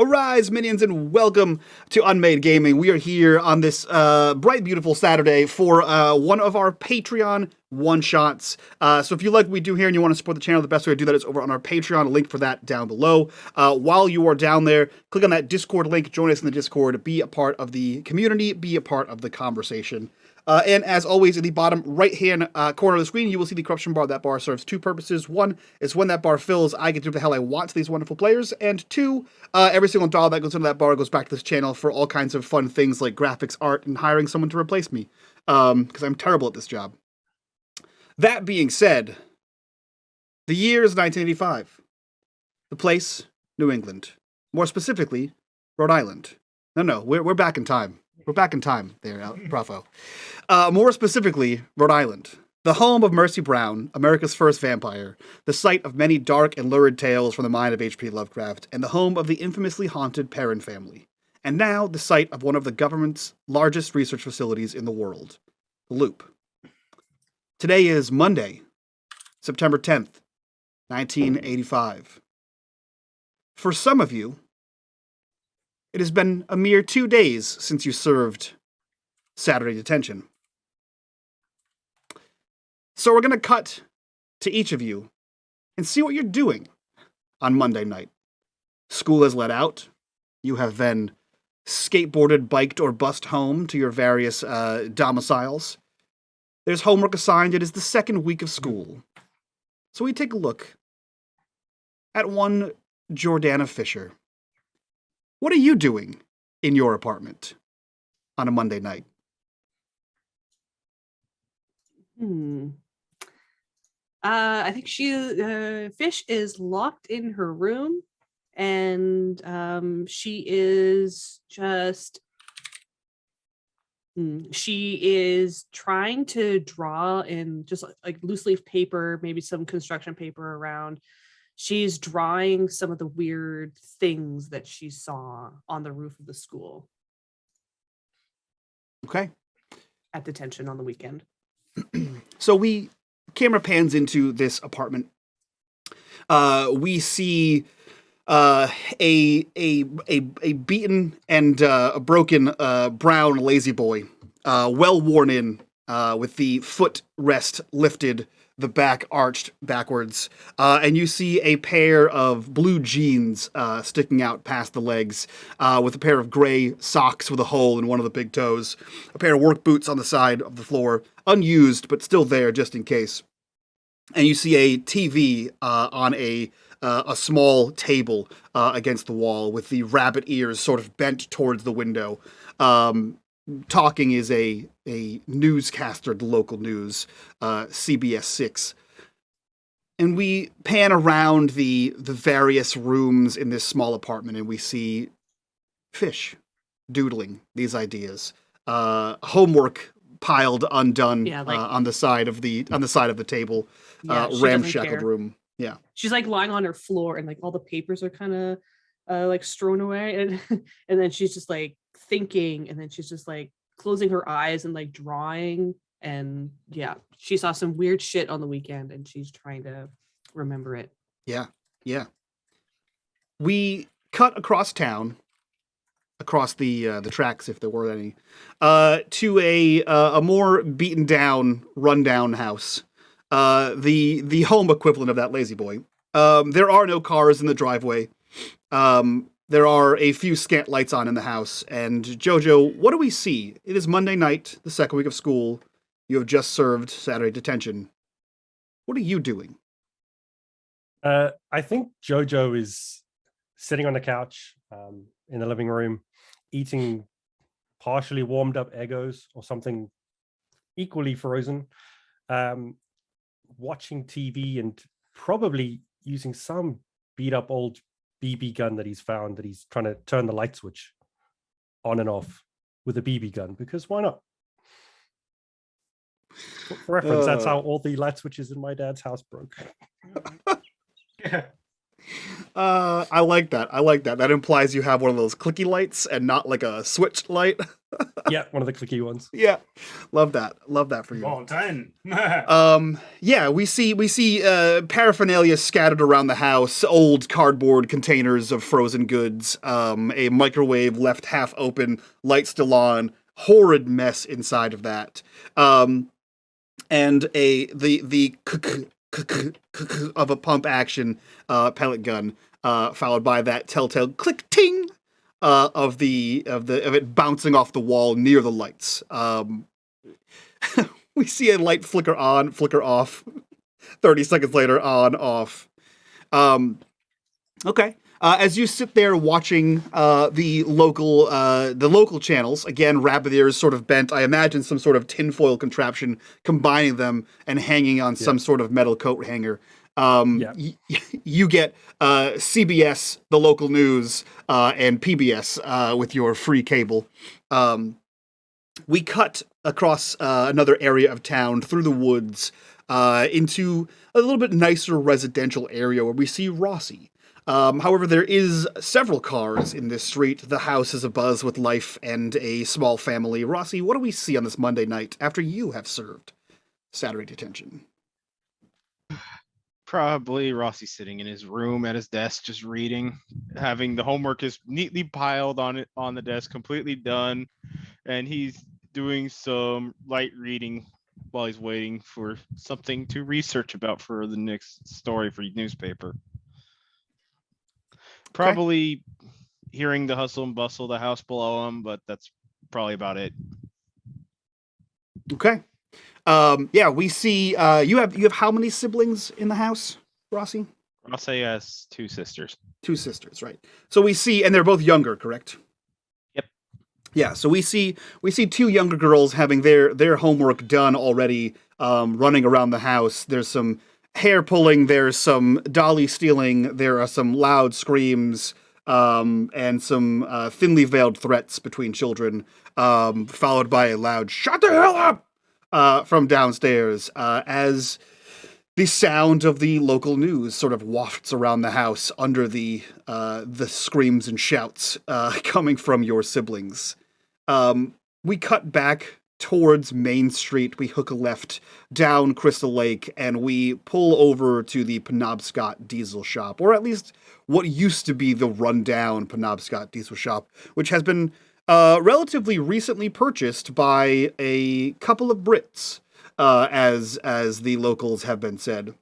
Arise, minions, and welcome to unMadeGaming. We are here on this bright, beautiful Saturday for one of our Patreon one-shots. So if you like what we do here and you want to support the channel, the best way to do that is over on our Patreon. A link for that down below. While you are down there, click on that Discord link, join us in the Discord, be a part of the community, be a part of the conversation. And as always, in the bottom right-hand corner of the screen, you will see the corruption bar. That bar serves two purposes. One is when that bar fills, I can do what the hell I want to these wonderful players. And two, every single dollar that goes into that bar goes back to this channel for all kinds of fun things like graphics, art, and hiring someone to replace me. Because I'm terrible at this job. That being said, the year is 1985. The place, New England. More specifically, Rhode Island. No, we're back in time. We're back in time there, Bravo. More specifically, Rhode Island. The home of Mercy Brown, America's first vampire, the site of many dark and lurid tales from the mind of HP Lovecraft, and the home of the infamously haunted Perron Family. And now, the site of one of the government's largest research facilities in the world, the Loop. Today is Monday, September 10th, 1985. For some of you, it has been a mere 2 days since you served Saturday detention. So we're going to cut to each of you and see what you're doing on Monday night. School has let out. You have been skateboarded, biked, or bussed home to your various domiciles. There's homework assigned. It is the second week of school. So we take a look at one Jordana Fisher. What are you doing in your apartment on a Monday night? I think Fish is locked in her room, and she is just she is trying to draw in just like loose leaf paper, maybe some construction paper around. She's drawing some of the weird things that she saw on the roof of the school. Okay. At detention on the weekend. So camera pans into this apartment. We see a beaten and a broken brown lazy boy, well worn in, with the footrest lifted, the back arched backwards, and you see a pair of blue jeans sticking out past the legs, with a pair of gray socks with a hole in one of the big toes, a pair of work boots on the side of the floor, unused but still there just in case. And you see a TV on a small table against the wall with the rabbit ears sort of bent towards the window. Talking is a newscaster, the local news, CBS 6. And we pan around the various rooms in this small apartment, and we see Fish doodling these ideas. Homework piled undone, on the side of the table, ramshackled room. Yeah, she's like lying on her floor, and like all the papers are kind of like strewn away, and and then she's just like thinking, and then she's just like closing her eyes and like drawing. And yeah, she saw some weird shit on the weekend, and she's trying to remember it. Yeah. We cut across town, across the tracks, if there were any, to a more beaten down, rundown house. The home equivalent of that lazy boy. There are no cars in the driveway. There are a few scant lights on in the house. And Jojo, what do we see? It is Monday night, the second week of school. You have just served Saturday detention. What are you doing? I think Jojo is sitting on the couch in the living room, eating partially warmed up Eggos or something equally frozen, watching TV and probably using some beat up old BB gun that he's found, that he's trying to turn the light switch on and off with a BB gun, because why not? For reference, that's how all the light switches in my dad's house broke. I like that. That implies you have one of those clicky lights and not like a switch light. Yeah, one of the clicky ones. Yeah, love that. Love that for you. Bon ten. Yeah, we see paraphernalia scattered around the house, old cardboard containers of frozen goods, a microwave left half open, light still on, horrid mess inside of that, and the of a pump action pellet gun, followed by that telltale click ting of it bouncing off the wall near the lights. We see a light flicker on, flicker off. 30 seconds later, on, off. Okay. As you sit there watching the local channels, again, rabbit ears sort of bent. I imagine some sort of tinfoil contraption combining them and hanging on some sort of metal coat hanger. You get CBS, the local news, and PBS with your free cable. We cut across another area of town through the woods into a little bit nicer residential area where we see Rossy. However, there is several cars in this street. The house is abuzz with life and a small family. Rossy, what do we see on this Monday night after you have served Saturday detention? Probably Rossy sitting in his room at his desk, just reading, having the homework is neatly piled on the desk, completely done, and he's doing some light reading while he's waiting for something to research about for the next story for newspaper. Probably hearing the hustle and bustle of the house below him, but that's probably about it. Okay. Yeah, we see you have how many siblings in the house, Rossy? Rossy has two sisters. Two sisters, right? So we see, and they're both younger, correct? Yep. Yeah. So we see two younger girls having their homework done already, running around the house. There's some hair pulling. There's some dolly stealing. There are some loud screams, and some thinly veiled threats between children, followed by a loud "Shut the hell up!" From downstairs, as the sound of the local news sort of wafts around the house under the screams and shouts coming from your siblings. We cut back towards Main Street. We hook a left down Crystal Lake, and we pull over to the Penobscot Diesel Shop, or at least what used to be the rundown Penobscot Diesel Shop, which has been relatively recently purchased by a couple of Brits, as the locals have been said.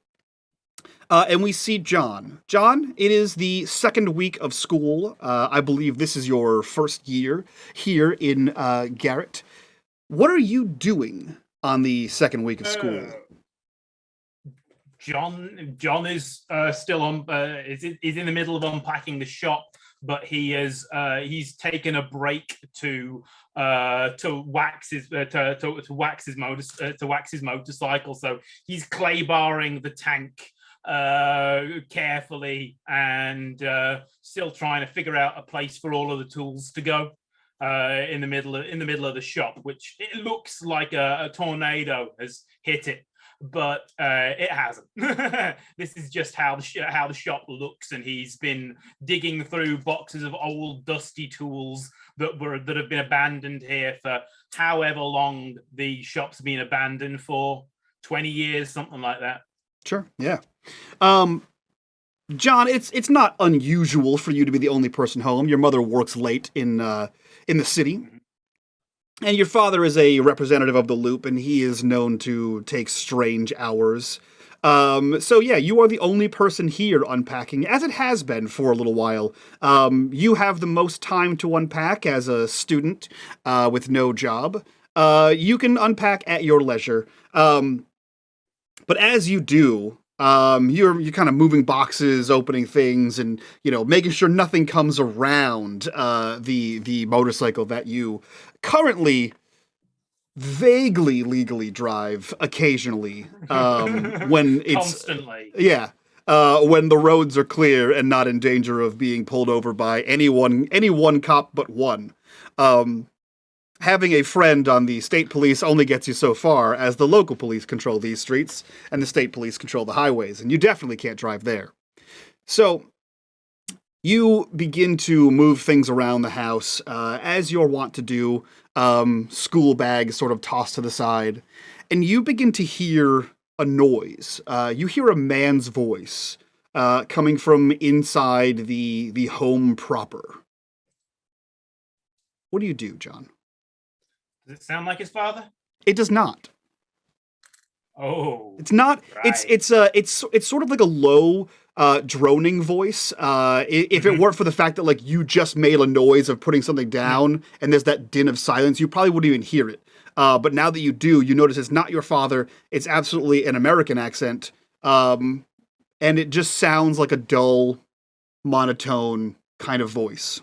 And we see John. John, it is the second week of school. I believe this is your first year here in Garrett. What are you doing on the second week of school? John is still on. Is in the middle of unpacking the shop, but he's taken a break to wax his motorcycle. So he's clay barring the tank carefully, and still trying to figure out a place for all of the tools to go in the middle of the shop, which it looks like a tornado has hit it. But it hasn't. This is just how the shop looks, and he's been digging through boxes of old, dusty tools that have been abandoned here for however long the shop's been abandoned for, 20 years, something like that. Sure, yeah. John, it's not unusual for you to be the only person home. Your mother works late in the city. Mm-hmm. And your father is a representative of the Loop, and he is known to take strange hours. So yeah, you are the only person here unpacking, as it has been for a little while. You have the most time to unpack as a student with no job. You can unpack at your leisure. But as you do, you're kind of moving boxes, opening things, and making sure nothing comes around the motorcycle that you currently vaguely legally drive occasionally, when it's constantly. Yeah. When the roads are clear and not in danger of being pulled over by any one cop but one. Having a friend on the state police only gets you so far, as the local police control these streets and the state police control the highways, and you definitely can't drive there. So you begin to move things around the house, as you're wont to do. school bag sort of tossed to the side, and you begin to hear a noise. You hear a man's voice coming from inside the home proper. What do you do, John? Does it sound like his father? It does not. Oh, It's not. right. It's sort of like a low droning voice. If it weren't for the fact that like you just made a noise of putting something down and there's that din of silence, you probably wouldn't even hear it. But now that you do, you notice it's not your father. It's absolutely an American accent, and it just sounds like a dull, monotone kind of voice.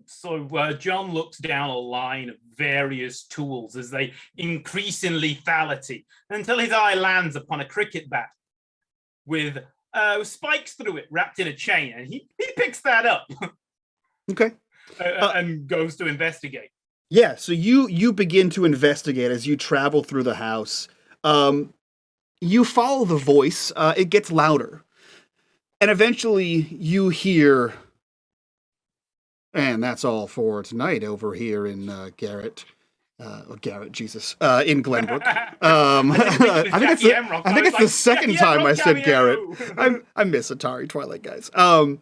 So John looks down a line of various tools as they increase in lethality until his eye lands upon a cricket bat with spikes through it wrapped in a chain, and he picks that up Okay. and goes to investigate. Yeah, so you begin to investigate as you travel through the house. You follow the voice. It gets louder. And eventually you hear, and that's all for tonight over here in Garrett. Jesus. In Glenbrook. I think it's the second time I said Garrett. I miss Atari Twilight, guys. And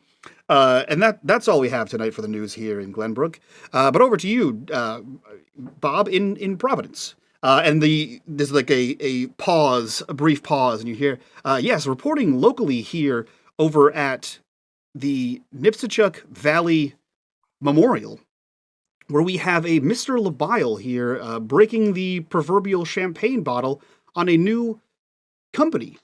that's all we have tonight for the news here in Glenbrook. But over to you, Bob, in Providence. And there's like a pause, a brief pause, and you hear, yes, reporting locally here over at the Nipsachuk Valley Memorial, where we have a Mr. Labile here breaking the proverbial champagne bottle on a new company.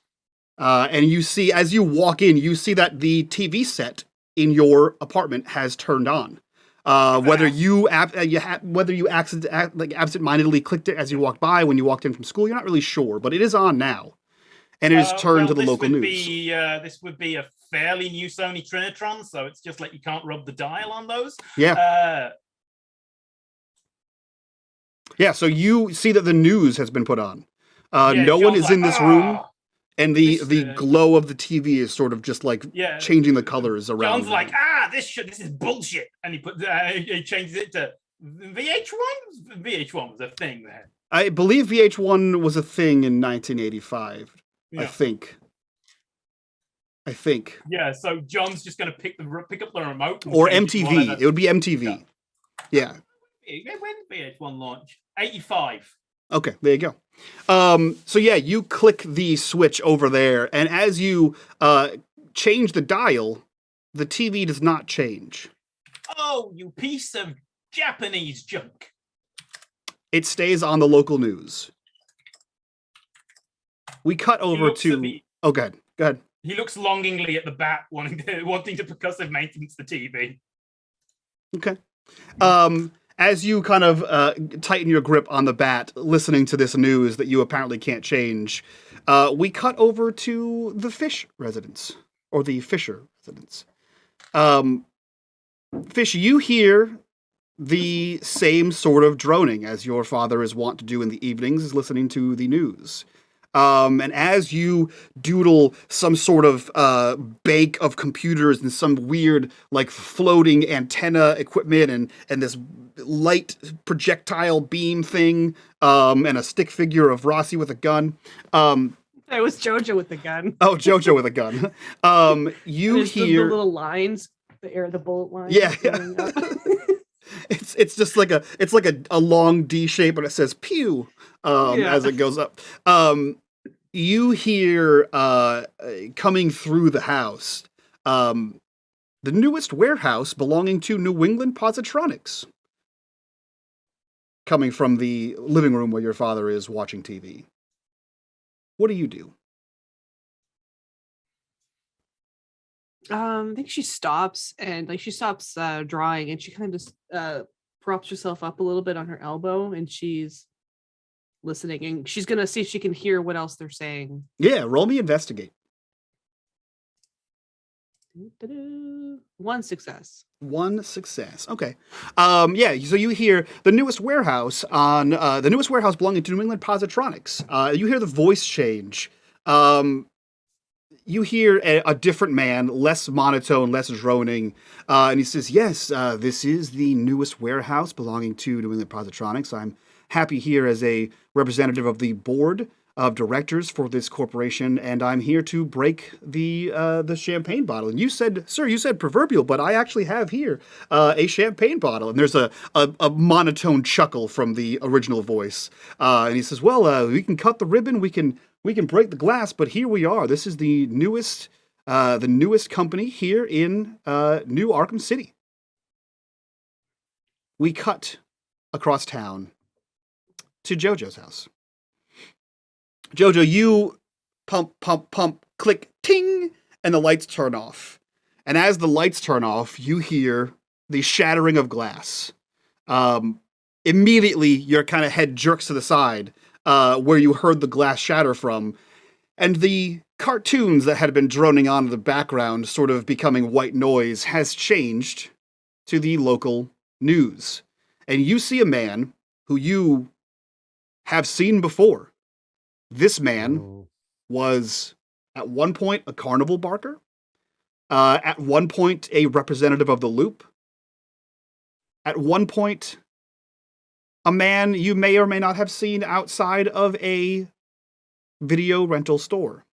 And you see, as you walk in, you see that the TV set in your apartment has turned on. Whether you absent-mindedly clicked it as you walked by when you walked in from school, you're not really sure, but it is on now, and it is turned to the local news. This would be a fairly new Sony Trinitron, so it's just like you can't rub the dial on those. Yeah. Yeah. So you see that the news has been put on. No one is in this room. And the glow of the TV is sort of just like changing the colors around. John's like, this is bullshit, and he changes it to VH1. VH1 was a thing then. I believe VH1 was a thing in 1985. Yeah. I think. Yeah. So John's just going to pick up the remote. Or MTV. It would be MTV. Yeah. When did VH1 launch? 85. Okay, there you go. So yeah, you click the switch over there, and as you change the dial, the TV does not change. Oh, you piece of Japanese junk. It stays on the local news. We cut over to... Oh, go ahead. He looks longingly at the bat, wanting to percussive maintenance the TV. Okay. As you kind of tighten your grip on the bat, listening to this news that you apparently can't change, we cut over to the Fish residence, or the Fisher residence. Fish, you hear the same sort of droning as your father is wont to do in the evenings, listening to the news. And as you doodle some sort of bank of computers and some weird, like, floating antenna equipment and this light projectile beam thing, and a stick figure of Rossy with a gun. It was Jojo with the gun. Oh, Jojo with a gun. You hear the little lines, the bullet lines. Yeah. It's just like a long D shape, and it says pew as it goes up. You hear coming through the house, the newest warehouse belonging to New England Positronics, coming from the living room where your father is watching TV. What do you do? I think she stops drawing, and she kind of just props herself up a little bit on her elbow, and she's listening, and she's gonna see if she can hear what else they're saying. Yeah, roll me investigate. One success. Okay. Yeah, so you hear the newest warehouse belonging to New England Positronics. You hear the voice change. you hear a different man, less monotone, less droning, and he says, "Yes, this is the newest warehouse belonging to New England Positronics. I'm happy here as a representative of the board of directors for this corporation, and I'm here to break the champagne bottle." And you said, "Sir, you said proverbial, but I actually have here a champagne bottle." And there's a monotone chuckle from the original voice, and he says, "Well, we can cut the ribbon, we can break the glass, but here we are. This is the newest company here in New Arkham City." We cut across town to Jojo's house. Jojo, you pump, click, ting, and the lights turn off. And as the lights turn off, you hear the shattering of glass. Immediately, your kind of head jerks to the side, where you heard the glass shatter from, and the cartoons that had been droning on in the background, sort of becoming white noise, has changed to the local news. And you see a man who you have seen before. This man was, at one point, a carnival barker, at one point, a representative of the Loop, at one point, a man you may or may not have seen outside of a video rental store.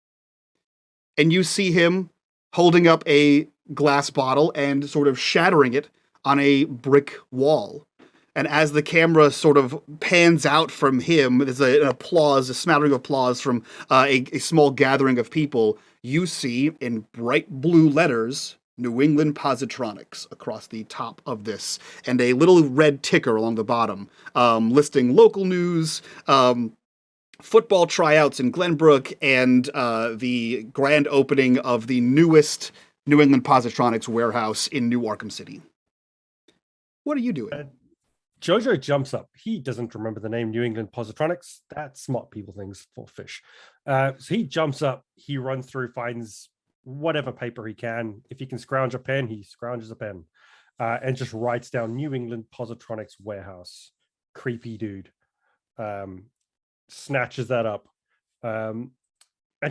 And you see him holding up a glass bottle and sort of shattering it on a brick wall. And as the camera sort of pans out from him, there's an applause, a smattering of applause from a small gathering of people. You see, in bright blue letters, New England Positronics across the top of this, and a little red ticker along the bottom, listing local news, football tryouts in Glenbrook, and the grand opening of the newest New England Positronics warehouse in New Arkham City. What are you doing? Jojo jumps up. He doesn't remember the name New England Positronics. That's smart people things for fish. So he jumps up. He runs through, finds whatever paper he can. If he can scrounge a pen, he scrounges a pen, and just writes down New England Positronics warehouse. Creepy dude. Snatches that up. And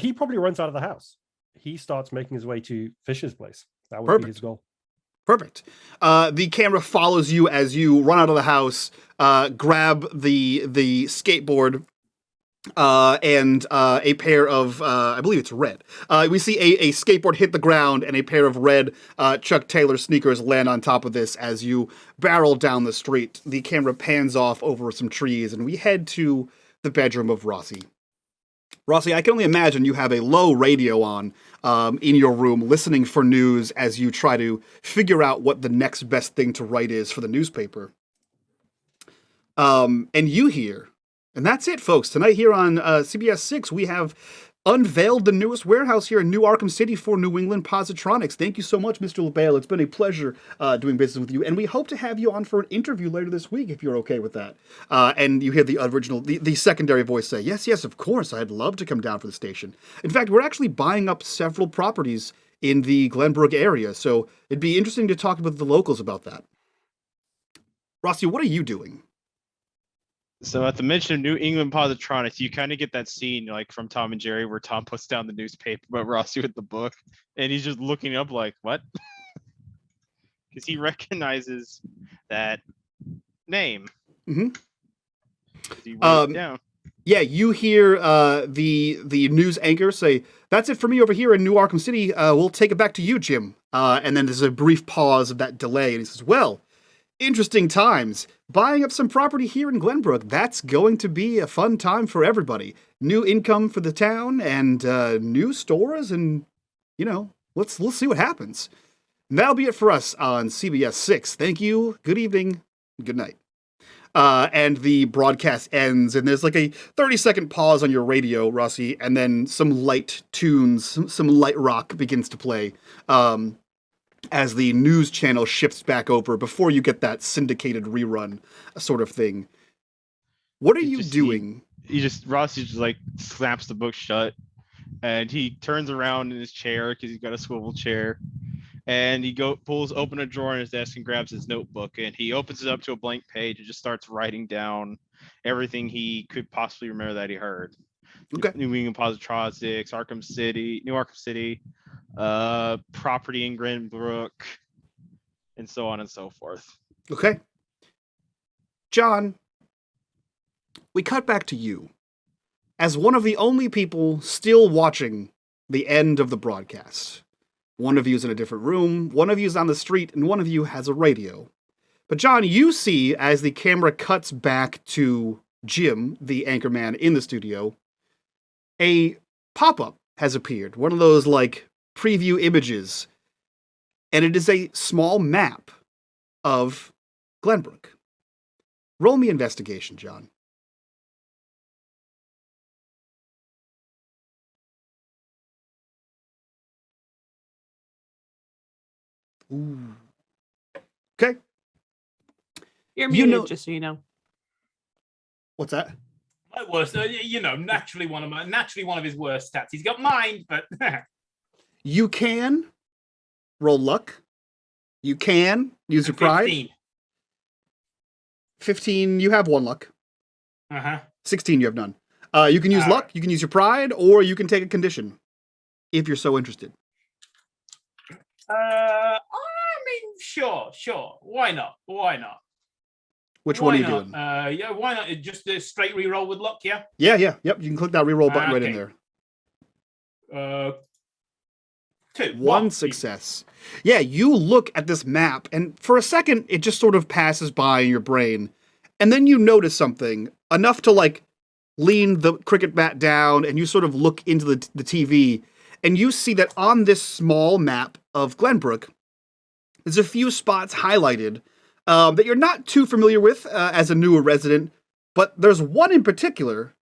he probably runs out of the house. He starts making his way to Fish's place. That would be his goal. Perfect. The camera follows you as you run out of the house, grab the skateboard, and a pair of, I believe it's red. We see a skateboard hit the ground and a pair of red Chuck Taylor sneakers land on top of this as you barrel down the street. The camera pans off over some trees and we head to the bedroom of Rossy. Rossy, I can only imagine you have a low radio on in your room, listening for news as you try to figure out what the next best thing to write is for the newspaper. And you hear, and that's it, folks. Tonight here on CBS 6, we have unveiled the newest warehouse here in New Arkham City for New England Positronics. Thank you so much, Mr. LaBelle. It's been a pleasure doing business with you, and we hope to have you on for an interview later this week if you're okay with that. And you hear the original, the secondary voice say, yes, of course, I'd love to come down for the station. In fact, we're actually buying up several properties in the Glenbrook area, so it'd be interesting to talk with the locals about that. Rossy, what are you doing? So at the mention of New England Positronics, you kind of get that scene like from Tom and Jerry where Tom puts down the newspaper, but Rossy with the book, and he's just looking up like, what? Because he recognizes that name. Mm-hmm. He wrote it down. Yeah, you hear the news anchor say, "That's it for me over here in New Arkham City. We'll take it back to you, Jim." And then there's a brief pause of that delay, and he says, "Well, interesting times. Buying up some property here in Glenbrook. That's going to be a fun time for everybody. New income for the town and new stores, and let's see what happens." And that'll be it for us on CBS 6. Thank you. Good evening. Good night. And the broadcast ends, and there's like a 30-second pause on your radio, Rossy, and then some light tunes, some light rock begins to play. As the news channel shifts back over before you get that syndicated rerun sort of thing. What are you doing? Rossy just like slaps the book shut, and he turns around in his chair because he's got a swivel chair, and he pulls open a drawer in his desk and grabs his notebook, and he opens it up to a blank page and just starts writing down everything he could possibly remember that he heard. Okay. New England Positronics, New Arkham City, property in Glenbrook, and so on and so forth. Okay. John, we cut back to you as one of the only people still watching the end of the broadcast. One of you is in a different room, one of you is on the street, and one of you has a radio. But John, you see as the camera cuts back to Jim, the anchorman in the studio, a pop-up has appeared, one of those like preview images, and it is a small map of Glenbrook. Roll me investigation, John. Ooh. Okay. You're You muted, know- just so you know. What's that? My worst, naturally one of his worst stats. He's got mind, but You can roll luck. You can use your pride. 15. 15, you have one luck. Uh-huh. 16, you have none. You can use luck, Alright. you can use your pride, or you can take a condition if you're so interested. I mean, sure. Why not? Which Why one are you not? doing? Yeah, why not? Just a straight reroll with luck, yeah? Yep. You can click that reroll button right in Okay. there. 2. One success. Yeah, you look at this map, and for a second, it just sort of passes by in your brain, and then you notice something enough to like lean the cricket bat down, and you sort of look into the TV, and you see that on this small map of Glenbrook, there's a few spots highlighted that you're not too familiar with as a newer resident, but there's one in particular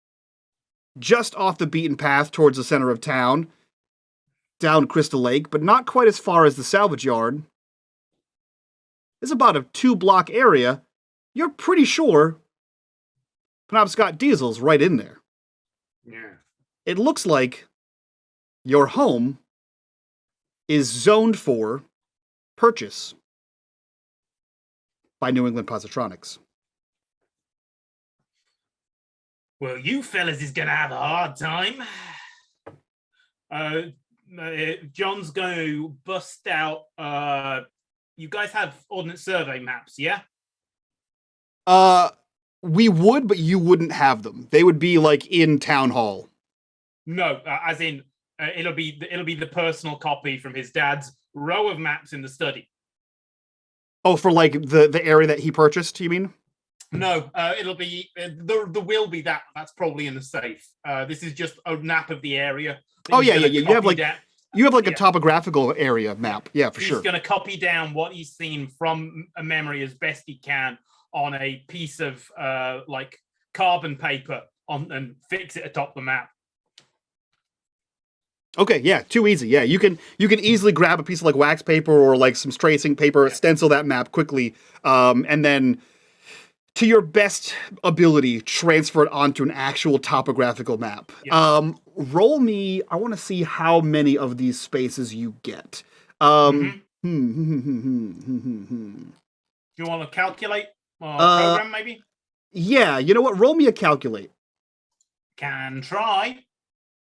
just off the beaten path towards the center of town, down Crystal Lake, but not quite as far as the salvage yard. It's about a 2-block area. You're pretty sure Penobscot Diesel's right in there. Yeah. It looks like your home is zoned for purchase by New England Positronics. Well, you fellas is gonna have a hard time. John's going to bust out. You guys have Ordnance Survey maps, yeah? We would, but you wouldn't have them. They would be like in town hall. No, as in it'll be the personal copy from his dad's row of maps in the study. Oh, for like the area that he purchased, you mean? No, it'll be there will be that. That's probably in the safe. This is just a map of the area. Oh yeah. You have like a a topographical area map. Yeah, for sure. He's going to copy down what he's seen from a memory as best he can on a piece of like carbon paper and fix it atop the map. Okay, yeah, too easy. Yeah, you can easily grab a piece of like wax paper or like some tracing paper, stencil that map quickly, and then to your best ability, transfer it onto an actual topographical map. Yeah. Roll me. I want to see how many of these spaces you get. Do you want to calculate or program maybe? Yeah, you know what? Roll me a calculate. Can try.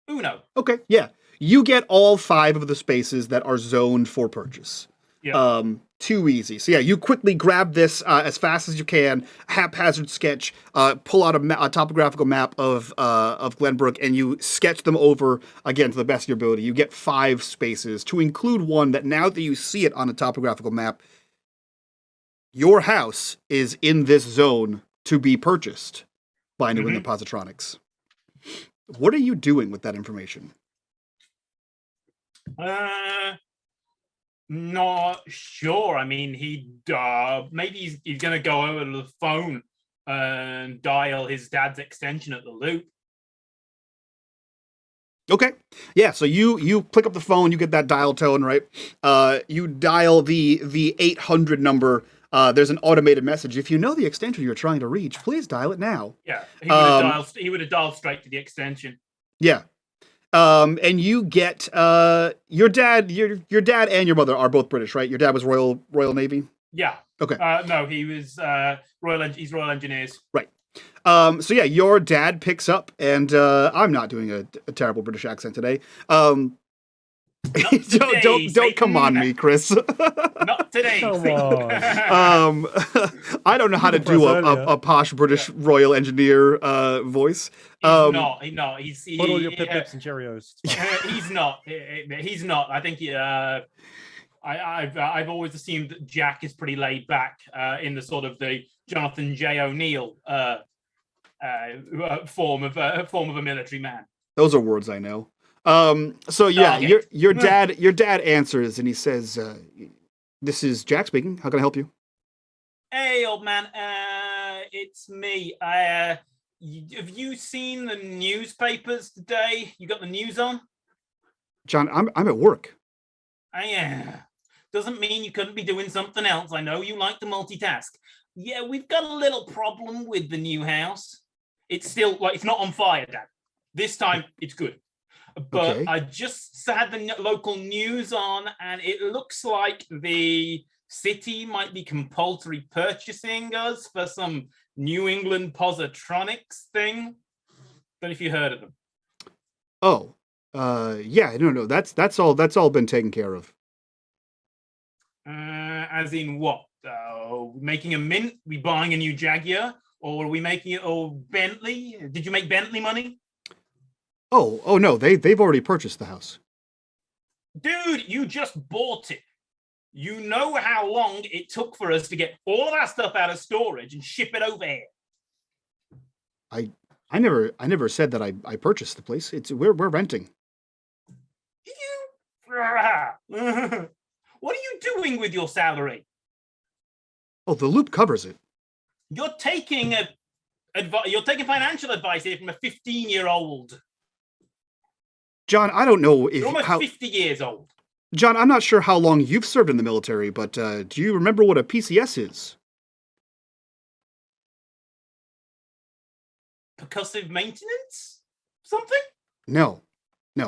Uno. Okay, yeah. You get all 5 of the spaces that are zoned for purchase. Yeah. Too easy. So yeah, you quickly grab this as fast as you can, haphazard sketch, pull out a topographical map of Glenbrook, and you sketch them over, again, to the best of your ability. You get 5 spaces, to include one that now that you see it on a topographical map, your house is in this zone to be purchased by New England Positronics. What are you doing with that information? Not sure. I mean, maybe he's going to go over to the phone and dial his dad's extension at the loop. Okay. Yeah, so you pick up the phone, you get that dial tone, right? You dial the 800 number. There's an automated message. If you know the extension you're trying to reach, please dial it now. Yeah, he would have dialed straight to the extension. Yeah. And you get your dad and your mother are both British, right? Your dad was Royal Navy? Yeah. Okay. No, he was Royal Engineers. Right. So yeah, your dad picks up, and I'm not doing a terrible British accent today. Don't come on me, Chris. Not today. Come on. I don't know how to Google do for us earlier. a posh British royal engineer voice. He's not. He's not. Put all your pip-pips and Cheerios. It's fine. He's not. He's not. I think. I've always assumed that Jack is pretty laid back in the sort of the Jonathan J. O'Neill form of a military man. Those are words I know. So yeah, Okay. your dad answers, and he says, "This is Jack speaking. How can I help you?" Hey, old man. It's me. Have you seen the newspapers today? You got the news on? John, I'm at work. Doesn't mean you couldn't be doing something else. I know you like to multitask. Yeah, we've got a little problem with the new house. It's still it's not on fire, Dad. This time it's good. But Okay. I just had the local news on, and it looks like the city might be compulsory purchasing us for some New England positronics thing. Don't know if you heard of them. Oh, yeah, no, that's all been taken care of. As in what? Making a mint? We buying a new Jaguar? Or are we making it? Or Bentley? Did you make Bentley money? Oh no, they've already purchased the house. Dude, you just bought it. You know how long it took for us to get all of our stuff out of storage and ship it over here. I never said that I purchased the place. We're renting. What are you doing with your salary? Oh, the loop covers it. You're taking financial advice here from a 15-year-old. John, I don't know if You're almost 50 years old. John, I'm not sure how long you've served in the military, but do you remember what a PCS is? Percussive maintenance? Something? No,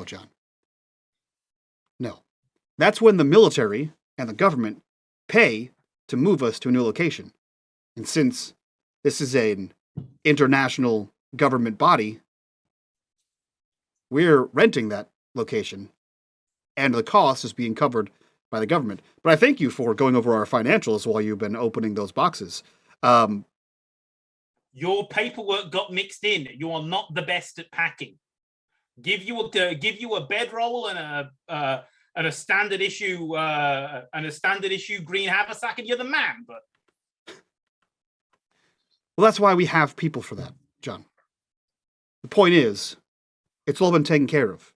John. No. That's when the military and the government pay to move us to a new location. And since this is an international government body, we're renting that location, and the cost is being covered by the government. But I thank you for going over our financials while you've been opening those boxes. Your paperwork got mixed in. You are not the best at packing. Give you a bedroll and a standard issue green haversack, and you're the man. But Well, that's why we have people for that, John. The point is, it's all been taken care of.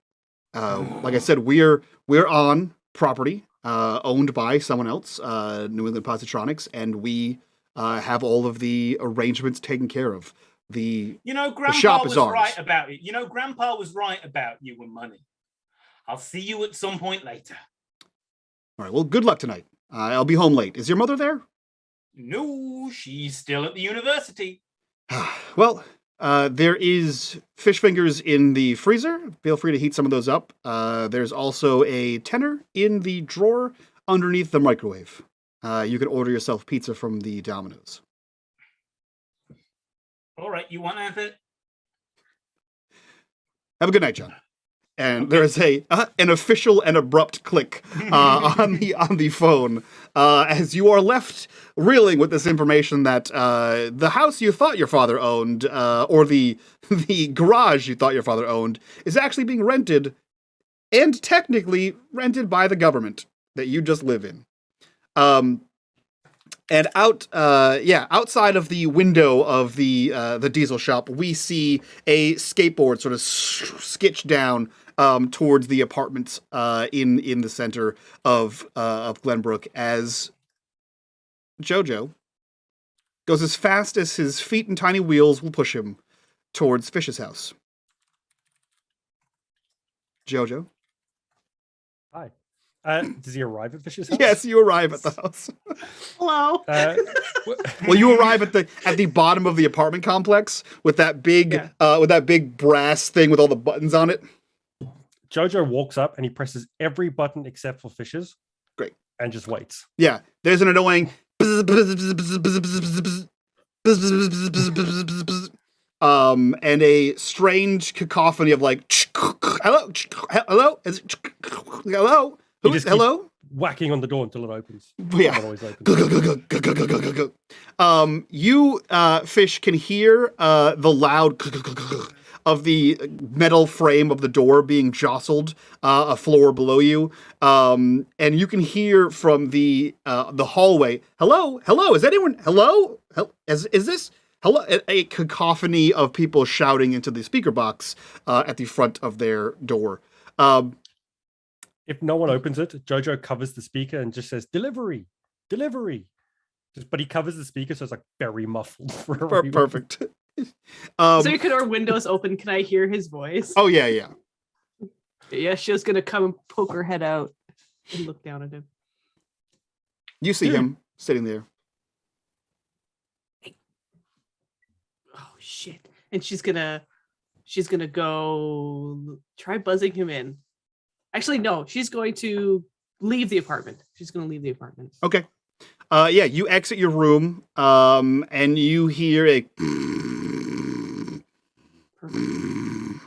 Like I said, we're on property owned by someone else, New England Positronics, and we have all of the arrangements taken care of. Grandpa shop is was ours. right about it. Grandpa was right about you and money. I'll see you at some point later. All right, well, good luck tonight. I'll be home late. Is your mother there? No, she's still at the university. Well, there is fish fingers in the freezer. Feel free to heat some of those up. There's also a tenner in the drawer underneath the microwave. You can order yourself pizza from the Domino's. All right, you want anything? Have a good night, John. And there is an official and abrupt click on the phone as you are left reeling with this information that the house you thought your father owned, or the garage you thought your father owned, is actually being rented, and technically rented by the government that you just live in. And outside of the window of the diesel shop, we see a skateboard sort of sketched down towards the apartments in the center of Glenbrook, as Jojo goes as fast as his feet and tiny wheels will push him towards Fish's house. Jojo? Hi. Does he arrive at Fish's house? Yes, you arrive at the house. Hello. Well, you arrive at the bottom of the apartment complex with that big brass thing with all the buttons on it. Jojo walks up and he presses every button except for Fish's. Great. And just waits. Yeah, there's an annoying bzz, bzz, bzz, bzz, bzz, bzz, bzz, and a strange cacophony of like, hello, hello, is it, hello, You who is just keep hello? whacking on the door until it opens. Yeah. Someone always opens. You, Fish, can hear the loud of the metal frame of the door being jostled a floor below you, and you can hear from the hallway, hello, hello, is anyone, hello, is this, hello, a cacophony of people shouting into the speaker box at the front of their door. If no one opens it, Jojo covers the speaker and just says, delivery, delivery. But he covers the speaker, so it's like very muffled. Perfect. So you could, our windows open. Can I hear his voice? Oh, yeah. Yeah, she was gonna come and poke her head out and look down at him. You see him sitting there. Oh shit! And she's gonna go try buzzing him in. Actually, no, she's going to leave the apartment. She's going to leave the apartment. Okay. Yeah, you exit your room, and you hear a. Perfect.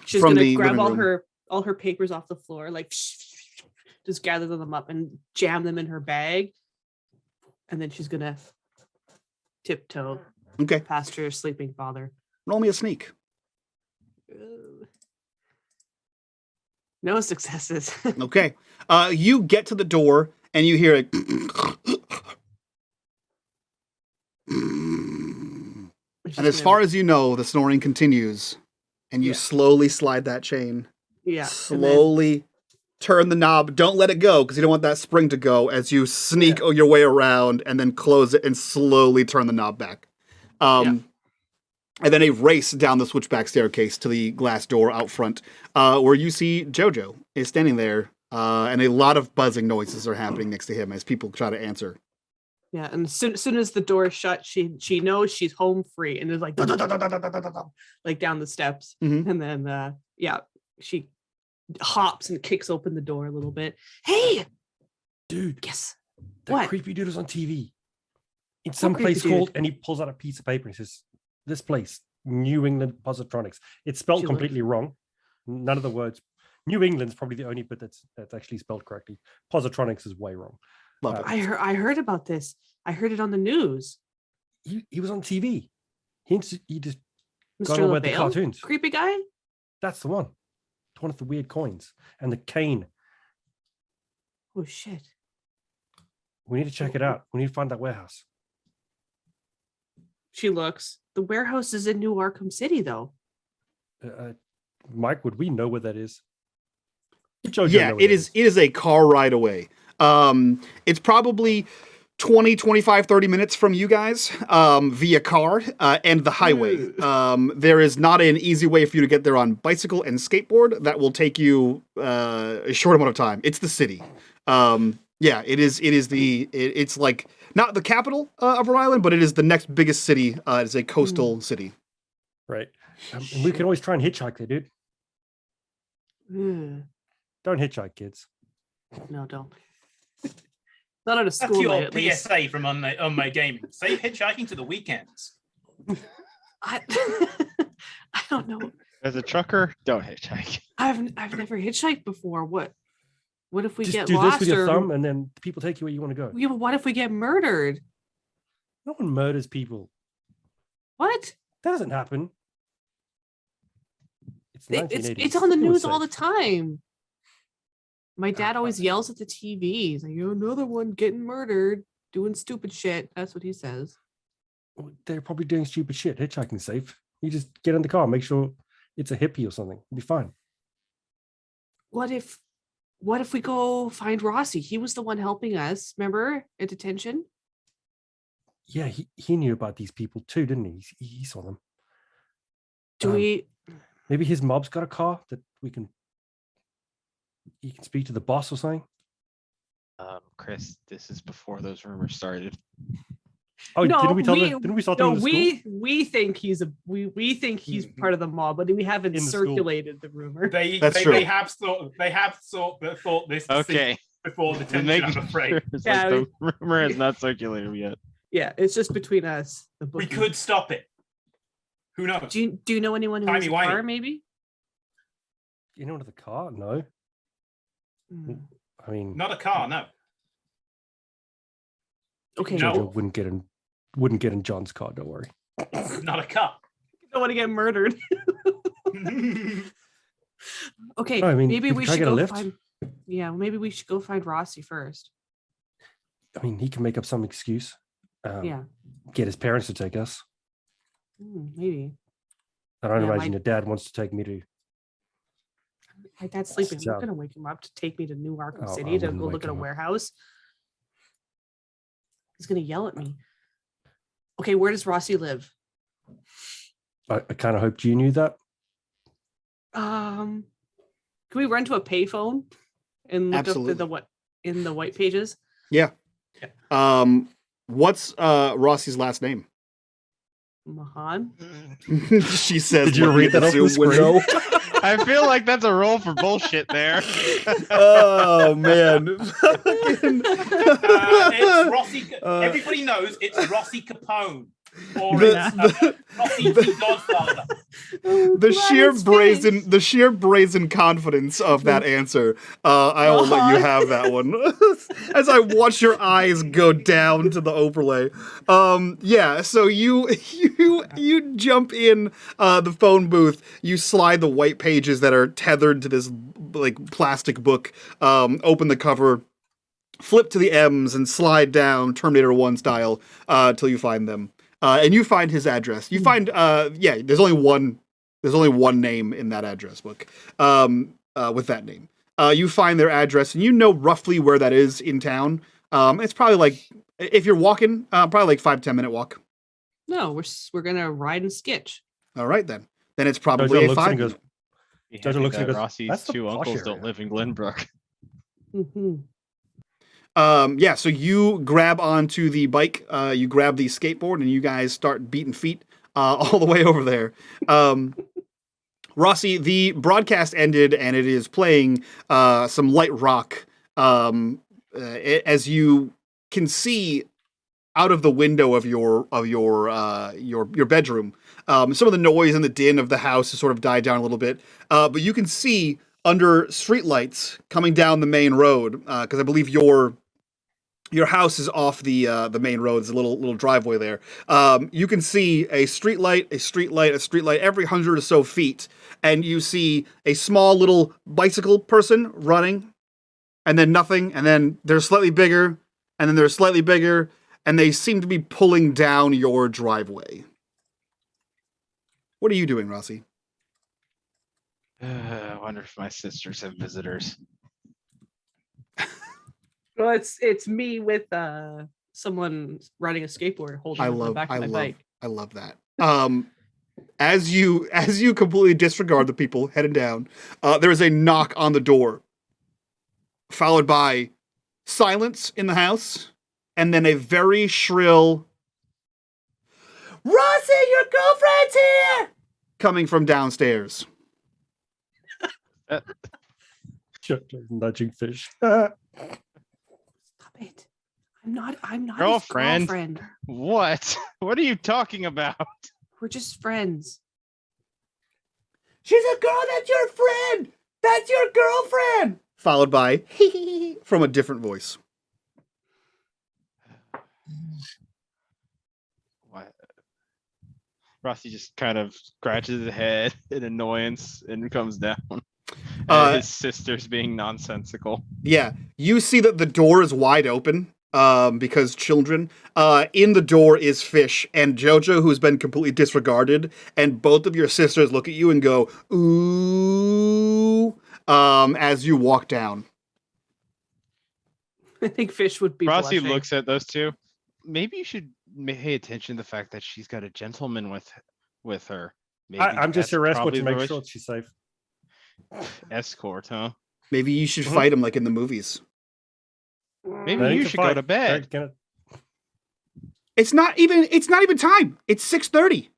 She's From going the to grab living all her papers off the floor, like just gather them up and jam them in her bag, and then she's going to tiptoe Okay. past her sleeping father. Roll me a sneak. No successes. Okay. You get to the door and you hear a. And as far as you know, the snoring continues, and you slowly slide that chain. Yeah. Slowly turn the knob. Don't let it go because you don't want that spring to go as you sneak your way around and then close it and slowly turn the knob back. And then a race down the switchback staircase to the glass door out front, where you see Jojo is standing there, and a lot of buzzing noises are happening next to him as people try to answer. Yeah, and as soon as the door is shut, she knows she's home free, and there's like like down the steps, and then she hops and kicks open the door a little bit. Hey, dude, yes, that what? creepy dude is on TV in some creepy place dude? called, and he pulls out a piece of paper and he says, "This place, New England Positronics." It's spelled completely wrong. None of the words. New England's probably the only bit that's actually spelled correctly. Positronics is way wrong. Love it. I heard about this. I heard it on the news. He was on TV. He just got Mr. on with the LaVale? cartoons. Creepy guy? That's the one. One of the weird coins and the cane. Oh shit. We need to check it out. We need to find that warehouse. She looks. The warehouse is in New Arkham City, though. Mike, would we know where that is? Jojo Yeah, it is a car ride away. It's probably 20, 25, 30 minutes from you guys via car and the highway. There is not an easy way for you to get there on bicycle and skateboard. That will take you a short amount of time. It's the city. Yeah, it's like not the capital of Rhode Island, but it is the next biggest city. It's a coastal city. Right. And we can always try and hitchhike there, dude. Don't hitchhike, kids. No, don't. Not at a That's school your night, at least. PSA from unMadeGaming. Save hitchhiking to the weekends. I don't know. As a trucker, don't hitchhike. I've never hitchhiked before. What if we Just get do lost this with your or thumb, and then people take you where you want to go. yeah, but what if we get murdered? No one murders people. What? That doesn't happen. It's on the news all the time. My dad always yells at the TV. He's like, "You're another one getting murdered, doing stupid shit." That's what he says. They're probably doing stupid shit. Hitchhiking safe. You just get in the car, make sure it's a hippie or something. It'll be fine. What if we go find Rossy? He was the one helping us, remember, at detention? Yeah, he knew about these people too, didn't he? He saw them. Maybe his mob's got a car that you can speak to the boss or something. Chris, this is before those rumors started. Oh, no, didn't we start no, telling the school? we think he's part of the mob, but we haven't circulated the rumor. They have thought this Okay. before the tension, I'm afraid. The rumor has not circulated yet. Yeah, it's just between us. The We bookie. could stop it. Who knows? Do you know anyone who has a Timey-wimey. car? Maybe. You know, to the car? No. Hmm. I mean, Not a car, no. Okay. No. Jojo wouldn't get in John's car. Don't worry. Not a car. I don't want to get murdered. Okay. No, I mean, maybe we we could try should get a go lift. find. Yeah, maybe we should go find Rossy first. I mean, he can make up some excuse. Yeah. Get his parents to take us. Maybe. I don't Yeah, my- imagine your dad wants to take me to. My dad's sleeping. I'm Yeah. not gonna wake him up to take me to New Arkham Oh, I City to wouldn't go wake look at a him up. warehouse. He's gonna yell at me. Okay, where does Rossy live? I kind of hoped you knew that. Can we run to a payphone and look Absolutely. up the what in the white pages? Yeah. What's Rossi's last name? Mahan. She says. Did you looking read at the that off the Zoom screen? window. I feel like that's a roll for bullshit there. Oh man. It's Rossy. Uh, Everybody knows it's Rossy Capone. Or The- it's Rossy the Godfather. the sheer brazen confidence of that answer. I will let you have that one. As I watch your eyes go down to the overlay. Yeah, so you jump in the phone booth, you slide the white pages that are tethered to this like plastic book, open the cover, flip to the M's and slide down Terminator 1 style till you find them. And you find his address. You find, there's only one name in that address book with that name. You find their address, and you know roughly where that is in town. It's probably like, if you're walking, probably like 5-10 minute walk. No, we're gonna ride and sketch. All right, then. Then it's probably Jojo a looks at 5 him and goes, minute. Be Jojo happy looks at that it and goes, Rossi's "That's the two posh uncles don't area." live in Glenbrook. Yeah, so you grab onto the bike, you grab the skateboard, and you guys start beating feet all the way over there. Rossy, the broadcast ended, and it is playing some light rock as you can see out of the window of your bedroom. Some of the noise and the din of the house has sort of died down a little bit, but you can see under streetlights coming down the main road, because I believe your house is off the main road. There's a little driveway there. You can see a streetlight every 100 or so feet, and you see a small little bicycle person running, and then nothing, and then they're slightly bigger, and then they're slightly bigger, and they seem to be pulling down your driveway. What are you doing, Rossy? I wonder if my sisters have visitors. Well, it's me with someone riding a skateboard holding on the back of my bike. I love that. As you completely disregard the people heading down, there is a knock on the door, followed by silence in the house, and then a very shrill "Rossy, your girlfriend's here!" coming from downstairs. Jojo's nudging fish. Stop it! I'm not Girlfriend? his girlfriend. What? What are you talking about? We're just friends. She's a girl. That's your friend. That's your girlfriend. Followed by from a different voice. What? Rossy just kind of scratches his head in annoyance and comes down. And his sister's being nonsensical. Yeah, you see that the door is wide open because children. In the door is Fish and Jojo, who's been completely disregarded, and both of your sisters look at you and go, "Ooh," as you walk down. I think Fish would be. Rossy blushing. looks at those two. Maybe you should pay attention to the fact that she's got a gentleman with her. Maybe I'm just that's your escort probably to the make wish- sure she's safe. Escort, huh? Maybe you should fight him like in the movies. Maybe Then you can should fight. go to bed. Can It's not even time. It's 6:30.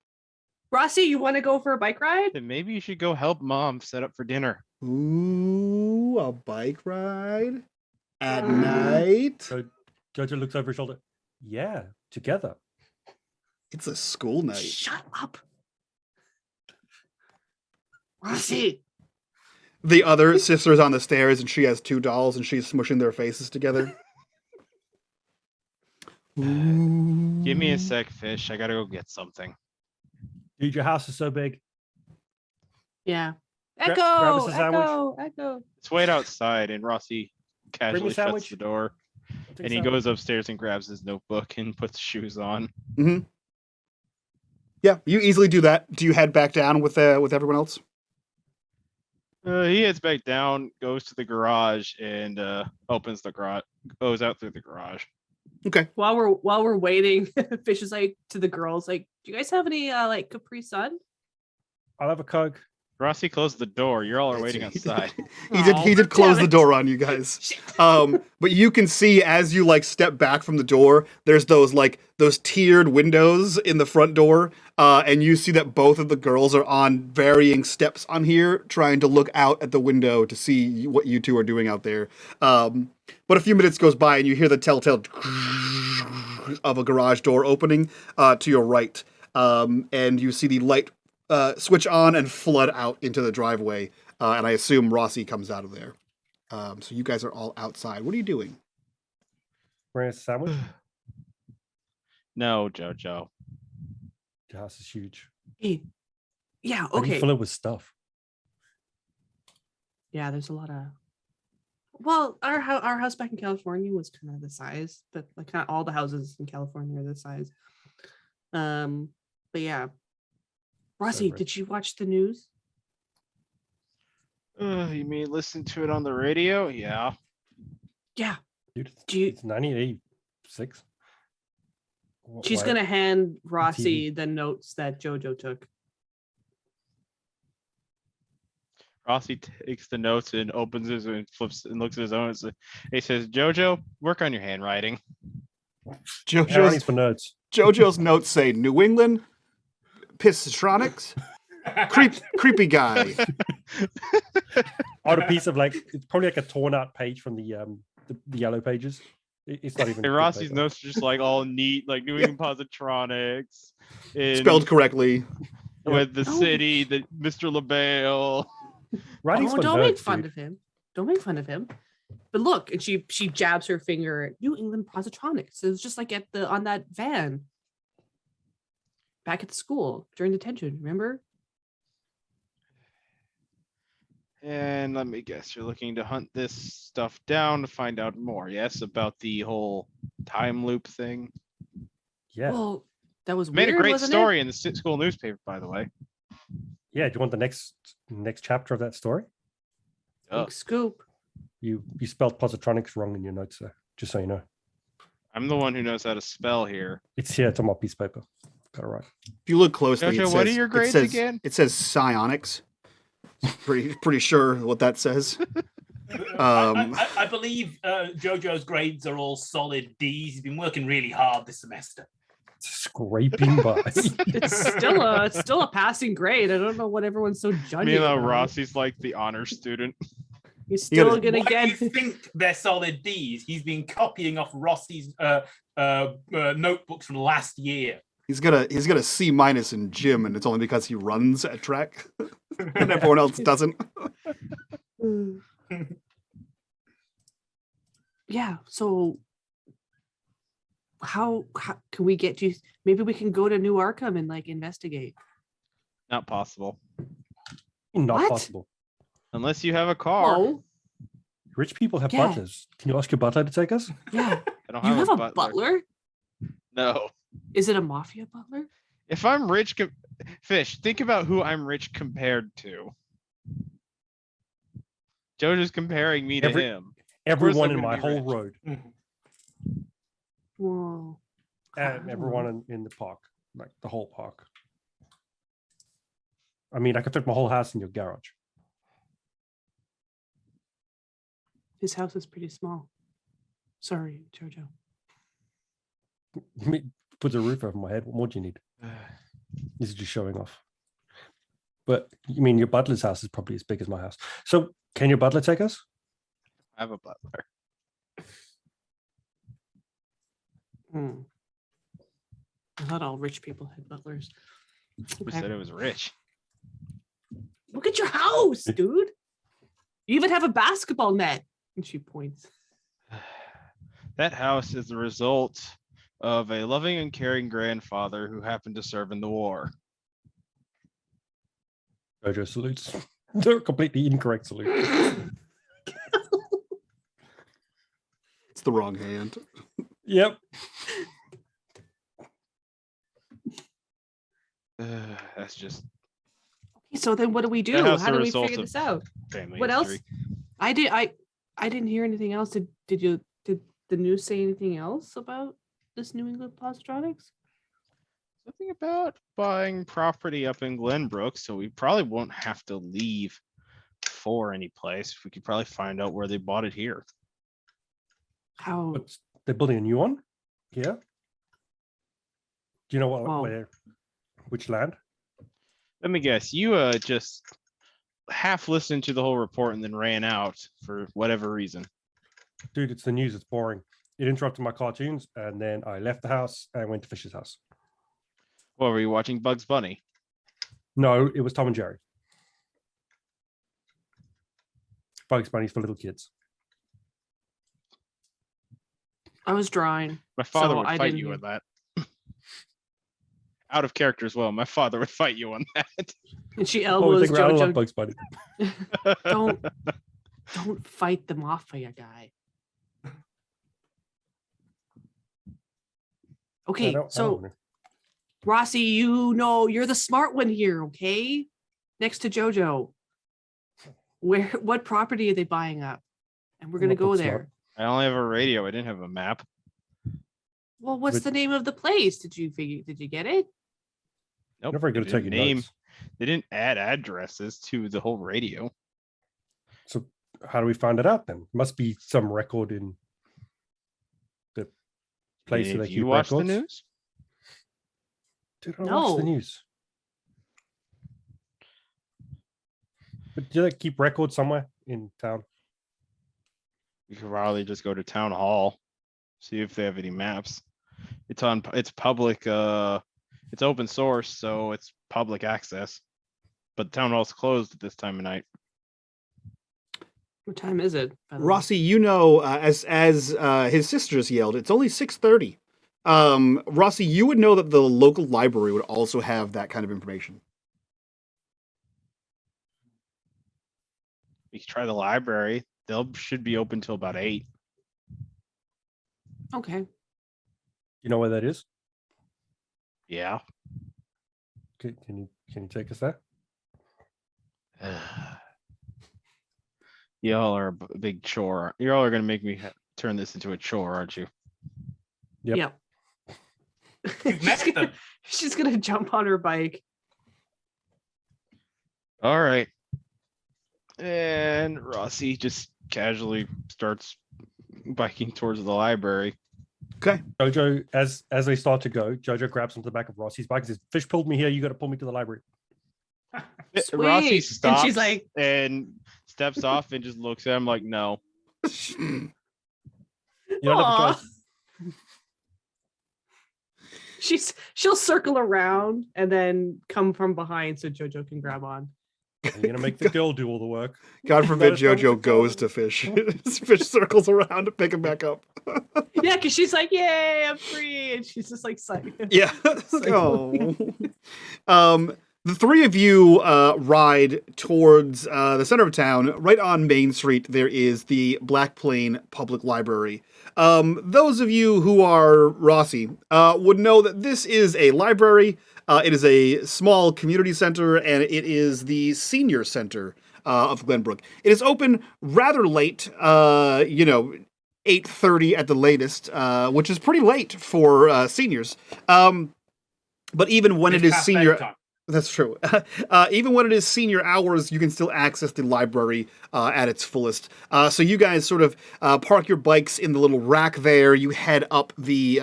Rossy, you want to go for a bike ride? Then maybe you should go help mom set up for dinner. Ooh, a bike ride at night. Jojo looks over his shoulder. Yeah, together. It's a school night. Shut up. Rossy. The other sister's on the stairs, and she has 2 dolls, and she's smushing their faces together. Give me a sec, Fish. I gotta go get something. Dude, your house is so big. Yeah. Grab Echo. us a sandwich. Echo. Let's wait outside, and Rossy casually shuts sandwich. the door, and he goes upstairs and grabs his notebook and puts shoes on. Mm-hmm. Yeah, you easily do that. Do you head back down with everyone else? He heads back down, goes to the garage, and opens the garage. Goes out through the garage. Okay. While we're waiting, Fish is like to the girls, like, do you guys have any like Capri Sun? I'll have a Coke. Rossy closed the door. You all are waiting He did- outside. He did close damn the it. door on you guys. Shit. But you can see as you like step back from the door, there's those tiered windows in the front door, and you see that both of the girls are on varying steps on here, trying to look out at the window to see what you two are doing out there. But a few minutes goes by, and you hear the telltale of a garage door opening to your right, and you see the light switch on and flood out into the driveway, and I assume Rossy comes out of there. So you guys are all outside. What are you doing? Bring us a sandwich. No, Jojo. Your house is huge. Hey. Yeah, How do you okay. fill it with stuff. Yeah, there's a lot of. Well, our house back in California was kind of the size, but like kind of all the houses in California are this size. But yeah, Rossy, rich. did you watch the news? You mean listen to it on the radio? Yeah. Yeah, Dude, Do you- it's 1986. she's Why- gonna hand TV. Rossy the notes that Jojo took. Rossy takes the notes and opens his and flips and looks at his own. He says, "Jojo, work on your handwriting." Handwriting's for nerds. JoJo's notes say New England, Pistronics, creepy guy. Out a piece of like it's probably like a torn out page from the yellow pages. It's not even. And good Rossy's paper. notes are just like all neat, like New England Positronics, and Spelled correctly. with the No. city, the Mr. LaBelle. Writing's Oh, for don't nerds, make fun dude. of him. Don't make fun of him. But look, and she jabs her finger at New England Positronics. It was just like on that van back at the school during detention. Remember? And let me guess, you're looking to hunt this stuff down to find out more, yes, about the whole time loop thing. Yeah, Well, that was Made weird, a great wasn't story in the school newspaper, by the way. yeah. Do you want the next chapter of that story? It? Oh, Big scoop. You spelled positronics wrong in your notes there. Just so you know, I'm the one who knows how to spell here. it's here. It's on my piece of paper. Got it right. If you look closely, Jojo, it what are says- your it grades says- again? It says psionics. Pretty sure what that says. I believe Jojo's grades are all solid D's. He's been working really hard this semester. Scraping by. It's still a passing grade. I don't know what everyone's so judgy. Meanwhile, about. Rossy's like the honor student. He's still gotta- gonna Why do get. you think they're solid D's? He's been copying off Rossy's notebooks from last year. He's got a C- in gym, and it's only because he runs at track, and everyone else doesn't. Yeah. So how can we get you? Maybe we can go to New Arkham and like investigate. Not possible. Not What? possible. Unless you have a car. Oh, Rich people have Yeah. butlers. Can you ask your butler to take us? yeah. I don't You have, have a butler? No. Is it a mafia butler? If I'm rich, Fish, think about who I'm rich compared to. Jojo's comparing me to Every- him. Everyone I'm in gonna my be whole rich. road, Whoa. and everyone in the park, like the whole park. I mean, I could fit my whole house in your garage. His house is pretty small. Sorry, Jojo. Put a roof over my head. What more do you need? This is just showing off. But you mean your butler's house is probably as big as my house. So can your butler take us? I have a butler. Hmm. I thought all rich people had butlers. Who Okay. said it was rich? Look at your house, dude. You even have a basketball net. And she points. That house is the result of a loving and caring grandfather who happened to serve in the war. Jojo salutes. They're completely incorrect salute. It's the wrong hand. Yep. That's just So then what do we do? That house How the do we result figure of this out? family What else? history. I didn't hear anything else. Did the news say anything else about this New England Positronics? Something about buying property up in Glenbrook, so we probably won't have to leave for any place. We could probably find out where they bought it here. How? But they're building a new one? Yeah. Do you know what Wow. where which land? Let me guess, you just half listened to the whole report and then ran out for whatever reason. Dude, it's the news, it's boring. It interrupted my cartoons, and then I left the house and went to Fish's house. What were you watching? Bugs Bunny? No, it was Tom and Jerry. Bugs Bunny's for little kids. I was drawing. My father So would I fight didn't you hear. on that. Out of character as well. My father would fight you on that. And she Oh, elbows I love Jojo. Bugs Bunny. Don't fight the mafia guy. Okay, I don't so know. Rossy, you know you're the smart one here, okay? Next to Jojo. What property are they buying up? And we're I'm gonna not go book there. smart. I only have a radio. I didn't have a map. Well, what's But- the name of the place? Did you get it? Nope. You're very good they at taking didn't notes. They didn't add addresses to the whole radio. So how do we find it out then? Must be some record in the place Any where of they you keep watch records. the news? Dude, I don't watch the No. news. But do they keep records somewhere in town? You could probably just go to town hall, see if they have any maps. It's public, it's open source, so it's public access. But the town hall's closed at this time of night. What time is it? by the way? Rossy, you know, as his sisters yelled, it's only 6:30. Rossy, you would know that the local library would also have that kind of information. We could try the library. Should be open till about 8. Okay. You know where that is? Yeah. Okay, can you take us there? Y'all are a big chore. Y'all are gonna make me turn this into a chore, aren't you? Yep. You've met them. She's gonna jump on her bike. All right. And Rossy just casually starts biking towards the library. Okay. Jojo, as they start to go, Jojo grabs onto the back of Rossy's bike and says, "Fish pulled me here. You got to pull me to the library." Sweet. Rossy And stops she's like- and steps off and just looks at him like, no. You don't have a Aw. choice. She'll circle around and then come from behind so Jojo can grab on. You're gonna make the girl do all the work. God forbid Let us know Jojo what's goes going to Fish. Fish circles around to pick him back up. Yeah, because she's like, "Yay, I'm free!" And she's just like, Yeah. Oh. The three of you ride towards the center of town. Right on Main Street, there is the Black Plain Public Library. Those of you who are Rossy would know that this is a library. It is a small community center, and it is the senior center of Glenbrook. It is open rather late, 8:30 at the latest, which is pretty late for seniors. But even when it It's is past senior... bedtime. That's true. Even when it is senior hours, you can still access the library at its fullest. So you guys sort of park your bikes in the little rack there. You head up the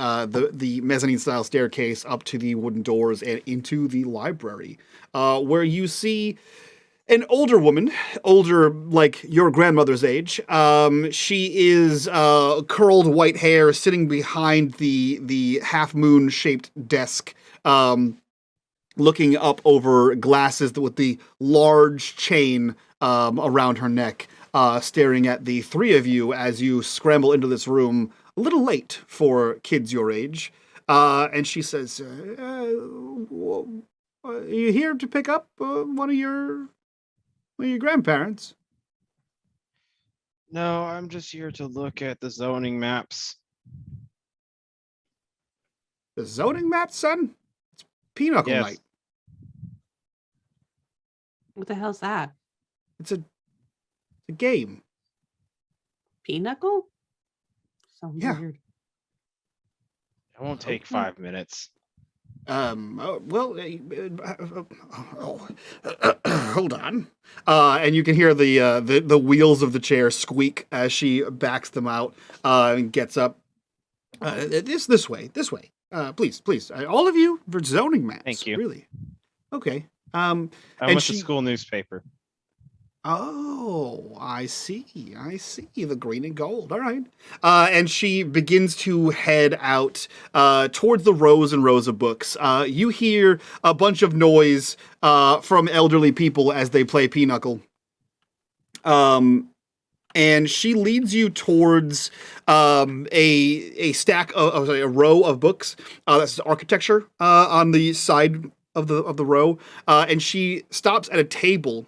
mezzanine-style staircase up to the wooden doors and into the library, where you see an older woman, older like your grandmother's age. She is curled white hair, sitting behind the half moon shaped desk, looking up over glasses with the large chain around her neck, staring at the three of you as you scramble into this room a little late for kids your age. And she says, "Are you here to pick up one of your grandparents?" No, I'm just here to look at the zoning maps. The zoning map, son? It's Pinochle Yes. night. What the hell's that? It's a game. Pinochle? Sounds Yeah. weird. It won't take Okay. 5 minutes. Hold on. And you can hear the wheels of the chair squeak as she backs them out and gets up. This way. Please. All of you for zoning maps. Thank you. Really? Okay. I And went she- to school newspaper. Oh, I see. The green and gold. All right. And she begins to head out towards the rows and rows of books. You hear a bunch of noise from elderly people as they play Pinochle. And she leads you towards a stack of a row of books. That's architecture on the side of the row. And she stops at a table.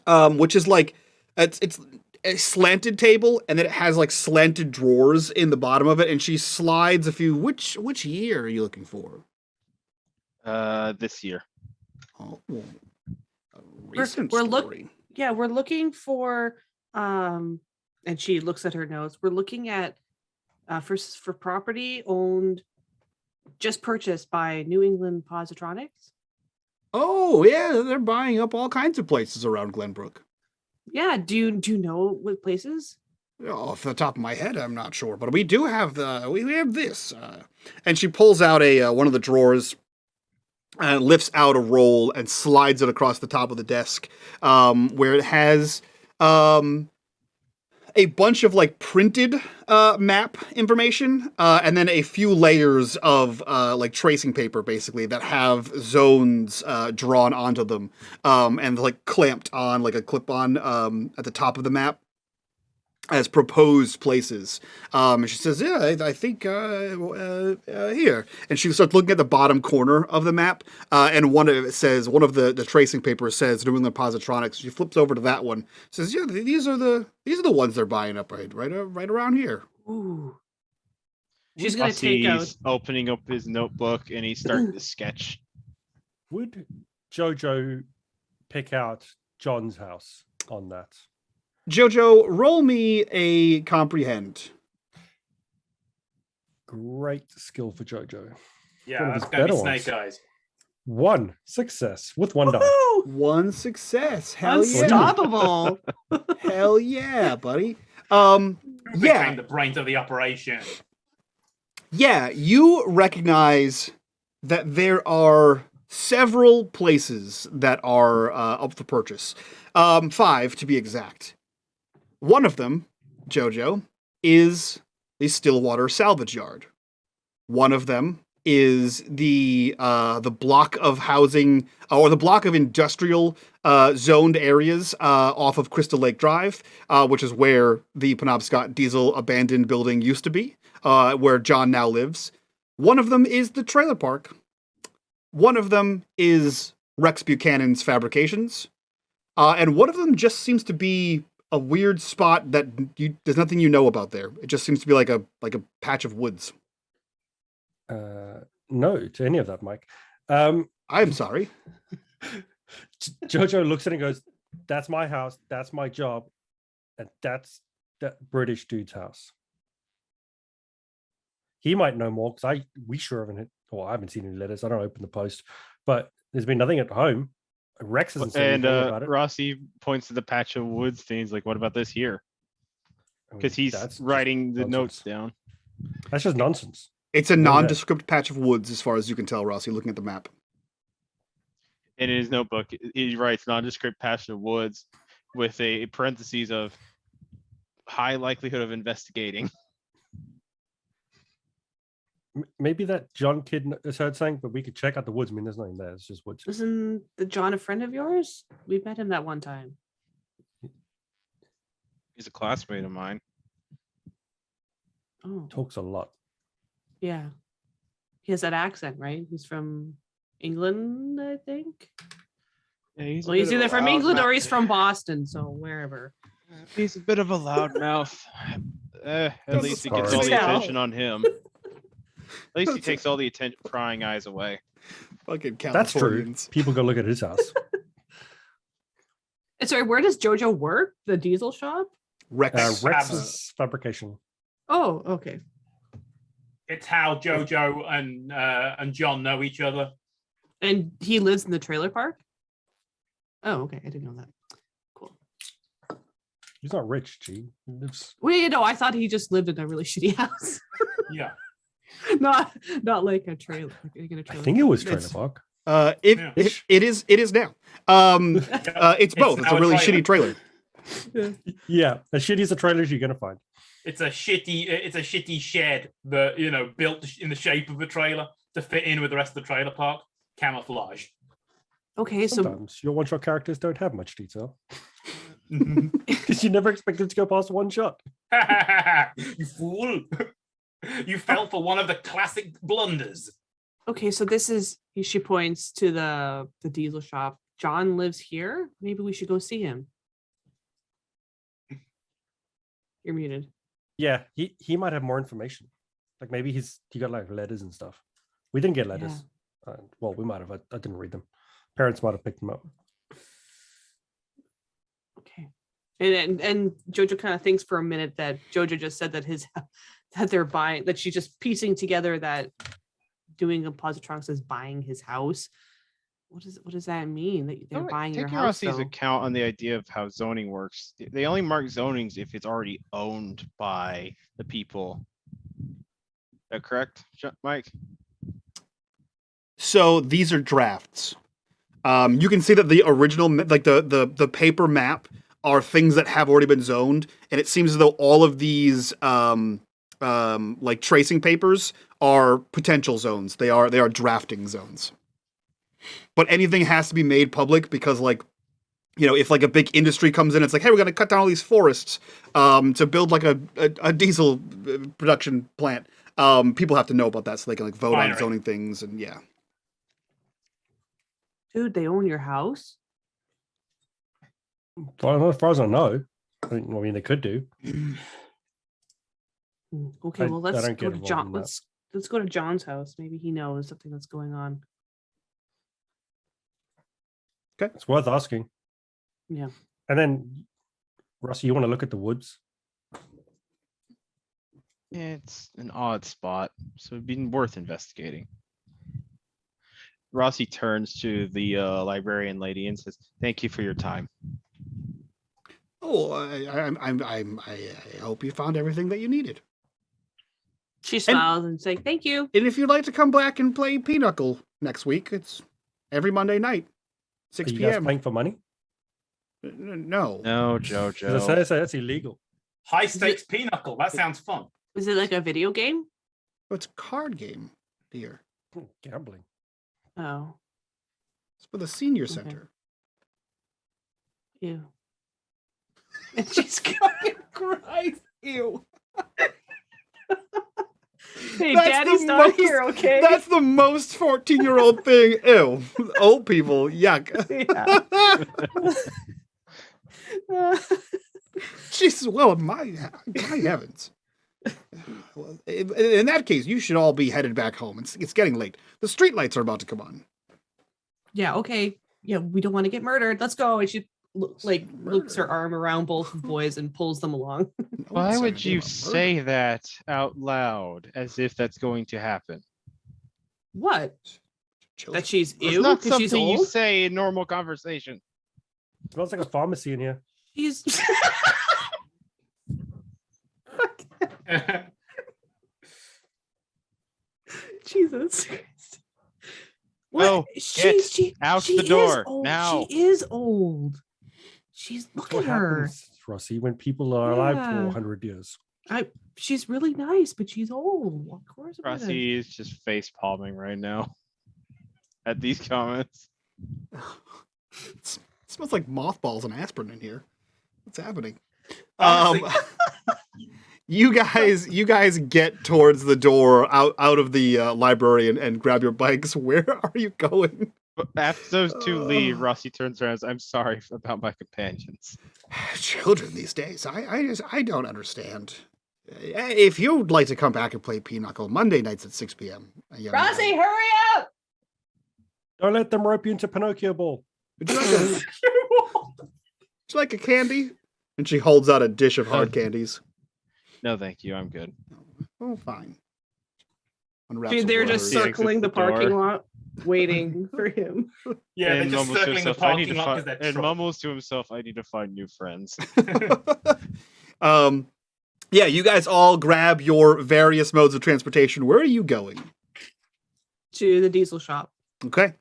Which is like it's a slanted table, and then it has like slanted drawers in the bottom of it, and she slides a few. Which year are you looking for? This year. Oh, a recent we're story. Yeah, we're looking for and she looks at her notes. We're looking at for property owned, just purchased by New England Positronics. Oh yeah, they're buying up all kinds of places around Glenbrook. Yeah, do you know what places? Off the top of my head, I'm not sure, but we do have we have this. And she pulls out a one of the drawers, lifts out a roll and slides it across the top of the desk, where it has a bunch of like printed map information, and then a few layers of like tracing paper, basically, that have zones drawn onto them, and like clamped on like a clip-on at the top of the map as proposed places. And she says, "Yeah, I think here." And she starts looking at the bottom corner of the map, and one of it says, one of the tracing papers says New England Positronics. She flips over to that one, says, "Yeah, these are the ones they're buying up right around here." Ooh. She's gonna Rossy's take out. opening up his notebook and he's starting to sketch. Would Jojo pick out John's house on that? Jojo, roll me a comprehend. Great skill for Jojo. Yeah, One of that's his going to be better Snake ones. Eyes. 1 success with 1 die. Woohoo! One success. Hell yeah. Unstoppable. Hell yeah, buddy. Who Yeah. became the brains of the operation? Yeah, you recognize that there are several places that are up for purchase. 5 to be exact. One of them, Jojo, is the Stillwater Salvage Yard. One of them is the block of housing, or the block of industrial zoned areas off of Crystal Lake Drive, which is where the Penobscot Diesel abandoned building used to be, where John now lives. One of them is the trailer park. One of them is Rex Buchanan's Fabrications. And one of them just seems to be a weird spot that there's nothing you know about there. It just seems to be like a patch of woods. No to any of that, Mike. I'm sorry. Jojo looks at it and goes, "That's my house. That's my job, and that's that British dude's house." He might know more because we sure haven't hit. Well, I haven't seen any letters. I don't open the post, but there's been nothing at home. Rex hasn't said And anything about it. Rossy points to the patch of woods thing. He's like, "What about this here?" I mean, Because he's that's just writing the notes nonsense. down. That's just nonsense. It's a What is that? nondescript patch of woods, as far as you can tell, Rossy, looking at the map. in his notebook, he writes nondescript patch of woods with a parentheses of high likelihood of investigating. Maybe that John kid has heard something, but we could check out the woods. I mean, there's nothing there. It's just woods. Isn't the John a friend of yours? We met him that one time. He's a classmate of mine. Oh, Talks a lot. yeah. He has that accent, right? He's from England, I think. Yeah, he's Well, he's either from England or he's from Boston, so wherever. He's a bit of a loudmouth. At least he gets Sorry. all the Tell. attention on him. At least he takes all the attention, prying eyes away. Fucking That's true. Californians. People go look at his house. And sorry, where does Jojo work? The diesel shop? Rex. Rex's fabrication. Oh, okay. It's how Jojo and John know each other. And he lives in the trailer park? Oh, okay. I didn't know that. Cool. He's not rich, G. He lives. Wait, no, I thought he just lived in a really shitty house. Yeah. not like a trailer. Like in a I trailer think it was It's- trailer park. Yeah. It is now. It's both. It's now a really trailer. shitty trailer. Yeah, as shitty as the trailers you're gonna find. It's a shitty shed that built in the shape of a trailer to fit in with the rest of the trailer park. Camouflage. Okay, so Sometimes your one-shot characters don't have much detail because you never expect them to go past one shot. You fool! You fell for one of the classic blunders. so this is she points to the diesel shop. John lives here. Maybe we should go see him. You're muted. Yeah, he might have more information. Like maybe he got like letters and stuff. We didn't get letters. Well, we might have. I didn't read them. Parents might have picked them up. Okay. And Jojo kind of thinks for a minute that Jojo just said that that she's just piecing together that doing a positronics is buying his house. What does that mean? That they're buying your Taking house? Rossy's though? account on the idea of how zoning works. They only mark zonings if it's already owned by the people. Is that correct, Mike? So these are drafts. You can see that the original, like the paper map, are things that have already been zoned, and it seems as though all of these like tracing papers are potential zones. They are drafting zones. But anything has to be made public because, like, if like a big industry comes in, it's like, hey, we're gonna cut down all these forests to build like a diesel production plant. People have to know about that so they can like vote on Binary. zoning things and yeah. Dude, they own your house? Well, as far as I know, I mean they could do. Okay, well I let's don't go get to John. involved in that. Let's go to John's house. Maybe he knows something that's going on. It's worth asking. Yeah. And then, Rossy, you want to look at the woods? It's an odd spot, so it'd be worth investigating. Rossy turns to the librarian lady and says, "Thank you for your time." Oh, I hope you found everything that you needed. She smiles and says, "Thank you." And if you'd like to come back and play Pinochle next week, it's every Monday night, 6 Are you guys p.m. playing for money? No. No, As I Jojo. say, that's illegal. High stakes pinochle. That sounds fun. Is it like a video game? Oh, it's a card game, dear. Gambling. Oh, It's for the senior Okay. center. ew. And she's fucking cries. Ew. Hey, That's Daddy's the not most- here, okay? That's the most 14-year-old thing. Ew. Old people. Yuck. Yeah. Jesus, well, my heavens. Well, in that case, you should all be headed back home. It's getting late. The street lights are about to come on. Yeah, okay. Yeah, we don't want to get murdered. Let's go. And she looks her arm around both boys and pulls them along. No Why one's would saying you about murder. say that out loud as if that's going to happen? What? Children. That she's It's ew not because she's something you old? say in normal conversation. Smells like a pharmacy in here. She's Jesus Christ. Go, get out she the is door, old. now. She is old. She's That's look what at her. happens, Rossy, when people are alive for Yeah. 100 years. She's really nice, but she's old. Of course. it is. Rossy is just face palming right now at these comments. It smells like mothballs and aspirin in here. What's happening? Honestly, You guys get towards the door out of the library and grab your bikes. Where are you going? But after those two leave, Rossy turns around and says, I'm sorry about my companions. Children these days, I don't understand. If you'd like to come back and play Pinochle Monday nights at 6 p.m. Rossy, hurry up! Don't let them rope you into Pinocchio Ball. Would you like a candy? And she holds out a dish of hard candies. No, thank you. I'm good. Oh, fine. They're just He exits circling the the parking door. lot, waiting for him. yeah, they're And just mumbles to circling the himself, I need parking to lot find, because they're and truck. mumbles to himself, I need to find new friends. Yeah, you guys all grab your various modes of transportation. Where are you going? To the diesel shop. Okay.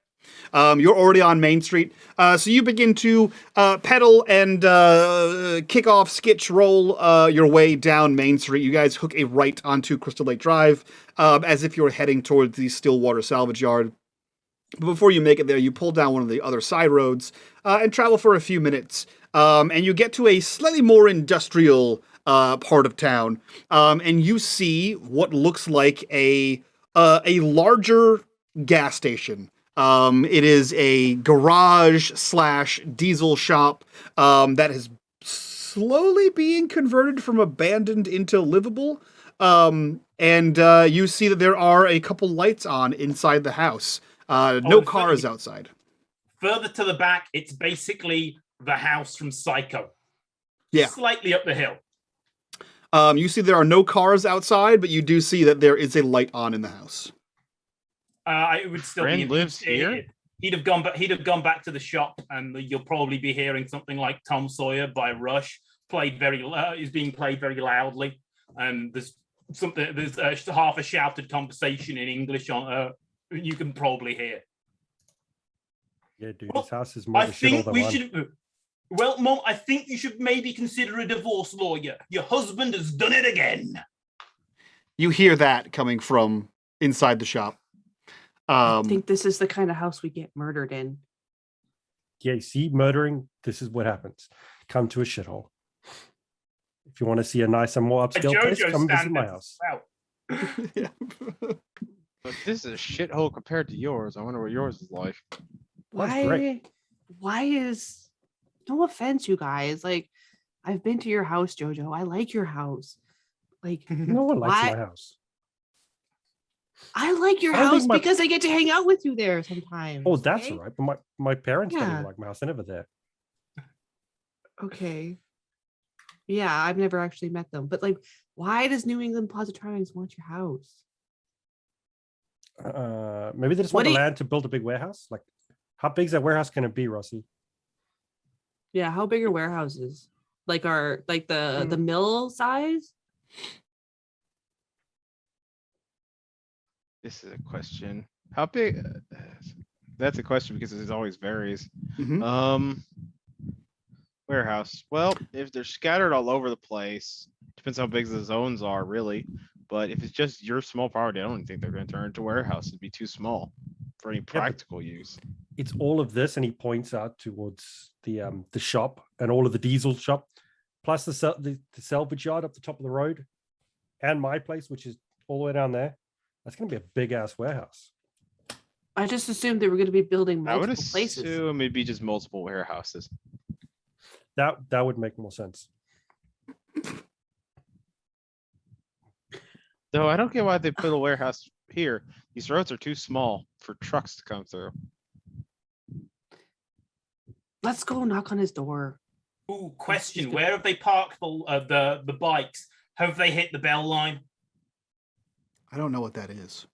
You're already on Main Street. So you begin to pedal and kick off, skitch, roll your way down Main Street. You guys hook a right onto Crystal Lake Drive as if you're heading towards the Stillwater Salvage Yard. But before you make it there, you pull down one of the other side roads and travel for a few minutes. And you get to a slightly more industrial part of town. And you see what looks like a larger gas station. It is a garage / diesel shop that is slowly being converted from abandoned into livable. And you see that there are a couple lights on inside the house. No and cars outside. Further to the back, it's basically the house from Psycho. Yeah. Slightly up the hill. You see there are no cars outside, but you do see that there is a light on in the house. It would still Friend be. lives here? He'd have gone back. He'd have gone back to the shop, and you'll probably be hearing something like "Tom Sawyer" by Rush is being played very loudly, and there's something. There's half a shouted conversation in English on. You can probably hear. Yeah, dude, Well, this house is more I the shit all think the we one. should. Well, Mom, I think you should maybe consider a divorce lawyer. Your husband has done it again. You hear that coming from inside the shop. I think this is the kind of house we get murdered in. Yeah, see, murdering, this is what happens. Come to a shithole. If you want to see a nicer, more upscale place, JoJo come visit my standards. house. Wow. Yeah. But this is a shithole compared to yours. I wonder what yours is like. That's great. Why is no offense, you guys? Like, I've been to your house, Jojo. I like your house. Like, No one likes why- my house. I like your I don't think house my- because I get to hang out with you there sometimes. Oh, that's okay? all right. But my parents don't Yeah. even like my house. They're never there. Okay. Yeah, I've never actually met them. But like, why does New England Positronics want your house? Maybe they just What want do the you- land to build a big warehouse. Like, how big is that warehouse going to be, Rossy? Yeah, how big are warehouses? Like the mill size? This is a question. How big? That's a question because it always varies. Mhm. Warehouse. Well, if they're scattered all over the place, depends how big the zones are, really. But if it's just your small property, I don't think they're going to turn into a warehouse. It'd be too small for any practical use. It's all of this, and he points out towards the shop and all of the diesel shop, plus the salvage yard up the top of the road, and my place, which is all the way down there. That's going to be a big ass warehouse. I just assumed they were going to be building I would multiple places. assume it'd be just multiple warehouses. That would make more sense. Though I don't get why they put a warehouse here. These roads are too small for trucks to come through. Let's go knock on his door. Ooh, question: gonna- Where have they parked the bikes? Have they hit the bell line? I don't know what that is.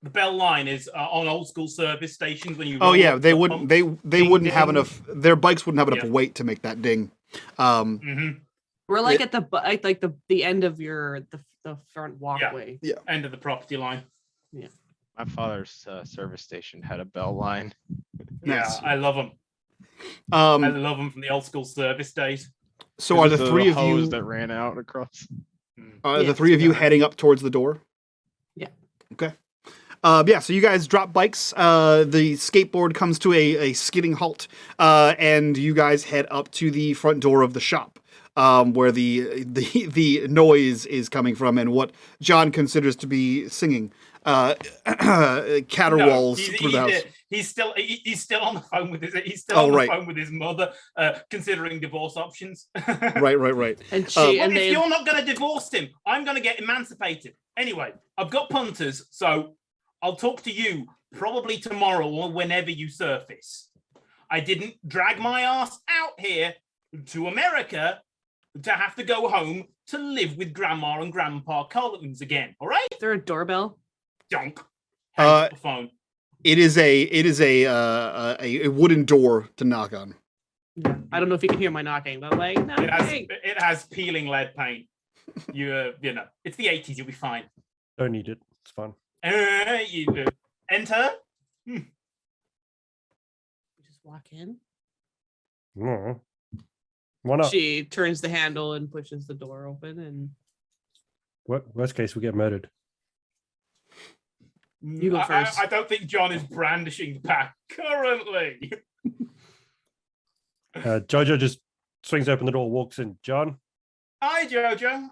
The bell line is on old school service stations when you. Oh roll yeah, up they the wouldn't. pumps. They Ding, wouldn't have ding. enough. Their bikes wouldn't have enough Yeah. weight to make that ding. Mhm. We're like Yeah. at the end of the front walkway. End of the property line. My father's service station had a bell line. Nice. Yeah, I love them. I Um, love them from the old school service days. so It are was the three of hose you that ran out across? are the Yes, three of we you are. heading up towards the door? Yeah. Okay. Yeah, so you guys drop bikes. The skateboard comes to a skidding halt, and you guys head up to the front door of the shop, where the noise is coming from, and what John considers to be singing caterwauls through the house. He's still on the phone with Right. his mother, considering divorce options. Right. And Well, she Well, and if they you're not going to divorce him, I'm going to get emancipated. Anyway, I've got punters, so I'll talk to you probably tomorrow or whenever you surface. I didn't drag my ass out here to America to have to go home to live with Grandma and Grandpa Collins again. All right? is there a doorbell? Donk. Hang up the phone. It is a wooden door to knock on. Yeah. I don't know if you can hear my knocking, but like no. It has peeling lead paint. You know, it's the 80s. You'll be fine. Don't need it. It's fine. You enter. Just walk in. No. Why not? She turns the handle and pushes the door open, and Worst case, we get murdered. You go first. I don't think John is brandishing the pack currently. Jojo just swings open the door, walks in. John, Hi, Jojo.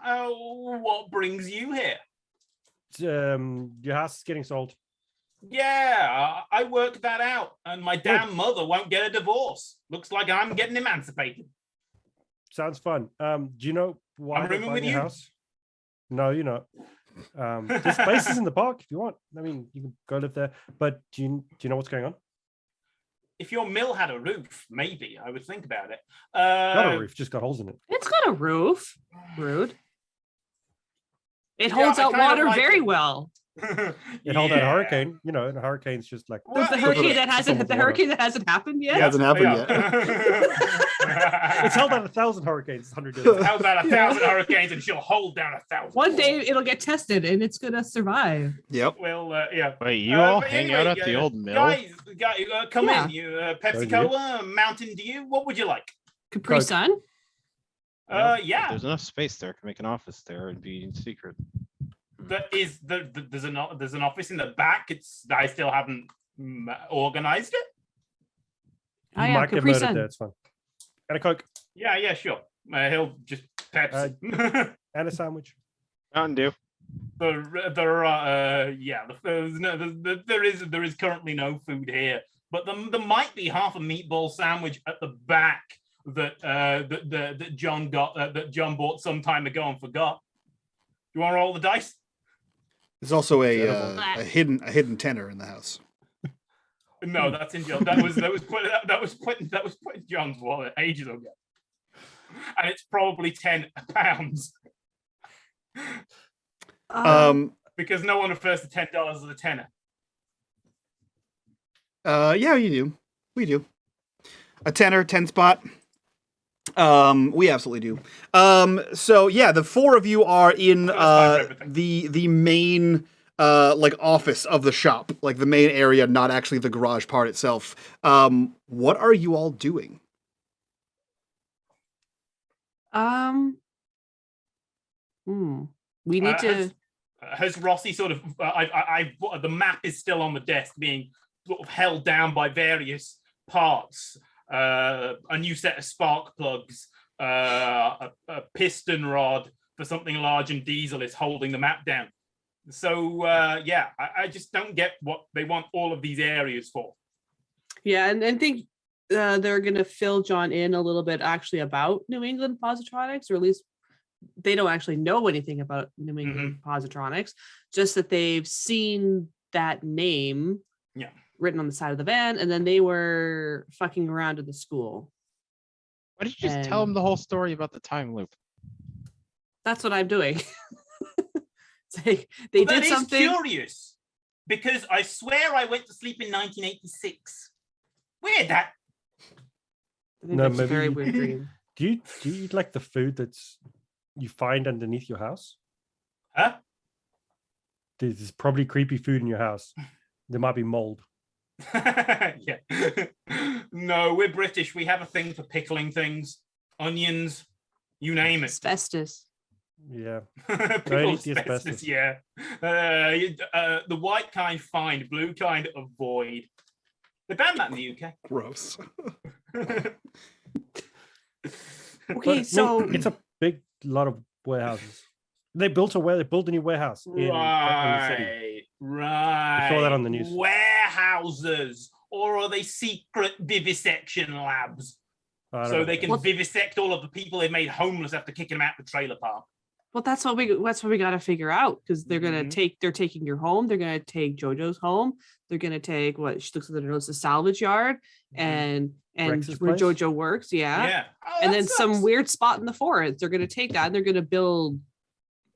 What brings you here? your house is getting sold. Yeah, I worked that out, and my damn mother won't get a divorce. Looks like I'm getting emancipated. Sounds fun. Do you know why I'm they're rooming buying with your you. house? No, you're not. There's spaces in the park if you want. I mean, you can go live there. But do you know what's going on? If your mill had a roof, maybe I would think about it. Not a roof, just got holes in it. it's got a roof. Rude. It Yeah, holds I out kind of water like very it. well. It held that hurricane. You know, and a hurricane's just like There's the Well, hurricane yeah. that hasn't Full the of hurricane that hasn't happened yet. Hasn't happened it's held out 1,000 hurricanes 100 years ago. How's that 1,000 hurricanes and she'll hold down 1,000? One day it'll get tested and it's gonna survive. Yep. Well, yeah. Wait, you all But hang anyway, out at the old mill? Guys, come Yeah. in. You Pepsi Cola, Mountain Dew. What would you like? Capri Coke. Sun. If Yeah. There's enough space there. I can make an office there and be in secret. There's an office in the back. I still haven't organized it. Oh You yeah, might get Capri murdered Sun. there. It's fine. And a Coke Yeah, sure. He'll just Pepsi. and a sandwich. Mountain Dew. There is currently no food here, but there might be half a meatball sandwich at the back that John bought some time ago and forgot. You want to roll the dice? There's also a Terrible. hidden tenor in the house. No, that's in John. That was put in John's wallet ages ago, and it's probably £10 because no one refers to $10 as a tenner. Yeah, you do. We do. A tenor, 10 spot. We absolutely do. So yeah, the four of you are in the main like office of the shop, like the main area, not actually the garage part itself. What are you all doing? We need to. Has Rossy sort of? The map is still on the desk, being sort of held down by various parts. A new set of spark plugs, a piston rod for something large, and Diesel is holding the map down. So yeah, I just don't get what they want all of these areas for. Yeah, and think they're gonna fill John in a little bit actually about New England Positronics, or at least they don't actually know anything about New England Positronics, just that they've seen that name written on the side of the van, and then they were fucking around at the school. Why did you just tell him the whole story about the time loop? That's what I'm doing. It's like they did something. Curious, because I swear I went to sleep in 1986. Weird that. I think No, that's a very maybe- weird dream. Do you eat like the food that's you find underneath your house? Huh? There's probably creepy food in your house. There might be mold. Yeah. No, we're British. We have a thing for pickling things, onions, you name it. Asbestos. Yeah. Pickle eat the asbestos. yeah. The white kind find, blue kind avoid. They banned that in the UK. Gross. Okay, But, so it's a big lot of warehouses. They built a new warehouse in the city. Right. I saw that on the news. Warehouses, or are they secret vivisection labs? I don't So know they about can that. vivisect all of the people they made homeless after kicking them out the trailer park. well, that's what we got to figure out because they're gonna Mhm. they're taking your home. They're gonna take JoJo's home. They're gonna take what she looks at the notes, the salvage yard, and Rex's where place? JoJo works. Yeah. Oh, And that then some sucks. weird spot in the forest. They're gonna take that and they're gonna build.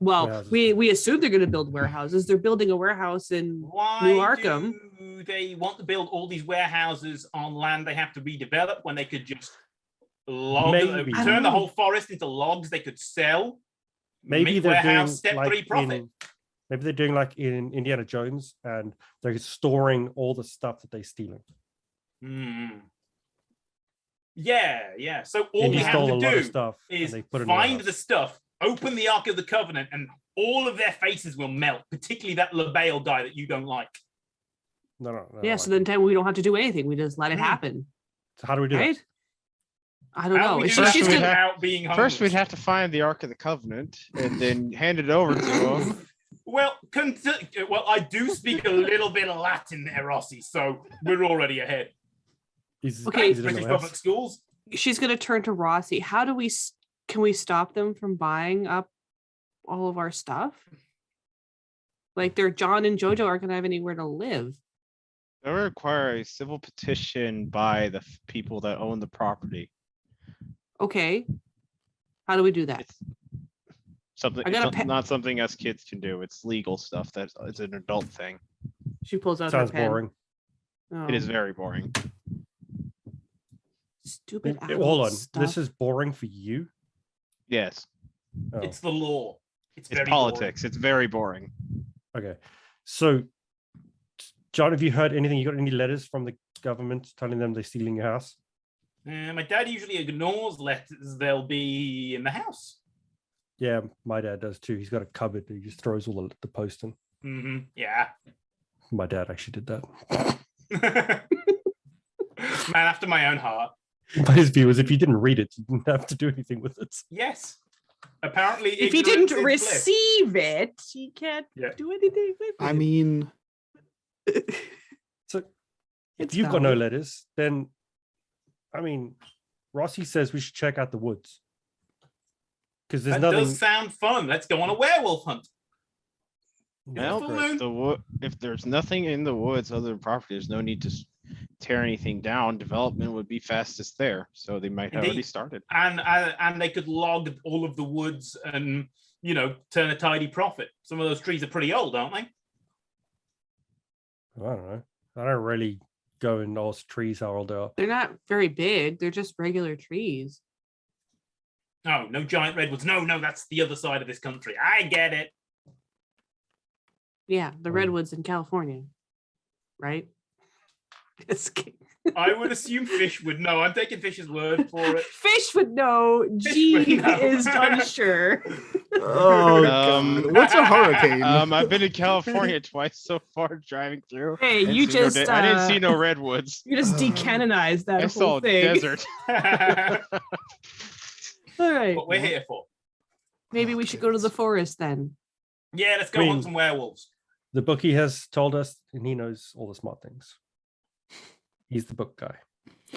Well, Warehouses. we assume they're gonna build warehouses. They're building a warehouse in Why New Arkham. do they want to build all these warehouses on land they have to redevelop when they could just Maybe. I don't turn the know. whole forest into logs they could sell? Maybe make they're warehouse doing step like 3 profit. maybe they're doing like in Indiana Jones, and they're storing all the stuff that they're stealing. Hmm. Yeah. So all Indy we have stole a to lot of do stuff, and is they put it in the find house. the stuff, open the Ark of the Covenant, and all of their faces will melt, particularly that LaBelle guy that you don't like. No. Yeah, so then we don't have to do anything. We just let it Hmm. happen, So how do we do right? I don't How do know. we It's do just that she's we'd gonna. have- without being homeless? First, we'd have to find the Ark of the Covenant and then hand it over to him. Well, I do speak a little bit of Latin there, Rossy, so we're already ahead. Is, Okay. is it in the British warehouse? public schools. She's gonna turn to Rossy. How do we? Can we stop them from buying up all of our stuff? Like, John and JoJo aren't gonna have anywhere to live. That would require a civil petition by the people that own the property. Okay. How do we do that? It's something. I It's gotta not something us kids can do. It's legal stuff. It's an adult thing. She pulls out Sounds her pen. boring. It is Oh, very boring. stupid. Hold adult on. Stuff. This is boring for you. Yes, Oh, It's the law. It's it's very politics. It's very boring. okay. So, John, have you heard anything? You got any letters from the government telling them they're stealing your house? boring. My dad usually ignores letters. They'll be in the house. Yeah, my dad does too. He's got a cupboard that he just throws all the post in. Yeah. My dad actually did that. Man after my own heart. But his view was if you didn't read it, you didn't have to do anything with it. Yes. Apparently, If he ignorance didn't is bliss. receive it, he can't Yeah. do anything with it. I mean, So if It's you've got no valid. letters, then I mean, Rossy says we should check out the woods. Because there's That nothing. does sound fun. Let's go on a werewolf hunt. Well, full moon? if there's nothing in the woods other than property, there's no need to tear anything down. Development would be fastest there, so they might have already Indeed. started. And they could log all of the woods and turn a tidy profit. Some of those trees are pretty old, aren't they? I don't know. I don't really go and ask trees how old they are. They're not very big. They're just regular trees. Oh, no giant redwoods. No, that's the other side of this country. I get it. Yeah, the Mm. redwoods in California, right? Just kidding. I would assume Fish would know. I'm taking Fish's word for it. Fish would know. Fish G would know. is unsure. oh Um, god, what's a hurricane? I've been in California twice so far driving through. Hey, Didn't you see no just I didn't see no redwoods. you just decanonized that I whole saw thing. desert. What All right, we're here for. maybe we should go to the forest then. Yeah, let's go Queen. hunt some werewolves. The bookie has told us, and he knows all the smart things. He's the book guy.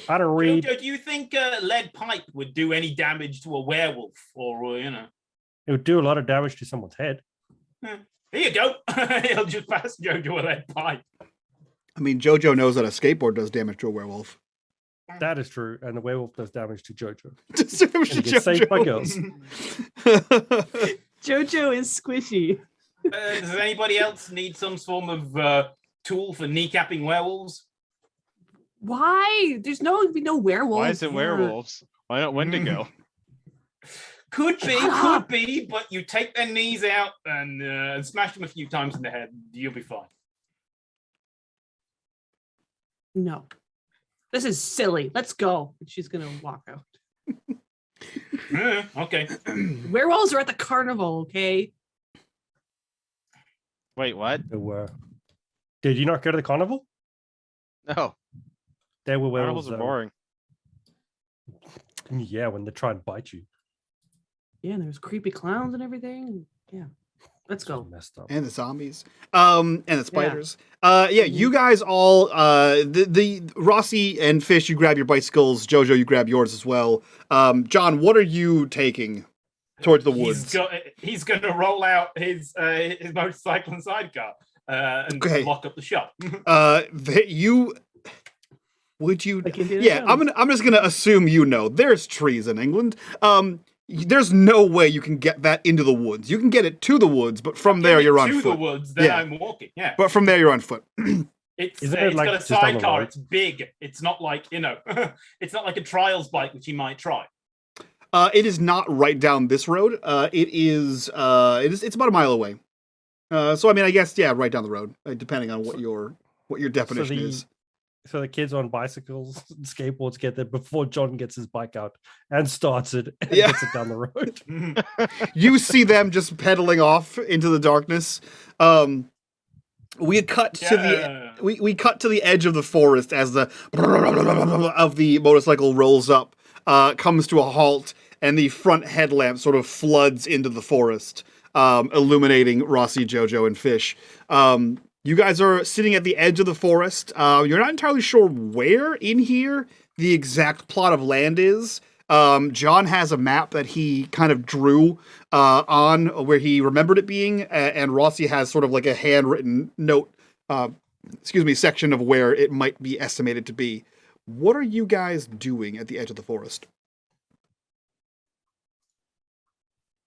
I don't read. Jojo, do you think lead pipe would do any damage to a werewolf? Or, It would do a lot of damage to someone's head. here you go. He'll just pass Jojo a lead pipe. I mean, JoJo knows that a skateboard does damage to a werewolf. That is true, and the werewolf does damage to Jojo. Damage to And he gets saved by JoJo. girls. Jojo is squishy. Does anybody else need some form of tool for kneecapping werewolves? Why? There's no werewolves. Why is it here. werewolves? Why not Wendigo? Could be, Shut could up. be, but you take their knees out and smash them a few times in the head, you'll be fine. No, this is silly. Let's go. And she's gonna walk out. Okay. Werewolves are at the carnival, okay? Wait, what? There were. Did you not go to the carnival? No, There were carnivals werewolves. are boring. Yeah, when they try and bite you. Yeah, and there's creepy clowns and everything. Yeah. Let's It's just go. messed up. And the zombies, and the spiders. You guys all, the Rossy and Fish, you grab your bicycles. Jojo, you grab yours as well. John, what are you taking towards the woods? He's going to roll out his motorcycle and sidecar and Okay. lock up the shop. Would you? Like Indiana Yeah, Jones. I'm just gonna assume you know. There's trees in England. There's no way you can get that into the woods. You can get it to the woods, but from there you're on to foot. the woods, then Yeah. I'm walking. Yeah, But from there you're on foot. it's Isn't it, like, got a just down the sidecar. road? It's big. It's not like it's not like a trials bike which he might try. It is not right down this road. It's about a mile away. So I mean, I guess right down the road, depending on what your definition is. So the kids on bicycles and skateboards get there before John gets his bike out and starts it and Yeah. gets it down the road. You see them just pedaling off into the darkness. We cut to we cut to the edge of the forest as the of the motorcycle rolls up, comes to a halt, and the front headlamp sort of floods into the forest, illuminating Rossy, Jojo, and Fish. You guys are sitting at the edge of the forest. You're not entirely sure where in here the exact plot of land is. John has a map that he kind of drew on where he remembered it being, and Rossy has sort of like a handwritten note, section of where it might be estimated to be. What are you guys doing at the edge of the forest?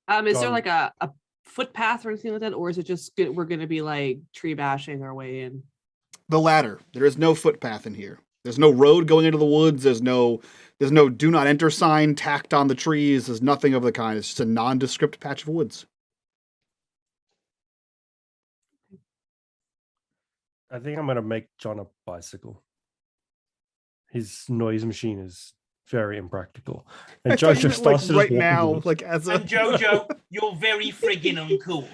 Is there John- like a footpath or anything like that, or is it just we're gonna be like tree bashing our way in? The latter. There is no footpath in here. There's no road going into the woods. There's no do not enter sign tacked on the trees. There's nothing of the kind. It's just a nondescript patch of woods. I think I'm going to make John a bicycle. His noise machine is very impractical. And I thought Jojo you meant, starts to just right walk now, towards- like as a And Jojo, you're very friggin' uncool.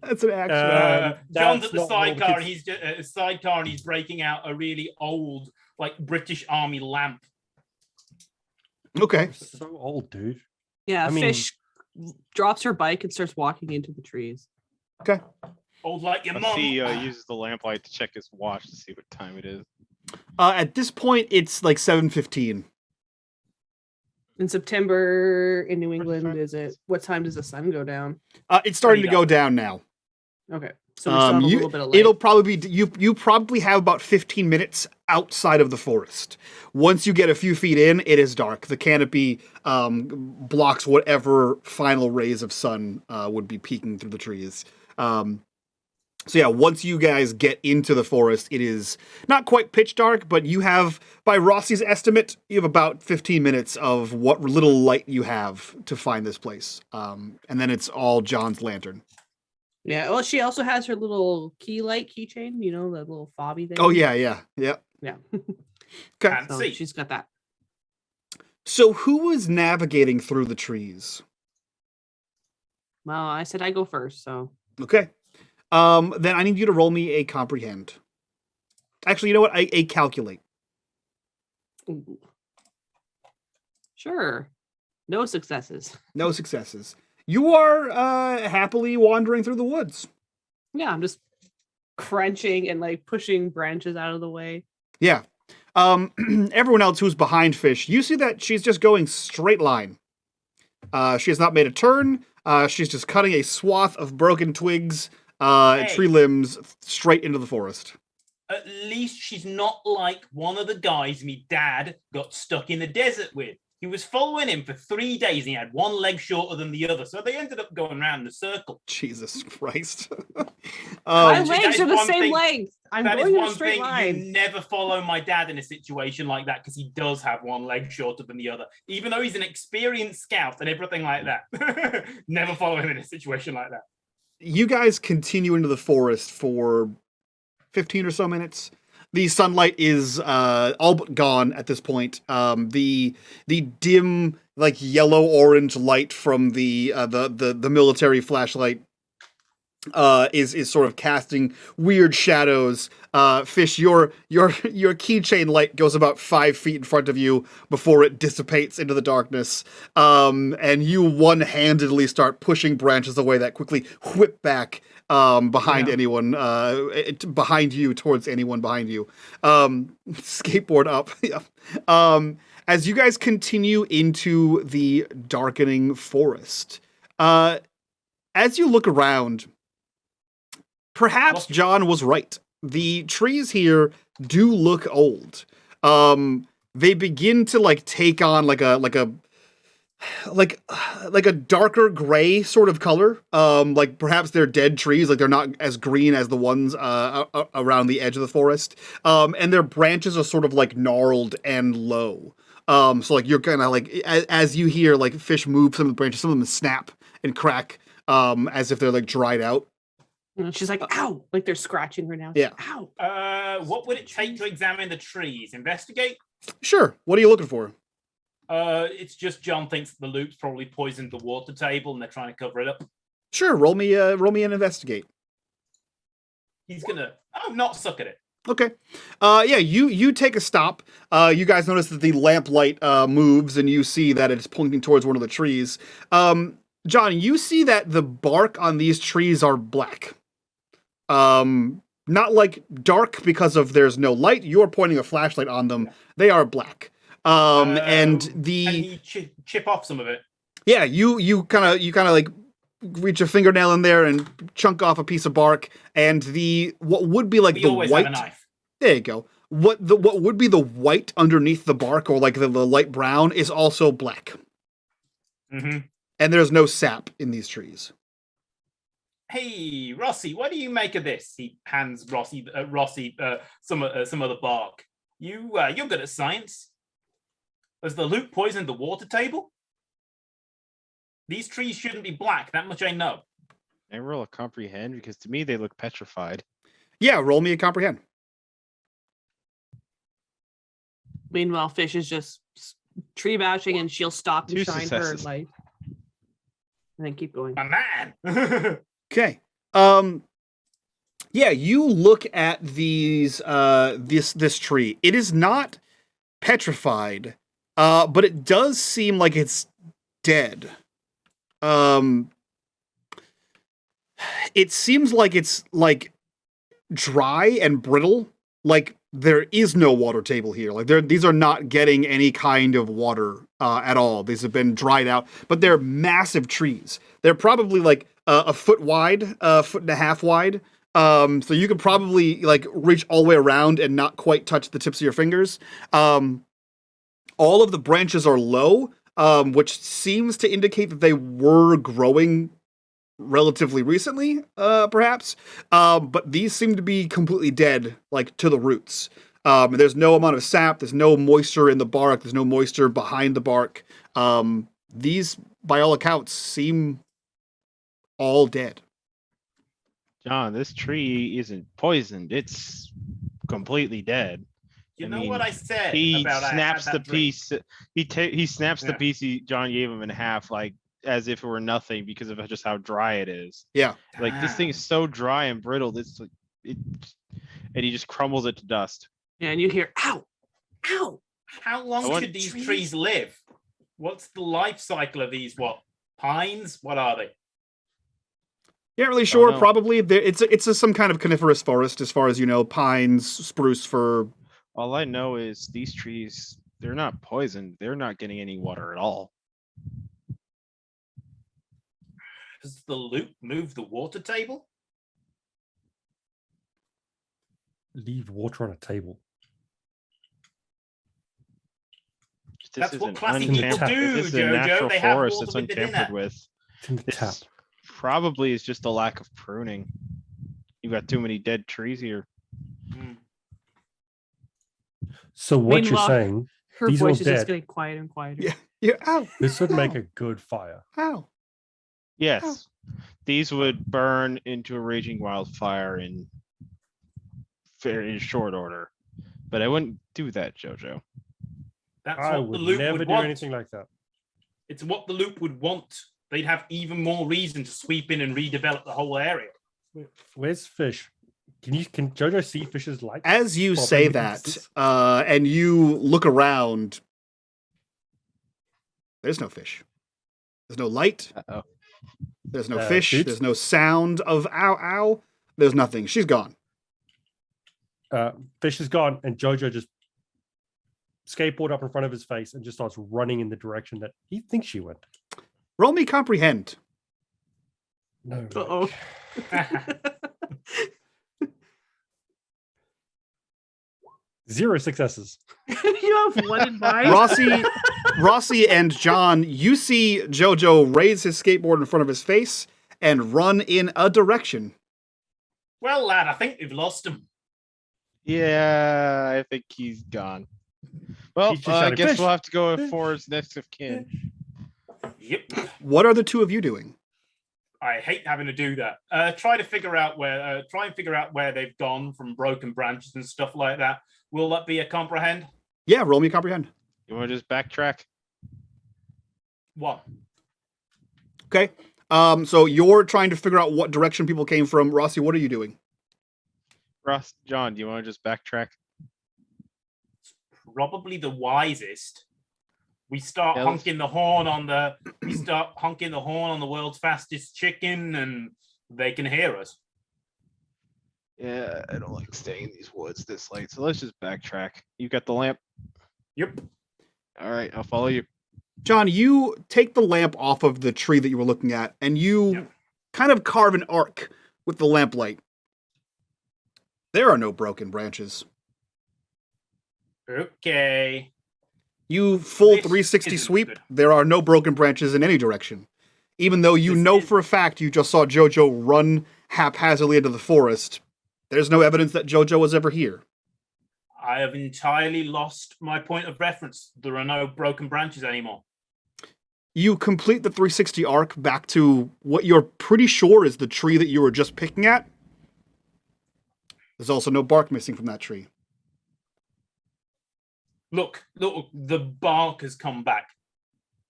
that's an action. John's that's at the not what sidecar, and kids- he's breaking out a really old, like British Army lamp. Okay. You're so old, dude. Yeah, I mean- Fish drops her bike and starts walking into the trees. Okay. Old like your mum. He uses the lamplight to check his watch to see what time it is. At this point, it's like 7:15. In September in New England, fine. is it? What time does the sun go down? It's starting to Pretty go down now. Okay, so we still have a little bit of light. It'll probably be you probably have about 15 minutes outside of the forest. Once you get a few feet in, it is dark. The canopy blocks whatever final rays of sun would be peeking through the trees. So yeah, once you guys get into the forest, it is not quite pitch dark, but you have, by Rossy's estimate, you have about 15 minutes of what little light you have to find this place. And then it's all John's lantern. Yeah. Well, she also has her little keychain. You know, the little fobby thing. Oh yeah. Yeah. Okay. Can't So see. she's got that. So who was navigating through the trees? Well, I said I go first, so Okay. Then I need you to roll me a comprehend. Actually, you know what? A calculate. Ooh. Sure. No successes. No successes. You are happily wandering through the woods. Yeah, I'm just crunching and like pushing branches out of the way. Yeah. Everyone else who's behind Fish, you see that she's just going straight line. She has not made a turn. She's just cutting a swath of broken twigs, tree limbs straight into the forest. At least she's not like one of the guys me dad got stuck in the desert with. He was following him for 3 days and he had one leg shorter than the other. So they ended up going around in a circle. Jesus Christ. My that legs is are the one same thing- length. I'm That is going in a one straight thing. line. You never follow my dad in a situation like that because he does have one leg shorter than the other. Even though he's an experienced scout and everything like that. Never follow him in a situation like that. You guys continue into the forest for 15 or so minutes. The sunlight is all but gone at this point. The dim, like yellow orange light from the military flashlight is sort of casting weird shadows. Fish, your keychain light goes about 5 feet in front of you before it dissipates into the darkness. And you one-handedly start pushing branches away that quickly whip back behind anyone, behind you, towards anyone behind you. Skateboard up. As you guys continue into the darkening forest, as you look around, perhaps John was right. The trees here do look old. They begin to like take on like a darker gray sort of color. Like perhaps they're dead trees, like they're not as green as the ones around the edge of the forest. And their branches are sort of like gnarled and low. So like you're kind of like as you hear like fish move some of the branches, some of them snap and crack as if they're like dried out. And she's like, ow, like they're scratching her now. Yeah. Ow. What would it take to examine the trees? Investigate? Sure. What are you looking for? It's just John thinks the loop's probably poisoned the water table and they're trying to cover it up. Sure. Roll me an investigate. He's gonna not suck at it. Okay. Yeah, you take a stop. You guys notice that the lamplight moves and you see that it's pointing towards one of the trees. John, you see that the bark on these trees are black. Not like dark because of there's no light. You're pointing a flashlight on them. They are black. And the Can he chip off some of it? Yeah, you kind of like reach a fingernail in there and chunk off a piece of bark, and what would be like We the always white. have a knife. There you go. What would be the white underneath the bark, or like the light brown, is also black. Mm-hmm. And there's no sap in these trees. Hey, Rossy, what do you make of this? He hands Rossy some of the bark. You're good at science. Has the loop poisoned the water table? These trees shouldn't be black. That much I know. I roll a comprehend because to me they look petrified. Yeah, roll me a comprehend. Meanwhile, Fish is just tree bashing and she'll stop and 2 shine her successes. light. And then keep going. My man. Okay. Yeah, you look at these this tree. It is not petrified, but it does seem like it's dead. It seems like it's like dry and brittle. Like there is no water table here. Like these are not getting any kind of water at all. These have been dried out, but they're massive trees. They're probably like a foot wide, a foot and a half wide. So you could probably like reach all the way around and not quite touch the tips of your fingers. All of the branches are low, which seems to indicate that they were growing relatively recently, perhaps. But these seem to be completely dead, like to the roots. There's no amount of sap. There's no moisture in the bark. There's no moisture behind the bark. These, by all accounts, seem all dead. John, this tree isn't poisoned. It's completely dead. You I know mean, what I said He about I had snaps that the drink? piece. He snaps the Yeah. piece John gave him in half, like as if it were nothing because of just how dry it is. Yeah. Like this thing is so dry and brittle. It's like and he just crumbles it to dust. Yeah, and you hear, ow, ow. How long want should these trees. trees live? What's the life cycle of these? What pines? What are they? Yeah, really sure. know. Probably it's some kind of coniferous forest, as far as you know. Pines, spruce, fir. All I know is these trees, they're not poisoned. They're not getting any water at all. Does the loop move the water table? Leave water on a table. This That's what an classy people untampered- do, This is a Jojo. natural They have forest water that's with the dinner. untampered with. It's in the tap. This probably is just a lack of pruning. You've got too many dead trees here. Hmm. So what you're Meanwhile, saying, Her These are voice is just dead. getting quieter and quieter. Yeah. Yeah. Ow. this would make Ow. a good fire. Ow. Yes, these would burn into a raging wildfire in very short order. but I wouldn't do that, Jojo. That's I what the would loop never would do want. anything like that. It's what the loop would want. They'd have even more reason to sweep in and redevelop the whole area. Where's Fish? Can Jojo see Fish's light? As you Well, say maybe that, distance. and you look around, there's no fish. There's no light. Uh-oh. There's no fish. Dude? There's no sound of ow ow. There's nothing. She's gone. Fish is gone, and Jojo just skateboard up in front of his face and just starts running in the direction that he thinks she went. Roll me comprehend. No. Uh-oh. 0 successes. You have one in mind. Rossy and John, you see Jojo raise his skateboard in front of his face and run in a direction. Well, lad, I think we've lost him. Yeah, I think he's gone. Well, He's just I shouting, guess "Fish! we'll have to go Fish! for his next of kin. Yep. What are the two of you doing? I hate having to do that. Try and figure out where they've gone from broken branches and stuff like that. Will that be a comprehend? Yeah, roll me comprehend. You want to just backtrack? 1. Okay. So you're trying to figure out what direction people came from. Rossy, what are you doing? John, do you want to just backtrack? Probably the wisest. We start Yeah, honking the horn on the world's fastest chicken, and they can hear us. Yeah, I don't like staying in these woods this late, so let's just backtrack. You got the lamp? Yep. All right, I'll follow you. John, you take the lamp off of the tree that you were looking at, and you Yeah. kind of carve an arc with the lamplight. There are no broken branches. Okay. You full This 360 isn't sweep. good. There are no broken branches in any direction. Even though you This know is- for a fact you just saw Jojo run haphazardly into the forest, there's no evidence that Jojo was ever here. I have entirely lost my point of reference. There are no broken branches anymore. You complete the 360 arc back to what you're pretty sure is the tree that you were just picking at. There's also no bark missing from that tree. Look, the bark has come back.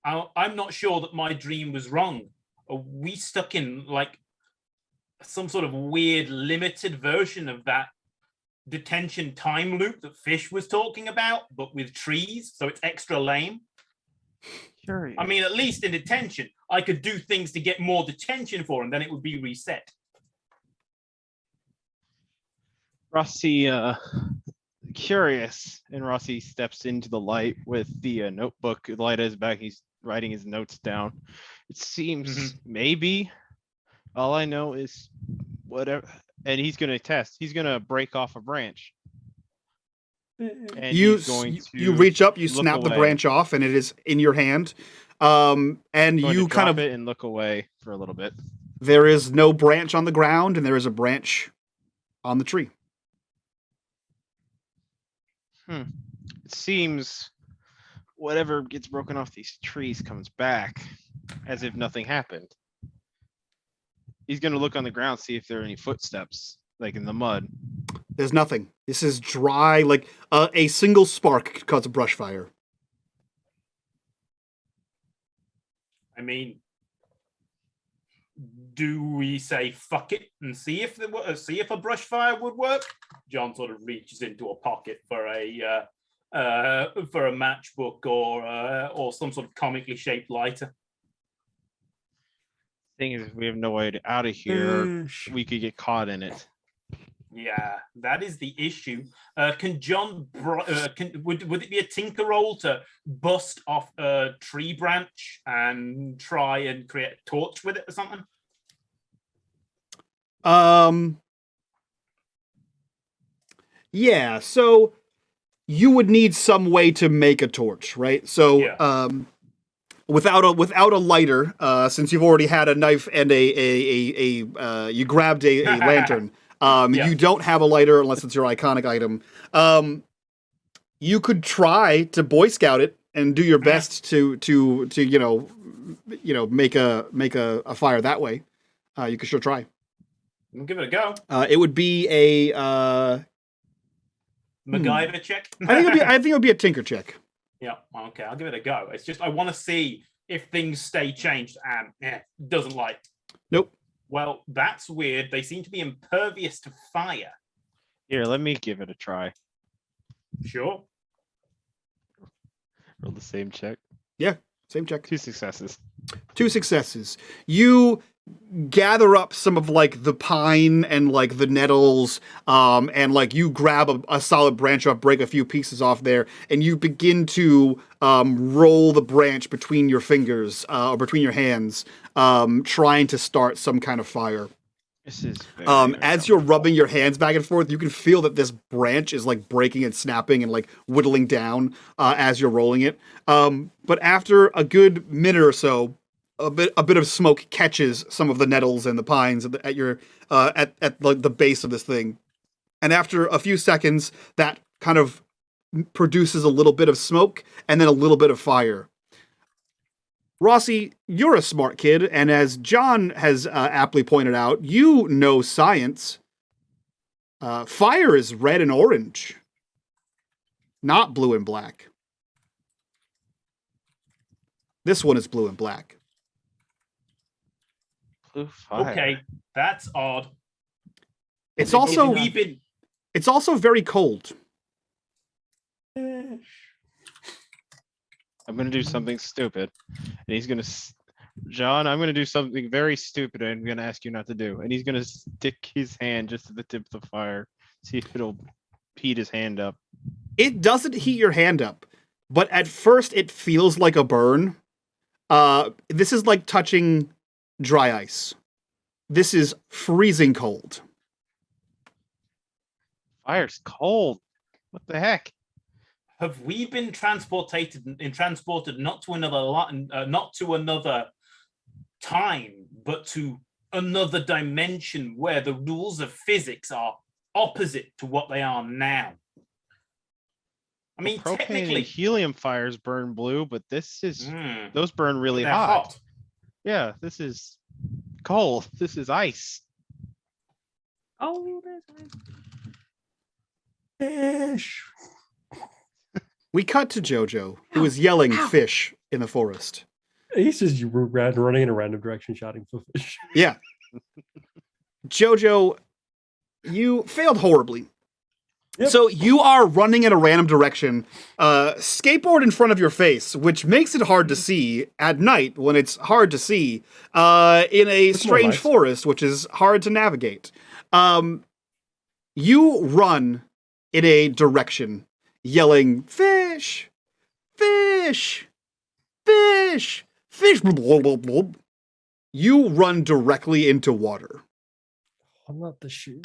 I'm not sure that my dream was wrong. Are we stuck in like some sort of weird limited version of that detention time loop that Fish was talking about, but with trees, so it's extra lame? Curious. I mean, at least in detention, I could do things to get more detention for him, then it would be reset. Rossy, curious, and Rossy steps into the light with the notebook. The light at his back. He's writing his notes down. It seems maybe. All I know is whatever, and he's gonna test. He's gonna break off a branch. And You he's going you to reach up, you look snap the away. branch off, and it is in your hand. And going you to kind drop of it and look away for a little bit. there is no branch on the ground, and there is a branch on the tree. It seems whatever gets broken off these trees comes back as if nothing happened. He's gonna look on the ground, see if there are any footsteps, like in the mud. There's nothing. This is dry, like a single spark could cause a brush fire. I mean, do we say fuck it and see if a brush fire would work? John sort of reaches into a pocket for a matchbook or some sort of comically shaped lighter. Thing is, if we have no way out of here, we could get caught in it. Yeah, that is the issue. Can John? Would it be a tinker roll to bust off a tree branch and try and create a torch with it or something? Yeah, so you would need some way to make a torch, right? So, Yeah. without a lighter, since you've already had a knife and you grabbed a lantern, Yeah. you don't have a lighter unless it's your iconic item. You could try to Boy Scout it and do your best to make a fire that way. You could sure try. We'll give it a go. It would be MacGyver check? I think it would be a tinker check. Yeah, okay, I'll give it a go. It's just I want to see if things stay changed and doesn't like. Nope. Well, that's weird. They seem to be impervious to fire. Here, let me give it a try. Sure. Roll the same check. Same check. 2 successes. 2 successes. You gather up some of like the pine and like the nettles, and like you grab a solid branch up, break a few pieces off there, and you begin to roll the branch between your fingers or between your hands, trying to start some kind of fire. This is As you're rubbing your hands back and forth, you can feel that this branch is like breaking and snapping and like whittling down as you're rolling it. But after a good minute or so, a bit of smoke catches some of the nettles and the pines at the base of this thing, and after a few seconds, that kind of produces a little bit of smoke and then a little bit of fire. Rossy, you're a smart kid, and as John has aptly pointed out, you know science. Fire is red and orange, not blue and black. This one is blue and black. Blue fire. Okay, that's odd. It's also We've been it's also very cold. I'm gonna do something stupid, and he's gonna. John, I'm gonna do something very stupid, and I'm gonna ask you not to do. And he's gonna stick his hand just at the tip of the fire, see if it'll heat his hand up. It doesn't heat your hand up, but at first it feels like a burn. This is like touching dry ice. This is freezing cold. Fire's cold. What the heck? Have we been transported not to another time, but to another dimension where the rules of physics are opposite to what they are now? I mean, Propane and technically, helium fires burn blue, but this is those burn really they're hot. Yeah, this is cold. This is ice. Oh, there's Fish. We cut to Jojo, who is yelling fish in the forest. He's just running in a random direction, shouting for fish. Yeah. Jojo, you failed horribly. Yep. So you are running in a random direction, skateboard in front of your face, which makes it hard to see at night when it's hard to see, in a strange forest, which is hard to navigate. You run in a direction, yelling, fish, fish, fish, fish. You run directly into water. Oh, not the shoes.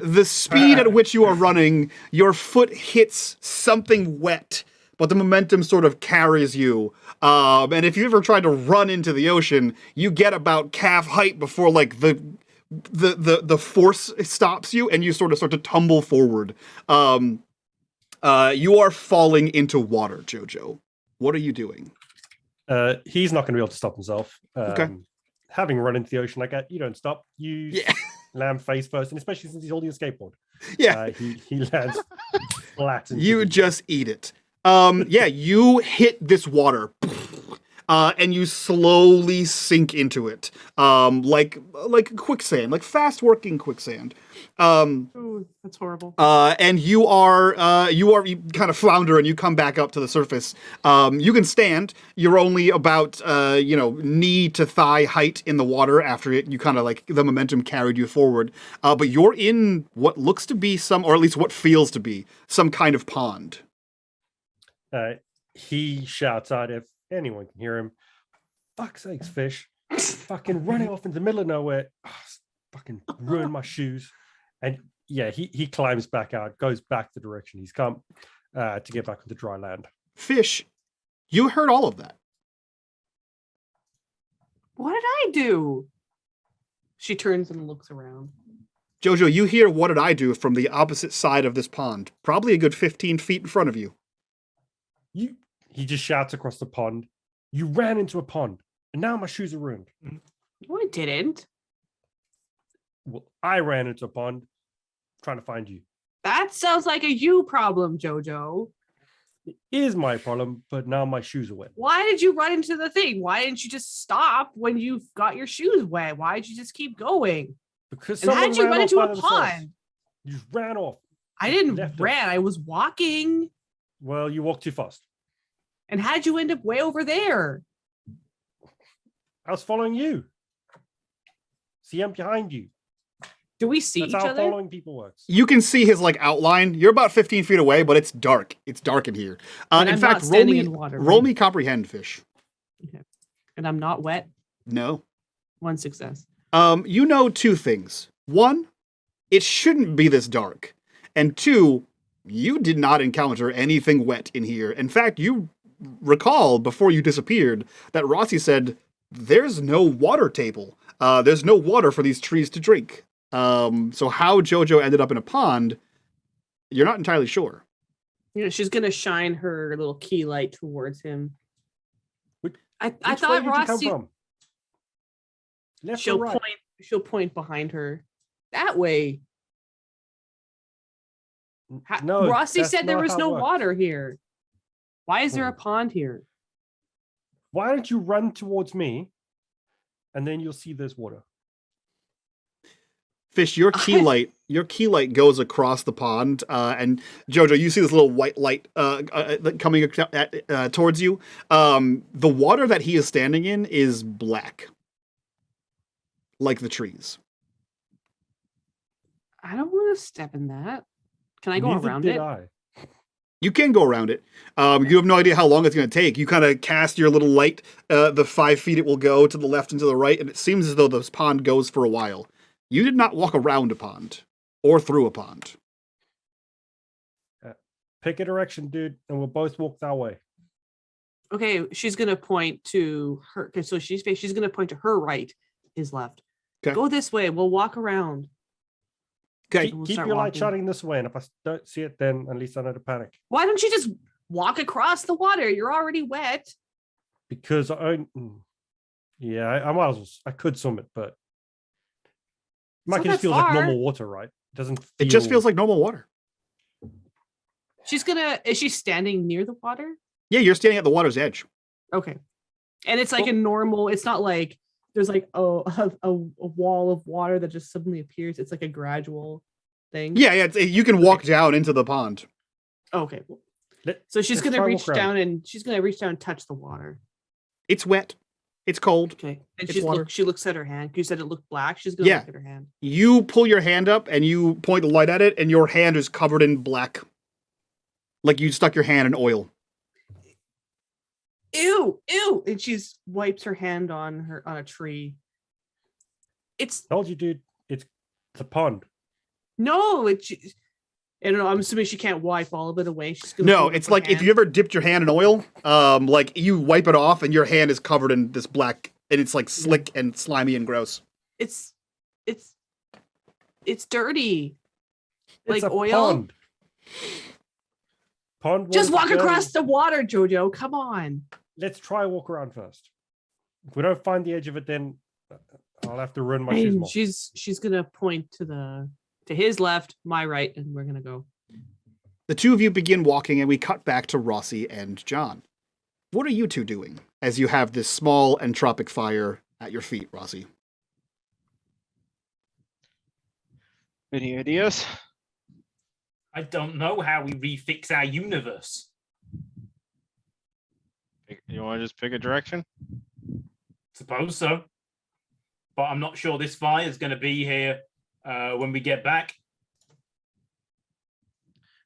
The speed at which you are running, your foot hits something wet, but the momentum sort of carries you. And if you ever tried to run into the ocean, you get about calf height before like the force stops you, and you sort of start to tumble forward. You are falling into water, Jojo. What are you doing? He's not going to be able to stop himself. Okay. Having run into the ocean like that, you don't stop. You land face first, and especially since he's holding a skateboard. Yeah. He lands flat. You just eat it. You hit this water, and you slowly sink into it, like quicksand, like fast working quicksand. Ooh, that's horrible. And you kind of flounder and you come back up to the surface. You can stand. You're only about knee to thigh height in the water after you kind of like the momentum carried you forward. But you're in what looks to be or at least what feels to be some kind of pond. He shouts out, if anyone can hear him, fuck's sakes, fish. Fucking running off into the middle of nowhere. Oh, fucking ruined my shoes. And yeah, he climbs back out, goes back the direction he's come to get back on the dry land. Fish, you heard all of that. What did I do? She turns and looks around. Jojo, you hear what did I do from the opposite side of this pond, probably a good 15 feet in front of you. He just shouts across the pond, you ran into a pond, and now my shoes are ruined. No, I didn't. Well, I ran into a pond trying to find you. That sounds like a you problem, Jojo. It is my problem, but now my shoes are wet. Why did you run into the thing? Why didn't you just stop when you got your shoes wet? Why did you just keep going? Because And how someone did you ran run off into by a themselves. pond? You just ran off. I didn't Left ran. I was walking. Well, you walked too fast. And how did you end up way over there? I was following you. See, I'm behind you. Do we see That's each how other? following people works. You can see his like outline. You're about 15 feet away, but it's dark. It's dark in here. And In I'm fact, not standing in water, roll right? me comprehend, fish. And I'm not wet. No. 1 success. You know two things. One, it shouldn't be this dark. And two, you did not encounter anything wet in here. In fact, you recall before you disappeared that Rossy said there's no water table. There's no water for these trees to drink. So how Jojo ended up in a pond, you're not entirely sure. You know, she's gonna shine her little key light towards him. Which I Which way thought did you come Rossy. from? Left or She'll right? point. She'll point behind her. That way. No, Rossy that's said there not was how it no works. water here. Why is there a Hmm. pond here? Why don't you run towards me, and then you'll see there's water. Fish, your key light goes across the pond, and Jojo, you see this little white light coming towards you. The water that he is standing in is black, like the trees. I don't want to step in that. Can I go Neither around did it? I. You can go around it. You have no idea how long it's going to take. You kind of cast your little light, the 5 feet it will go to the left and to the right, and it seems as though this pond goes for a while. You did not walk around a pond or through a pond. Pick a direction, dude, and we'll both walk that way. Okay, she's gonna point to her. Okay, so she's gonna point to her right, his left. Okay. Go this way. We'll walk around. Okay. We'll Keep start your light walking. shining this way, and if I don't see it, then at least I know to panic. Why don't you just walk across the water? You're already wet. Because I might as well. I could swim it, but It's not Mike, it just that feels like far. normal water, right? It doesn't. It just feels like normal water. Is she standing near the water? Yeah, you're standing at the water's edge. Okay. And it's like a normal, it's not like there's like a wall of water that just suddenly appears. It's like a gradual thing. Yeah, you can walk down into the pond. Okay. Let- So she's let's gonna try reach walk around. down and touch the water. It's wet. It's cold. Okay. And It's water. she looks at her hand. You said it looked black. She's gonna Yeah. look at her hand. You pull your hand up and you point the light at it, and your hand is covered in black. Like you stuck your hand in oil. Ew, ew. And she's wipes her hand on a tree. It's Told you, dude. It's a pond. no, I don't know. I'm assuming she can't wipe all of it away. She's gonna No, hold up it's her like if hand. you ever dipped your hand in oil, like you wipe it off and your hand is covered in this black, and it's like slick and slimy and gross. It's dirty. It's Like a oil? Pond. Pond. Just water's walk dirty. across the water, Jojo. Come on. Let's try walk around first. If we don't find the edge of it, then I'll have to run my shoes And more. she's gonna point to his left, my right, and we're gonna go. The two of you begin walking, and we cut back to Rossy and John. What are you two doing as you have this small entropic fire at your feet, Rossy? Any ideas? I don't know how we refix our universe. You want to just pick a direction? Suppose so. But I'm not sure this fire is going to be here when we get back.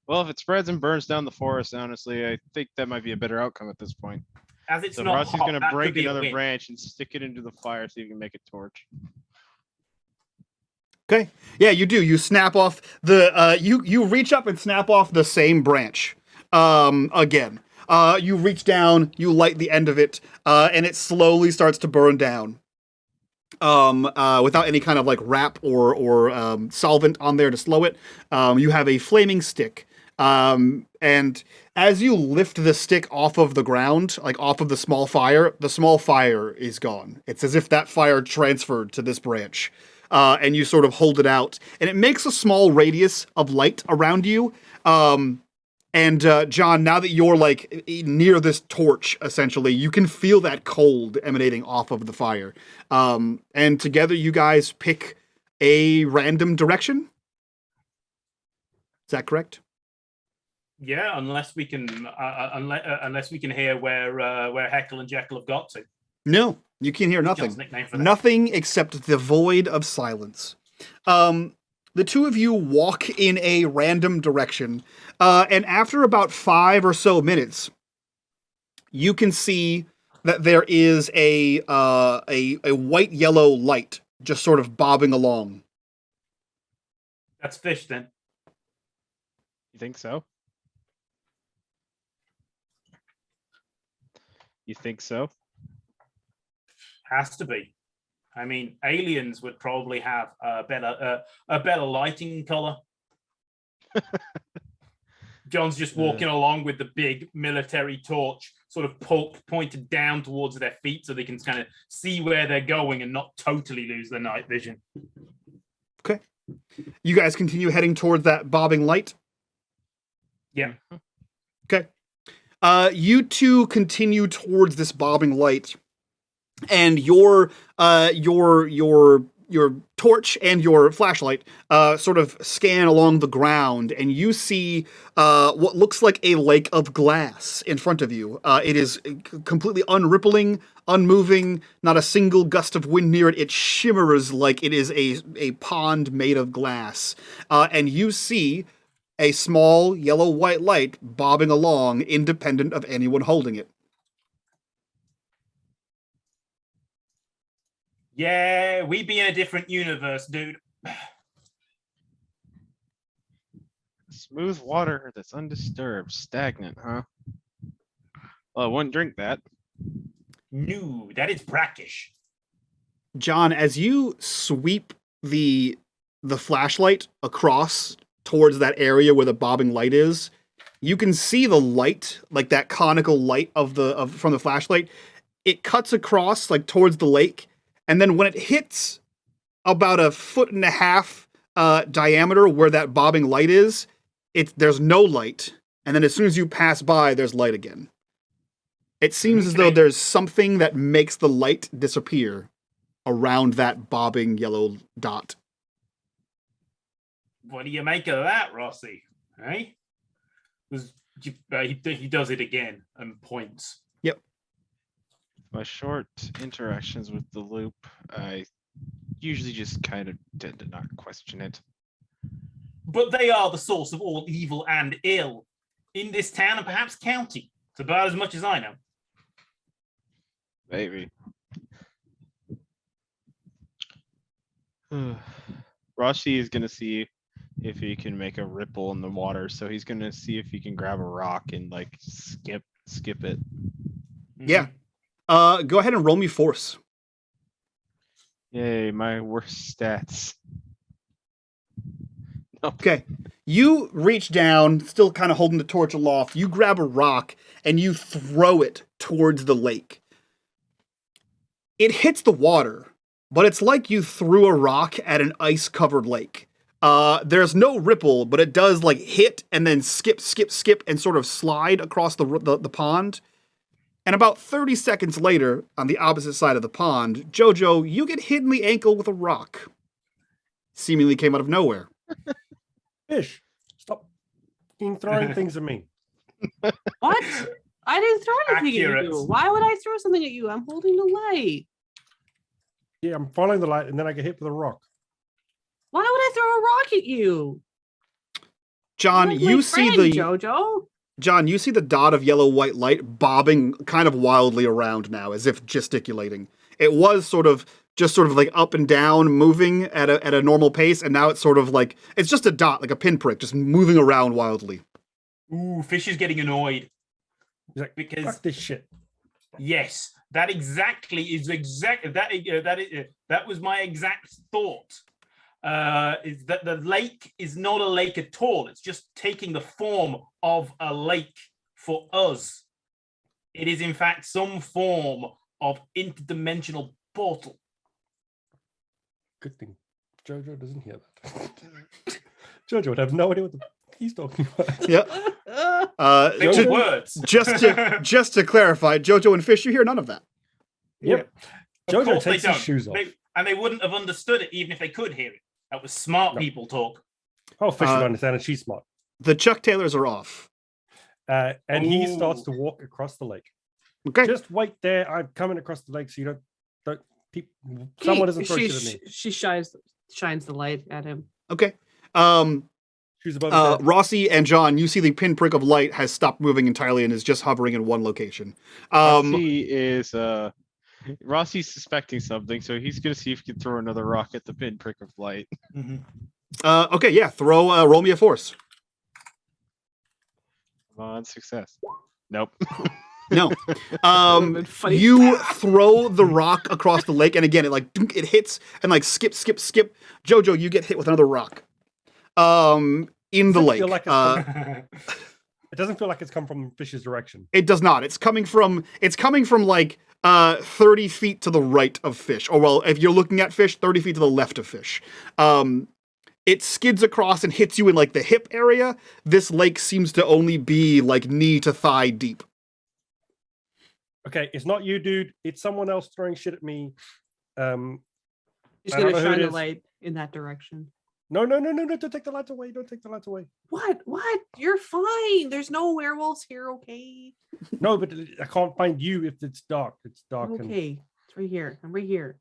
Well, if it spreads and burns down the forest, honestly, I think that might be a better outcome at this point. As it's So not Rossy's hot, going to that could break be a another win. branch and stick it into the fire so you can make a torch. Okay. Yeah, you do. You snap off the you reach up and snap off the same branch. Again. You reach down, you light the end of it, and it slowly starts to burn down. Without any kind of like wrap or solvent on there to slow it. You have a flaming stick. And as you lift the stick off of the ground, like off of the small fire is gone. It's as if that fire transferred to this branch. and you sort of hold it out, and it makes a small radius of light around you. And John, now that you're like near this torch, essentially, you can feel that cold emanating off of the fire. And together, you guys pick a random direction. Is that correct? Yeah, unless we can hear where Heckle and Jekyll have got to. No, you can hear John's nothing. nickname for that. Nothing except the void of silence. The two of you walk in a random direction, and after about 5 or so minutes, you can see that there is a white-yellow light just sort of bobbing along. That's fish, then. You think so? You think so? Has to be. I mean, aliens would probably have a better lighting color. John's just walking along with the big military torch, sort of pointed down towards their feet, so they can kind of see where they're going and not totally lose their night vision. Okay. You guys continue heading toward that bobbing light? Yeah. Okay. You two continue towards this bobbing light, and your torch and your flashlight sort of scan along the ground, and you see what looks like a lake of glass in front of you. It is completely unrippling, unmoving, not a single gust of wind near it. It shimmers like it is a pond made of glass. And you see a small yellow-white light bobbing along, independent of anyone holding it. Yeah, we be in a different universe, dude. Smooth water that's undisturbed, stagnant, huh? Well, I wouldn't drink that. No, that is brackish. John, as you sweep the flashlight across towards that area where the bobbing light is, you can see the light, like that conical light from the flashlight. It cuts across like towards the lake, and then when it hits about 1.5 foot diameter where that bobbing light is, there's no light, and then as soon as you pass by, there's light again. It seems as though there's something that makes the light disappear around that bobbing yellow dot. What do you make of that, Rossy? Hey? He does it again and points. Yep. My short interactions with the loop, I usually just kind of tend to not question it. But they are the source of all evil and ill in this town and perhaps county. It's about as much as I know. Maybe. Rossy is going to see if he can make a ripple in the water. So he's going to see if he can grab a rock and like skip it. Yeah. Go ahead and roll me force. Yay, my worst stats. Okay. You reach down, still kind of holding the torch aloft. You grab a rock and you throw it towards the lake. It hits the water, but it's like you threw a rock at an ice-covered lake. There's no ripple, but it does like hit and then skip, and sort of slide across the pond. And about 30 seconds later, on the opposite side of the pond, Jojo, you get hit in the ankle with a rock. Seemingly came out of nowhere. Fish, stop throwing things at me. What? I didn't throw anything Accurate. at you. Why would I throw something at you? I'm holding the light. Yeah, I'm following the light, and then I get hit with a rock. Why would I throw a rock at you? John, You're like you my see friend, Jojo. John, you see the dot of yellow-white light bobbing kind of wildly around now, as if gesticulating. It was sort of like up and down, moving at a normal pace, and now it's sort of like, it's just a dot, like a pinprick, just moving around wildly. Ooh, Fish is getting annoyed. He's like, Because fuck this shit. yes, that was my exact thought. Is that the lake is not a lake at all. It's just taking the form of a lake for us. It is in fact some form of interdimensional portal. Good thing. Jojo doesn't hear that. Jojo would have no idea what he's talking about. Yeah. They were Ju- words. just to clarify, Jojo and Fish, you hear none of that. Yep. Of Jojo course they takes his don't. shoes off. And they wouldn't have understood it even if they could hear it. That was smart No. people talk. Oh, Fish would understand, and she's smart. The Chuck Taylors are off. And he starts Ooh. to walk across the lake. Okay. Just wait there. I'm coming across the lake, so you don't someone doesn't throw shit at me. She shines the light at him. Okay. Shoes above his head. Rossy and John, you see the pinprick of light has stopped moving entirely and is just hovering in one location. Rossy's suspecting something, so he's gonna see if he can throw another rock at the pinprick of light. Okay, yeah. Roll me a force. Come on, success. Nope. No. Been funny. You throw the rock across the lake, and again, it hits and like skip. Jojo, you get hit with another rock. In the Does it lake. feel like it doesn't feel like it's come from Fish's direction. It does not. It's coming from like 30 feet to the right of Fish. Or well, if you're looking at Fish, 30 feet to the left of Fish. It skids across and hits you in like the hip area. This lake seems to only be like knee to thigh deep. Okay, it's not you, dude. It's someone else throwing shit at me. She's I don't gonna know who shine it the is. light in that direction. No, don't take the lights away. Don't take the lights away. What? You're fine. There's no werewolves here, okay? No, but I can't find you if it's dark. It's dark. Okay. It's right here. I'm right here.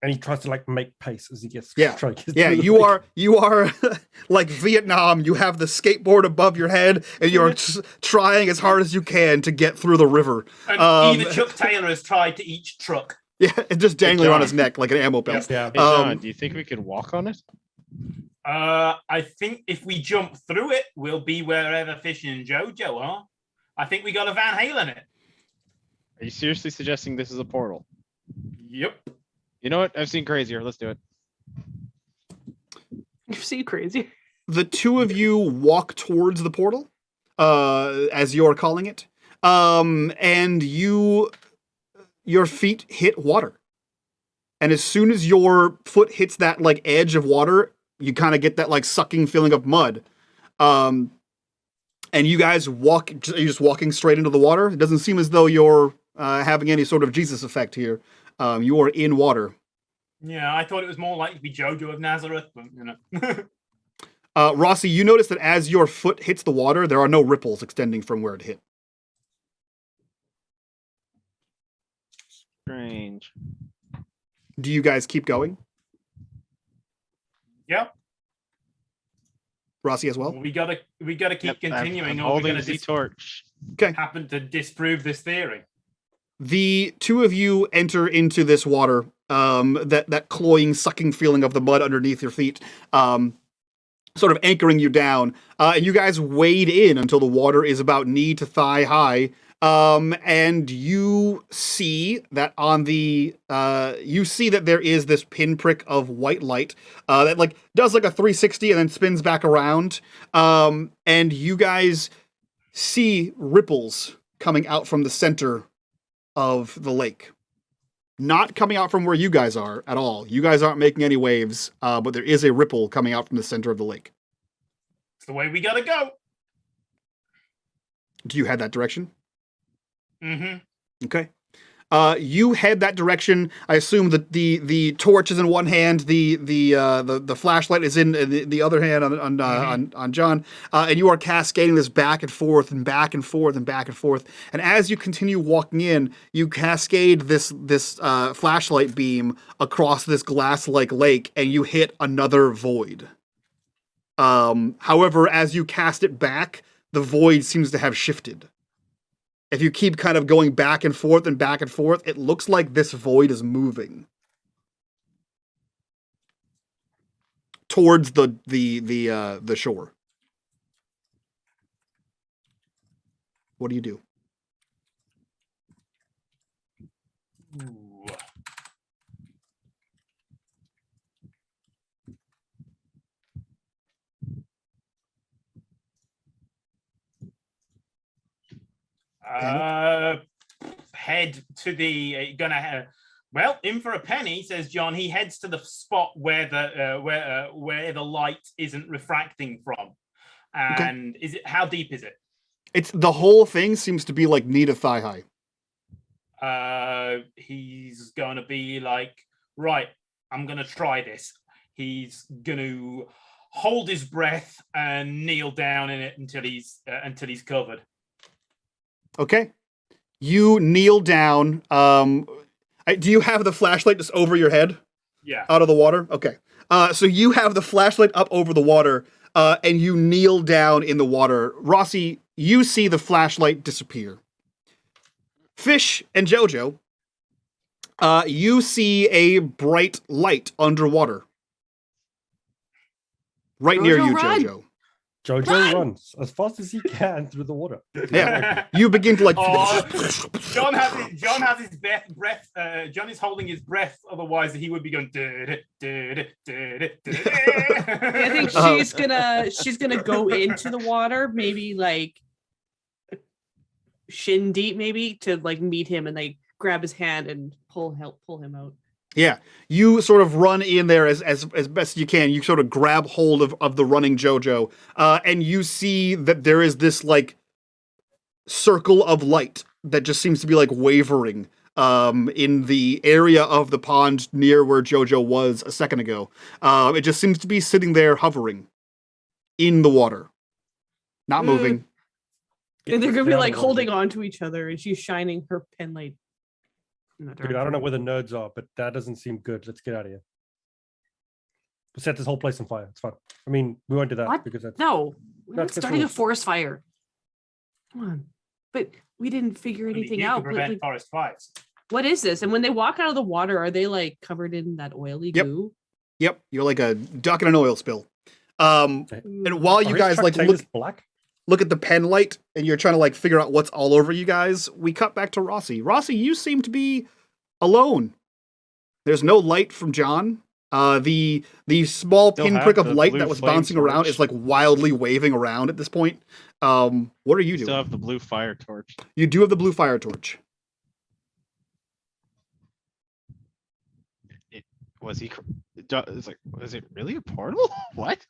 And he tries to like make pace as he gets Yeah. trying to get Yeah, through the you lake. are like Vietnam. You have the skateboard above your head, and you're trying as hard as you can to get through the river. And either Chuck Taylor has tried to eat truck. Yeah, it's just dangling on John. his neck like an ammo belt. Yeah. Hey, John, Um, do you think we could walk on it? I think if we jump through it, we'll be wherever Fish and Jojo are. I think we got a Van Halen it. Are you seriously suggesting this is a portal? Yep. You know what? I've seen crazier. Let's do it. You've seen crazy. The two of you walk towards the portal, as you're calling it, and your feet hit water. And as soon as your foot hits that like edge of water, you kind of get that like sucking feeling of mud. And you guys you're just walking straight into the water. It doesn't seem as though you're having any sort of Jesus effect here. You are in water. Yeah, I thought it was more likely to be Jojo of Nazareth, but you know. Rossy, you notice that as your foot hits the water, there are no ripples extending from where it hit. Strange. Do you guys keep going? Yep. Rossy as well? We gotta keep Yep, continuing, I'm or we're holding gonna the torch. happen to disprove this theory. The two of you enter into this water, that cloying, sucking feeling of the mud underneath your feet, sort of anchoring you down. And you guys wade in until the water is about knee to thigh high. And you see that there is this pinprick of white light, that like does like a 360 and then spins back around. And you guys see ripples coming out from the center of the lake. Not coming out from where you guys are at all. You guys aren't making any waves, but there is a ripple coming out from the center of the lake. It's the way we gotta go. Do you head that direction? Mm-hmm. Okay. You head that direction. I assume that the torch is in one hand, the flashlight is in the other hand on John, and you are cascading this back and forth and back and forth and back and forth. And as you continue walking in, you cascade this flashlight beam across this glass-like lake, and you hit another void. However, as you cast it back, the void seems to have shifted. If you keep kind of going back and forth, it looks like this void is moving towards the shore. What do you do? Ooh. Head to the Well, in for a penny, says John. He heads to the spot where the light isn't refracting from. And is it? How deep is it? It's the whole thing seems to be like knee to thigh high. He's going to be like, right, I'm going to try this. He's going to hold his breath and kneel down in it until he's covered. Okay. You kneel down. Do you have the flashlight just over your head? Yeah. Out of the water? Okay. So you have the flashlight up over the water, and you kneel down in the water. Rossy, you see the flashlight disappear. Fish and Jojo, you see a bright light underwater. Right near Jojo, you, run! Jojo. Jojo runs as fast as he can through the water. Yeah. You begin to like. John has his breath. John is holding his breath. Otherwise, he would be going. I think she's gonna go into the water, maybe like shin deep, maybe to like meet him and like grab his hand and pull him out. Yeah, you sort of run in there as best you can. You sort of grab hold of the running Jojo, and you see that there is this like circle of light that just seems to be like wavering in the area of the pond near where Jojo was a second ago. It just seems to be sitting there hovering in the water, not moving. And they're gonna be like holding on to each other, and she's shining her pen light. Dude, I don't know where the nerds are, but that doesn't seem good. Let's get out of here. We'll set this whole place on fire. It's fine. I mean, we won't do that because that's no. We're not that's starting a rules. forest fire. Come on, but we didn't figure anything You out. can prevent Like, forest fires. what is this? And when they walk out of the water, are they like covered in that oily Yep. goo? Yep, you're like a duck in an oil spill. And while you guys like look at the pen light and you're trying to like figure out what's all over you guys, we cut back to Rossy. Rossy, you seem to be alone. There's no light from John. The small Still pinprick have of the light blue that was flame bouncing around torch. is like wildly waving around at this point. What are you Still doing? have the blue fire torch. You do have the blue fire torch. Was he? It's like, was it really a portal? What?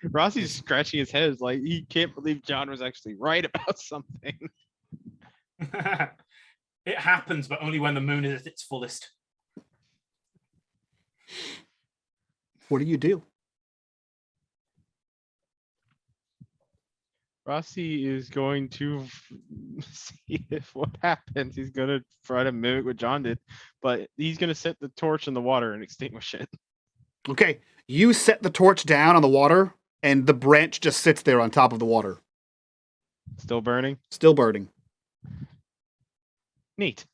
Rossy's scratching his head, like he can't believe John was actually right about something. It happens, but only when the moon is at its fullest. What do you do? Rossy is going to see if what happens. He's gonna try to mimic what John did, but he's gonna set the torch in the water and extinguish it. Okay, you set the torch down on the water, and the branch just sits there on top of the water. Still burning? Still burning. Neat.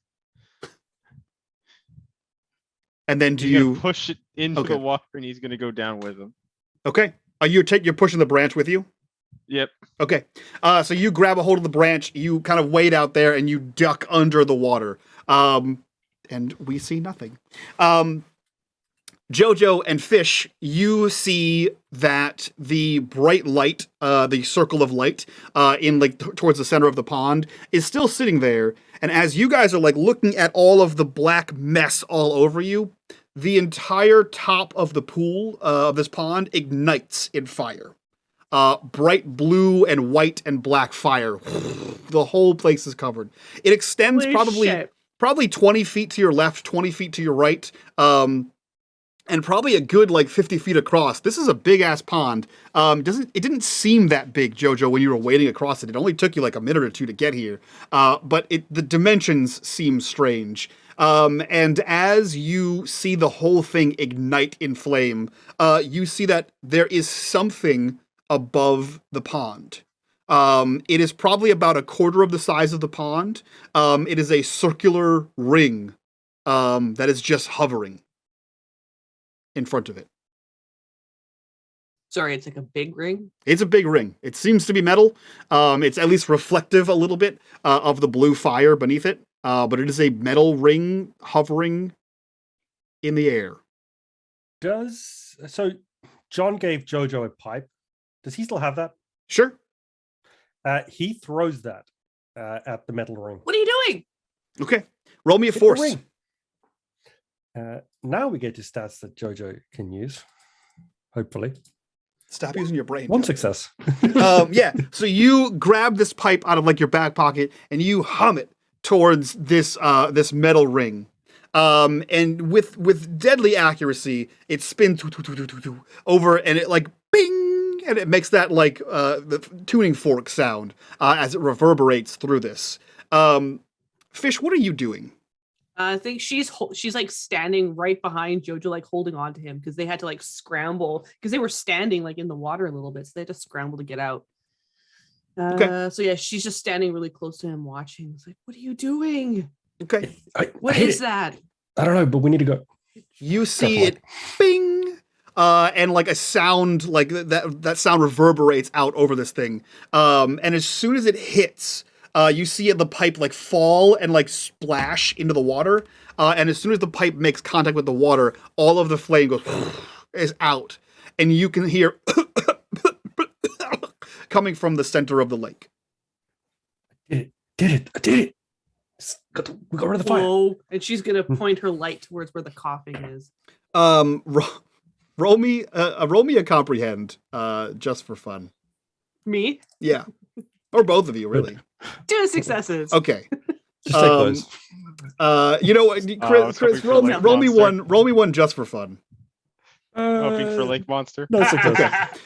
And then do He's gonna you push it into Okay. the water and he's gonna go down with him. Okay. You're pushing the branch with you? Yep. Okay. So you grab a hold of the branch, you kind of wade out there, and you duck under the water. And we see nothing. Jojo and Fish, you see that the bright light, the circle of light, in like towards the center of the pond, is still sitting there. And as you guys are like looking at all of the black mess all over you, the entire top of the pool of this pond ignites in fire. Bright blue and white and black fire. The whole place is covered. It extends Holy probably 20 feet to your left, 20 feet to your right, and probably a good like 50 feet across. This is a big ass pond. It didn't seem that big, Jojo, when you were wading across it. It only took you like a minute or two to get here. But the dimensions seem strange. And as you see the whole thing ignite in flame, you see that there is something above the pond. It is probably about a quarter of the size of the pond. It is a circular ring that is just hovering in front of it. Sorry, it's like a big ring. It's a big ring. It seems to be metal. It's at least reflective a little bit of the blue fire beneath it. But it is a metal ring hovering in the air. So John gave Jojo a pipe. Does he still have that? Sure. He throws that at the metal ring. What are you doing? Okay. Roll me a Hit the force. ring. Now we get to stats that Jojo can use. Hopefully. Stop using your brain. One Joe. success. Yeah. So you grab this pipe out of like your back pocket and you hum it towards this this metal ring. And with deadly accuracy, it spins over and it like bing, and it makes that like the tuning fork sound as it reverberates through this. Fish, what are you doing? I think she's like standing right behind Jojo, like holding on to him because they had to like scramble because they were standing like in the water a little bit, so they had to scramble to get out. Okay. So yeah, she's just standing really close to him, watching. It's like, what are you doing? Okay. What hate is it. that? I don't know, but we need to go. You see it, bing, and like a sound like that sound reverberates out over this thing. And as soon as it hits, you see the pipe like fall and like splash into the water. And as soon as the pipe makes contact with the water, all of the flame goes is out, and you can hear coming from the center of the lake. I did it. We got rid of the fire. Whoa. And she's gonna point her light towards where the coughing is. Roll me a comprehend, just for fun. Me? Yeah, or both of you, really. 2 successes. Okay. Just take those. You know what, Chris, hoping for roll me Lake one. Roll me one just for fun. Hoping for Lake Monster. No success.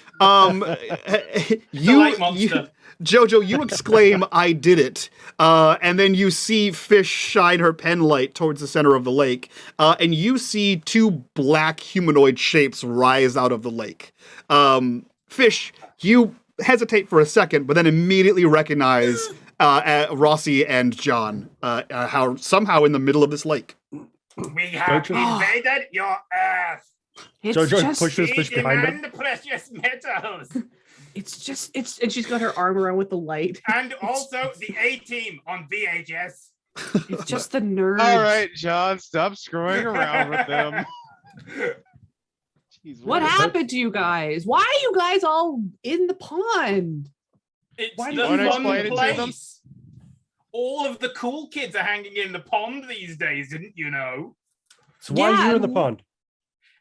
You, light monster. Jojo, you exclaim, "I did it!" And then you see Fish shine her pen light towards the center of the lake, and you see 2 black humanoid shapes rise out of the lake. Fish, you hesitate for a second, but then immediately recognize Rossy and John, how somehow in the middle of this lake. We have Jojo. invaded your Earth. It's Jojo just pushes We Fish behind demand him. the precious metals. it's and she's got her arm around with the light. And also the A-Team on VHS. It's just the nerds. All right, John, stop screwing around with them. Jeez, What is it? happened to you guys? Why are you guys all in the pond? It's Why the did you fun explain it to them? place. All of the cool kids are hanging in the pond these days, didn't you know? So why are Yeah, you in the pond?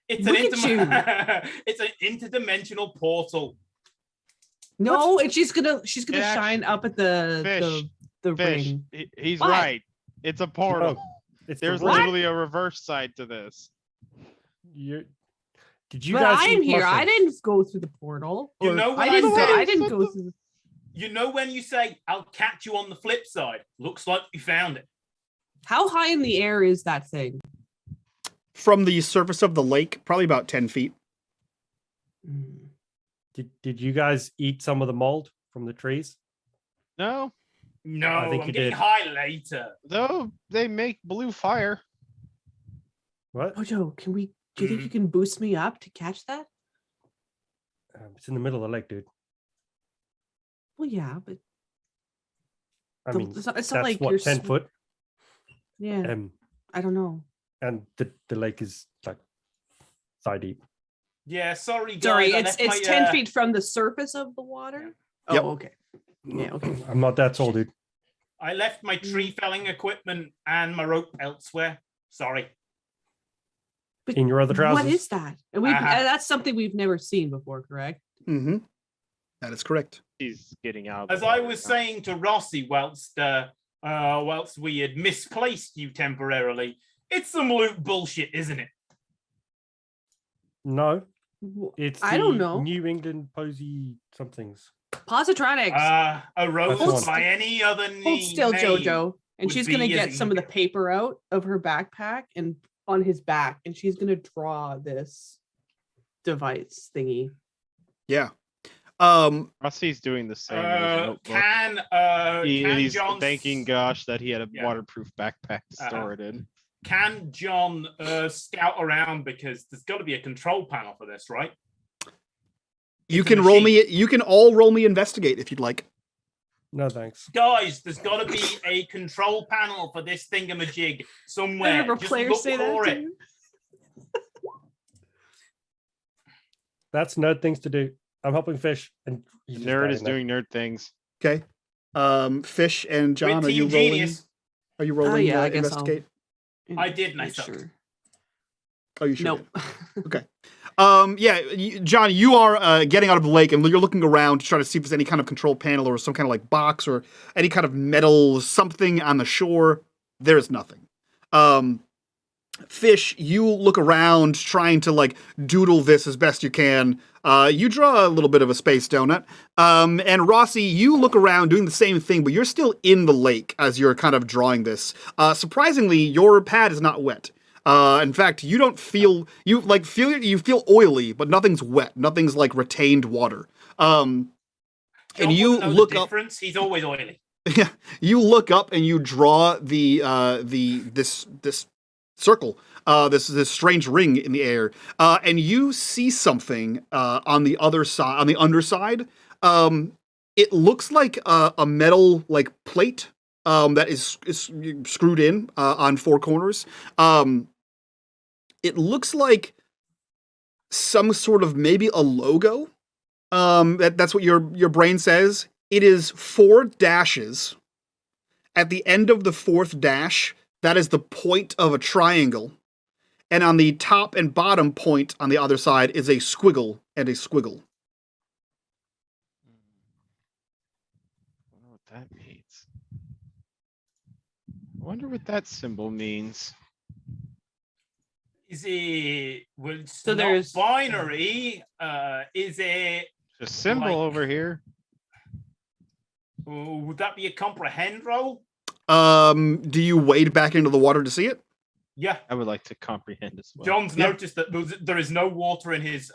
It's Look an at it's an interdimensional portal. No, and she's gonna Yeah, shine up at the Fish, the Fish, ring. he's What? right. It's a portal. No, it's the There's ring. literally a reverse side to this. Did you But guys I'm eat here. I mushrooms? didn't go through the portal. You Or know what I I didn't. said? I didn't go through. You know when you say, "I'll catch you on the flip side." Looks like we found it. How high in the air is that thing? From the surface of the lake, probably about 10 feet. Mm. Did you guys eat some of the mold from the trees? No, No, I think I'm you getting did. high later. though they make blue fire. What? Jojo, do you think you can boost me up to catch that? It's in the middle of the lake, dude. Well, yeah, but I The- mean, it's not that's like what, you're 10 foot? yeah, I don't know. And the lake is like thigh deep. Yeah, sorry, guys. Sorry, I it's left my, 10 feet from the surface of the water. Yep. Oh, okay. Yeah, okay. I'm not that tall, dude. I left my tree felling equipment and my rope elsewhere. Sorry. But In your other trousers. what is that? And that's something we've never seen before, correct? Mm-hmm. That is correct. He's getting out. Of the As I water was now. saying to Rossy, whilst we had misplaced you temporarily, it's some loot bullshit, isn't it? No, W- it's I don't the know. New England posy somethings. Positronics. A rose Hold by any other name. Hold still, Jojo. And would she's be gonna as get some of the ink. paper out of her backpack and on his back, and she's gonna draw this device thingy. Yeah. Rossy's doing the same. in his notebook. Can He's John thanking gosh that he had a Yeah. waterproof backpack to Uh-huh. store it in. Can John scout around, because there's got to be a control panel for this, right? You It's a can roll machine. me. You can all roll me investigate if you'd like. No, thanks. Guys, there's got to be a control panel for this thingamajig somewhere. Remember Just players look say for that it. too? That's nerd things to do. I'm helping Fish, and he's just Nerd is standing there. doing nerd things. Okay. Fish and John, With are you Team rolling? Genius. Are you rolling? Yeah, I guess I'll- investigate. I did, and I Make sucked. Oh, you sure? Nope. did. Okay. Yeah, John, you are getting out of the lake and you're looking around to try to see if there's any kind of control panel or some kind of like box or any kind of metal something on the shore. There is nothing. Fish, you look around trying to like doodle this as best you can. You draw a little bit of a space donut. And Rossy, you look around doing the same thing, but you're still in the lake as you're kind of drawing this. Surprisingly, your pad is not wet. In fact, you don't feel you feel oily, but nothing's wet. Nothing's like retained water. John And you wouldn't know the look up. difference. He's always oily. Yeah, you look up and you draw this circle, this strange ring in the air, and you see something on the other side, on the underside. It looks like a metal like plate that is screwed in on four corners. It looks like some sort of maybe a logo. That's what your brain says. It is 4 dashes. At the end of the 4th dash, that is the point of a triangle. And on the top and bottom point on the other side is a squiggle and a squiggle. I wonder what that means. I wonder what that symbol means. Is it? Well, it's So not there's- binary. Is it? A symbol Like- over here. Would that be a comprehend roll? Do you wade back into the water to see it? Yeah. I would like to comprehend as well. John's Yeah. noticed that there is no water in his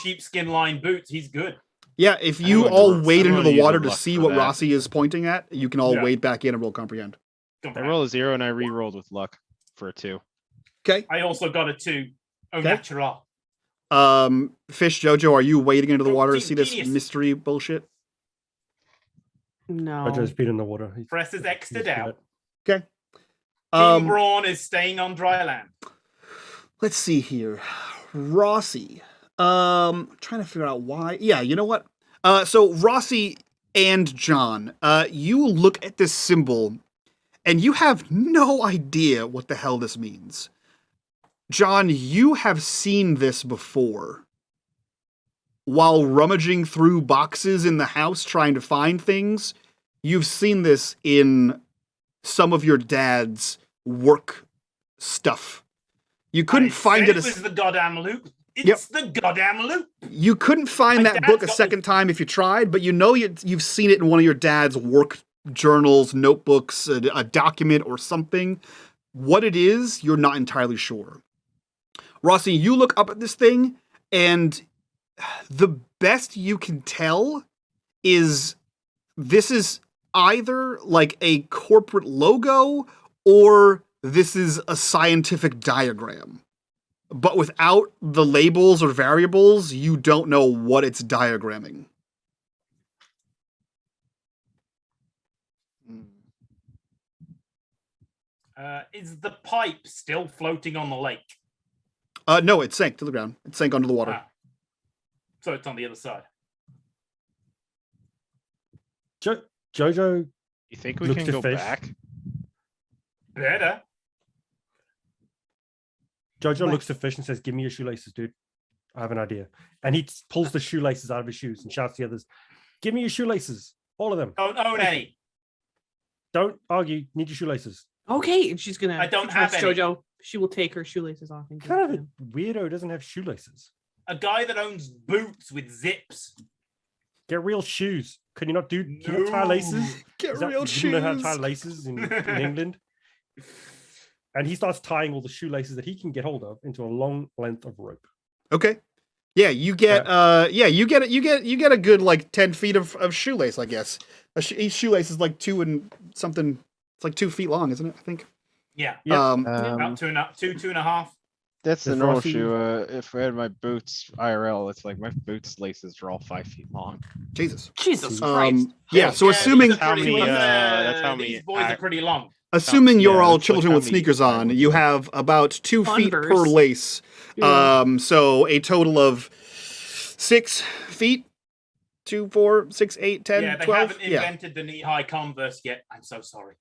sheepskin lined boots. He's good. Yeah, if you gonna all ro- wade I'm into gonna the use a water to luck see for what that. Rossy is pointing at, you can all Yeah. wade back in and roll comprehend. I roll a 0 and I re-rolled with luck for a 2. Okay. I also got a 2. Au Okay. natural. Fish Jojo, are you wading into the Oh, water to see this genius. mystery bullshit? No. Jojo's been in the water. Presses X to He's good doubt. at- Okay. Team Braun is staying on dry land. Let's see here. Rossy. Trying to figure out why. Yeah, you know what? So Rossy and John, you look at this symbol and you have no idea what the hell this means. John, you have seen this before. While rummaging through boxes in the house trying to find things, you've seen this in some of your dad's work stuff. You couldn't find it. It was the goddamn loop. Yep. It's the goddamn loop. You couldn't find My that dad's book a got- second time if you tried, but you know you've seen it in one of your dad's work journals, notebooks, a document or something. What it is, you're not entirely sure. Rossy, you look up at this thing, and the best you can tell is this is either like a corporate logo or this is a scientific diagram. But without the labels or variables, you don't know what it's diagramming. Is the pipe still floating on the lake? No, it sank to the ground. It sank under the water. Ah. So it's on the other side. Jojo You think we Looks can to go fish. back? Better. Jojo What? looks to Fish and says, "Give me your shoelaces, dude. I have an idea." And he pulls the shoelaces out of his shoes and shouts to the others, "Give me your shoelaces, all of them. Don't own any. Don't argue. Need your shoelaces." Okay, and she's gonna. I don't she trusts have any. Jojo. She will take her shoelaces off and give Kind it of to a him. weirdo doesn't have shoelaces. A guy that owns boots with zips. Get real shoes. Can you not do? Can you not tie No. laces? Get Is that- real you shoes. didn't know how to tie laces in England. And he starts tying all the shoelaces that he can get hold of into a long length of rope. Okay. Yeah, you get you get a good like 10 feet of shoelace, I guess. Each shoelace is like 2 and something. It's like 2 feet long, isn't it? I think. Yeah. Yeah. About two and a half. That's the Does normal Rossy- shoe. If I had my boots IRL, it's like my boots laces are all 5 feet long. Jesus. Jesus Christ. Yeah. So these assuming are pretty- How many, that's how these many boys are pretty long. assuming you're yeah, all that's like children how with many sneakers on, ones you are. have about 2 feet per Converse. lace. Yeah. So a total of 6 feet. 2, 4, 6, 8, 10, Yeah, they 12. haven't invented the knee-high Converse yet. I'm so sorry.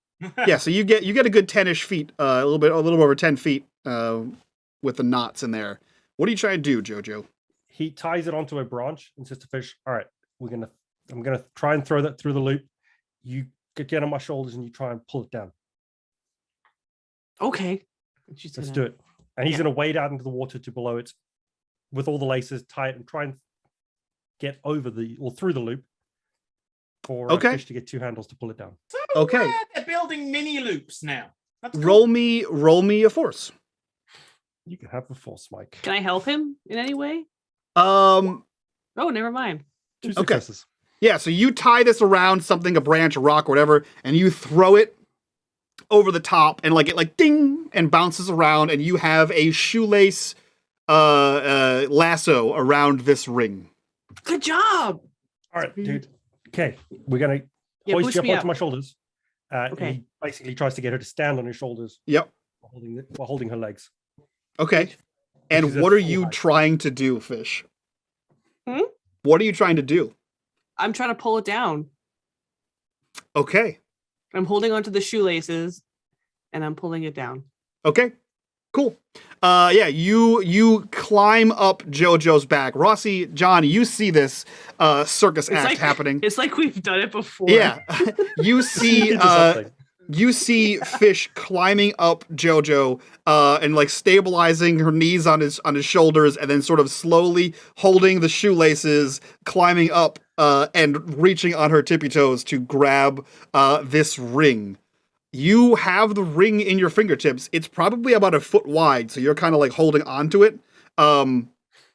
Yeah, so you get a good 10-ish feet, a little over 10 feet with the knots in there. What are you trying to do, Jojo? He ties it onto a branch and says to Fish, "All right, I'm gonna try and throw that through the loop. You get on my shoulders and you try and pull it down. Okay. Let's do it." And he's Yeah. going to wade out into the water to below it with all the laces, tie it, and try and get over through the loop for Okay. Fish to get 2 handles to pull it down. So Okay. they're building mini loops now. That's cool. Roll me a force. You can have the force, Mike. Can I help him in any way? Um, Oh, never mind. 2 Okay. successes. yeah, so you tie this around something, a branch, a rock, whatever, and you throw it over the top, and like it like ding and bounces around, and you have a shoelace lasso around this ring. Good job. All right, dude. Okay, we're going to Yeah, hoist boost you up me onto up. my shoulders. And Okay. he basically tries to get her to stand on his shoulders Yep. while holding her legs. Okay. Which And is at what are full you height. trying to do, Fish? Hmm? What are you trying to do? I'm trying to pull it down. Okay. I'm holding onto the shoelaces and I'm pulling it down. Okay. Cool. Yeah, you climb up Jojo's back. Rossy, John, you see this circus It's act like- happening. It's like we've done it before. Yeah. You see Into something. you see Fish climbing up Jojo and like stabilizing her knees on his shoulders, and then sort of slowly holding the shoelaces, climbing up and reaching on her tippy toes to grab this ring. You have the ring in your fingertips. It's probably about a foot wide, so you're kind of like holding onto it.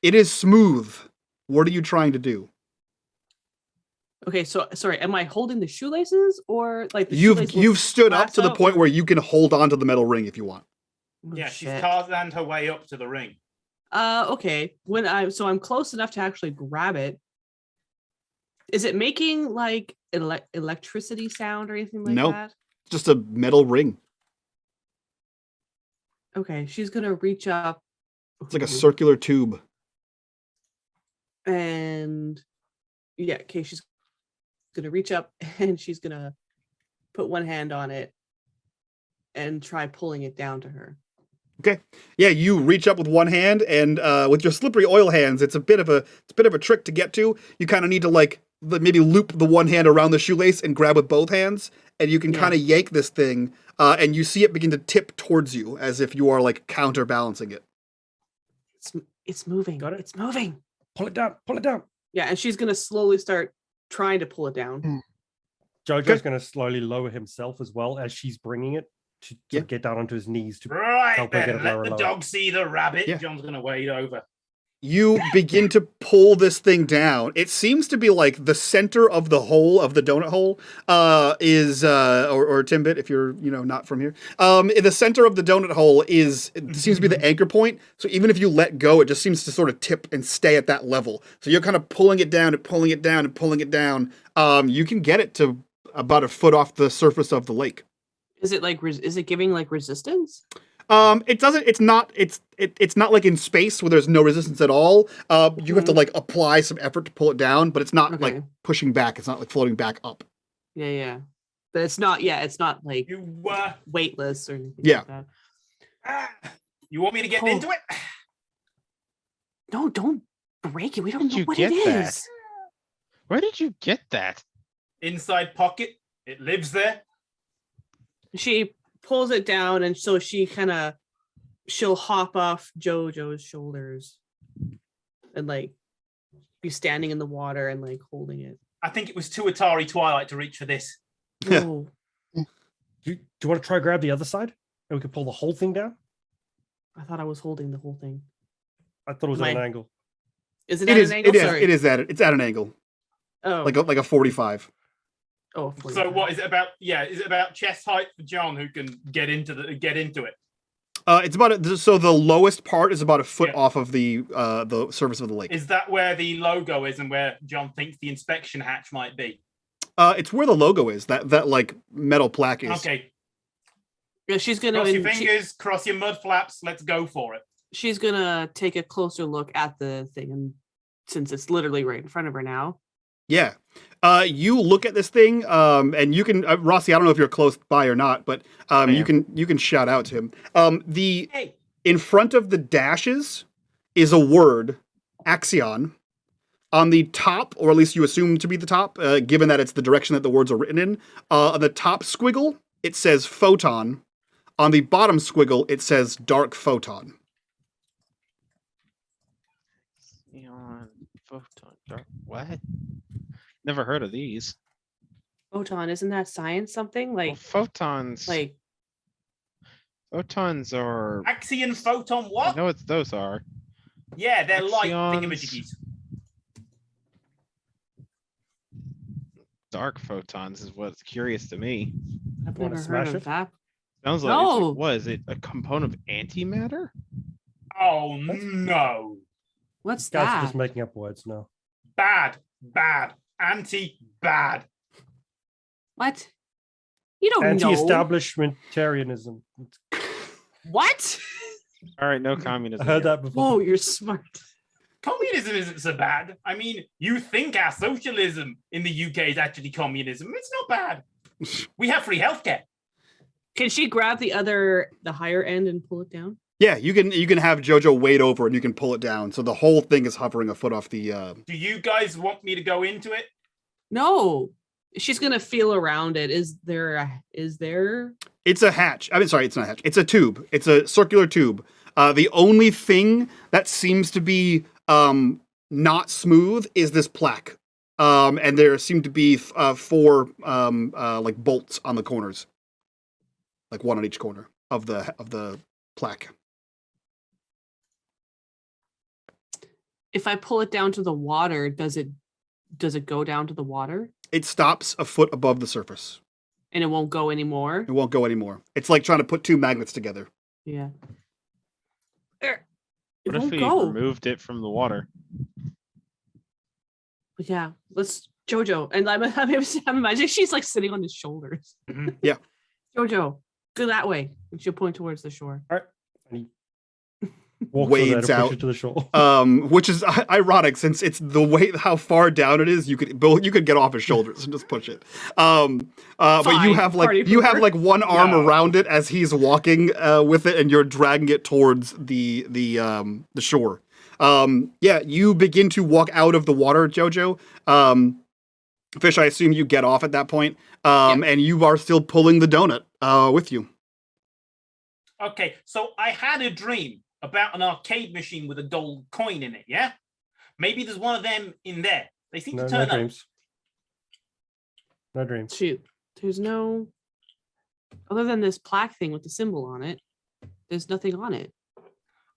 It is smooth. What are you trying to do? Okay, so sorry, am I holding the shoelaces or like the You've shoelace stood up to the lasso, point or- where you can hold onto the metal ring if you want. Oh, Yeah, she's shit. Tarzaned her way up to the ring. Okay. I'm close enough to actually grab it. Is it making like electricity sound or anything like No. that? Just a metal ring. Okay, she's gonna reach up. It's like a Ooh. circular tube. And yeah, okay, she's gonna reach up and she's gonna put one hand on it and try pulling it down to her. Okay. Yeah, you reach up with one hand, and with your slippery oil hands, it's a bit of a trick to get to. You kind of need to like maybe loop the one hand around the shoelace and grab with both hands, and you can Yeah. kind of yank this thing, and you see it begin to tip towards you as if you are like counterbalancing it. It's moving. Got it? It's moving. Pull it down. Pull it down. Yeah, and she's gonna slowly start trying to pull it down. Jojo's Okay. going to slowly lower himself as well as she's bringing it to Yeah. get down onto his knees. Right Help her get then, it let lower, the lower. dog see the rabbit. Yeah. John's gonna wade over. You begin to pull this thing down. It seems to be like the center of the hole of the donut hole is or Timbit if you're not from here. The center of the donut hole it seems to be the anchor point. So even if you let go, it just seems to sort of tip and stay at that level. So you're kind of pulling it down and pulling it down and pulling it down. You can get it to about a foot off the surface of the lake. Is it like is it giving like resistance? It doesn't. It's not like in space where there's no resistance at all. You have to like apply some effort to pull it down, but it's not like Okay. pushing back. It's not like floating back up. Yeah. But it's not like You weightless or anything Yeah. like that. you want me to get Oh. into it? No, don't break it. We don't Did know you what get it that? is. Where did you get that? Inside pocket. It lives there. She pulls it down, and so she'll hop off Jojo's shoulders and like be standing in the water and like holding it. I think it was too Atari Twilight to reach for this. Yeah. Oh, Do you want to try grab the other side? And we can pull the whole thing down? I thought I was holding the whole thing. I thought it was at an Mine. angle. Is it It at is. an angle? It is. Sorry. It is at. It's at an angle, Oh, like a 45. oh. So 45. what is it about? Yeah, is it about chest height for John who can get into it? It's about so the lowest part is about a foot Yeah. off of the surface of the lake. Is that where the logo is and where John thinks the inspection hatch might be? It's where the logo is. That like metal plaque is. Okay, Yeah, she's gonna. cross your fingers, cross your mud flaps. Let's go for it. She's gonna take a closer look at the thing, and since it's literally right in front of her now, Yeah. You look at this thing, and you can, Rossy, I don't know if you're close by or not, but you can shout out to him. Hey, In front of the dashes is a word, axion. On the top, or at least you assume to be the top, given that it's the direction that the words are written in, on the top squiggle, it says photon. On the bottom squiggle, it says dark photon. Photon. What? Never heard of these. Photon, isn't that science something? Like, Well, photons. like Photons are. Axion, photon, I what? know what those are. Yeah, they're light Axions. thingamajiggies. Dark photons is what's curious to me. I've Wanna never smash heard of it? that. Sounds like No. what is it? A component of antimatter? Oh no. What's Guys are that? just making up words now. Bad, bad, anti-bad. What? You don't know. Anti-establishmentarianism. What? All right, no I communism. heard here. that before. Whoa, you're smart. Communism isn't so bad. I mean, you think our socialism in the UK is actually communism. It's not bad. We have free healthcare. Can she grab the higher end and pull it down? Yeah, you can have Jojo wade over and you can pull it down, so the whole thing is hovering a foot off the. Do you guys want me to go into it? No. She's gonna feel around it. Is there? It's a hatch. I mean, sorry, it's not a hatch. It's a tube. It's a circular tube. The only thing that seems to be not smooth is this plaque. And there seem to be 4 like bolts on the corners, like one on each corner of the plaque. If I pull it down to the water, does it go down to the water It stops a foot above the surface. and it won't go anymore? It won't go anymore. It's like trying to put 2 magnets together. Yeah. It What if won't we go. removed it from the water? Yeah. Let's Jojo. And I'm imagining she's like sitting on his shoulders. Mhm. Yeah. Jojo, go that way. And she'll point towards the shore. All right. And he walks over there Wades to push out. it to the shore. Which is ironic since it's the way how far down it is. You could get off his shoulders and just push it. But you Fine, have party like pooper. one arm No. around it as he's walking with it, and you're dragging it towards the shore. Yeah, you begin to walk out of the water, Jojo. Fish, I assume you get off at that point, and you are still pulling the donut with you. Okay, so I had a dream about an arcade machine with a gold coin in it, yeah? Maybe there's one of them in there. They seem No, to no turn up. dreams. No dreams. Shoot. There's no other than this plaque thing with the symbol on it. There's nothing on it.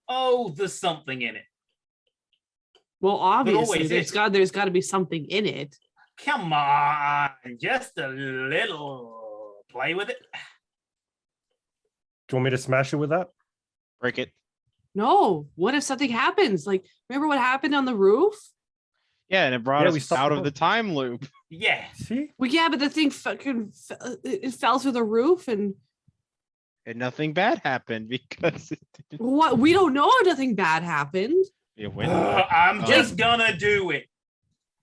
Oh, there's something in it. Well, obviously, always there's is. got to be something in it. Come on, just a little. Play with it. Do you want me to smash it with that? Break it. No. What if something happens? Like, remember what happened on the roof? Yeah, and it brought Yeah, we us stopped out the of the boat. time loop. Yeah. See? Well, yeah, but the thing it fell through the roof, and And nothing bad happened because it didn't. what? We don't know if nothing bad happened. It went I'm just gonna do it.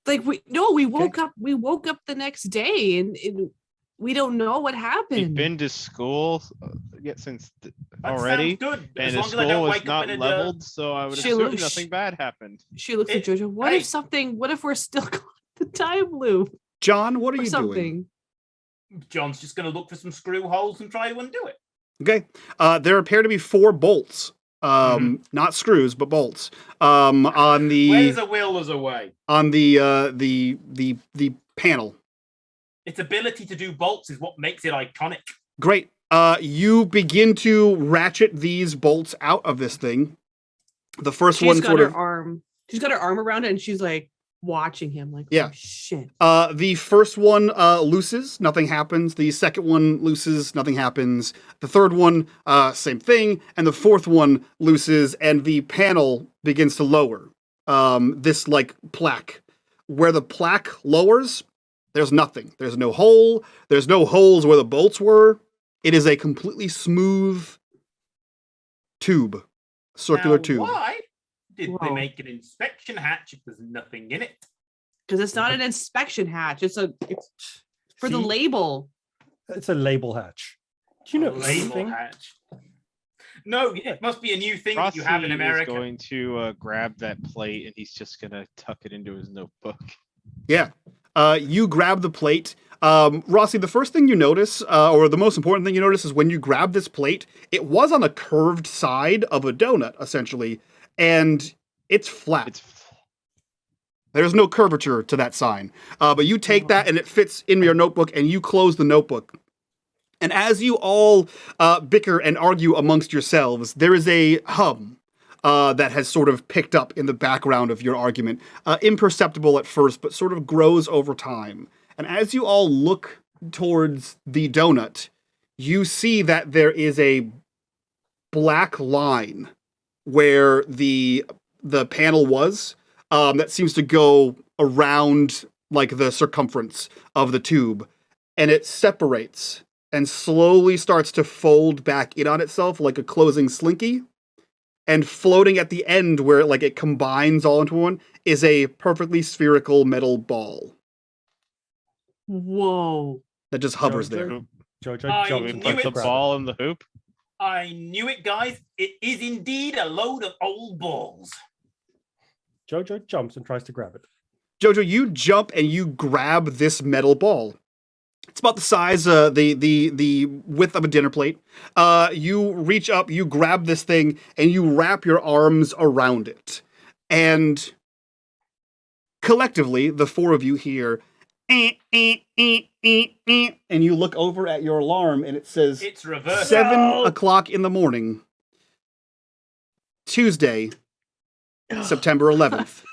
Like we woke up. We woke up the next day, and we don't know what We've happened. been to school since That already, sounds good. and As the long as I school don't was wake up not in a leveled, so I would She assume looks- nothing bad happened. She looks at It- Jojo. What hey. if something? What if we're still going the time loop John, what are or you something? doing? John's just gonna look for some screw holes and try to undo it. Okay. There appear to be 4 bolts. Not screws, but bolts. On Where the there's a will, there's a way. the panel. Its ability to do bolts is what makes it iconic. Great. You begin to ratchet these bolts out of this thing. The first She's one got sort her of arm. She's got her arm around it, and she's like watching him. Like, Yeah. oh, shit. the first one looses, nothing happens. The second one looses, nothing happens. The third one, same thing. And the fourth one looses, and the panel begins to lower. This like plaque. Where the plaque lowers, there's nothing. There's no hole. There's no holes where the bolts were. It is a completely smooth tube, circular Now, tube. Why did they Whoa. make an inspection hatch if there's nothing in it? Because it's not an inspection hatch. It's for the See? label. It's a label hatch. Do you know Label anything? hatch. No, it must be a new thing that you have in Rossy America. is going to grab that plate and he's just gonna tuck it into his notebook. Yeah. You grab the plate. Rossy, the first thing you notice, or the most important thing you notice, is when you grab this plate, it was on a curved side of a donut, essentially, and it's flat. There's no curvature to that sign. But you take that and it fits in your notebook and you close the notebook. And as you all bicker and argue amongst yourselves, there is a hum that has sort of picked up in the background of your argument. Imperceptible at first, but sort of grows over time. And as you all look towards the donut, you see that there is a black line where the panel was. That seems to go around like the circumference of the tube, and it separates and slowly starts to fold back in on itself like a closing slinky. And floating at the end where like it combines all into one is a perfectly spherical metal ball Whoa. that just hovers there. Jojo I jumped knew and Put tried it. to the grab ball in the hoop. I knew it, guys. It is indeed a load of old balls. Jojo jumps and tries to grab it. Jojo, you jump and you grab this metal ball. It's about the size, the width of a dinner plate. You reach up, you grab this thing, and you wrap your arms around it. And collectively, the four of you hear, and you look over at your alarm, and it says It's reversed. 7 o'clock in the morning, Tuesday, September 11th,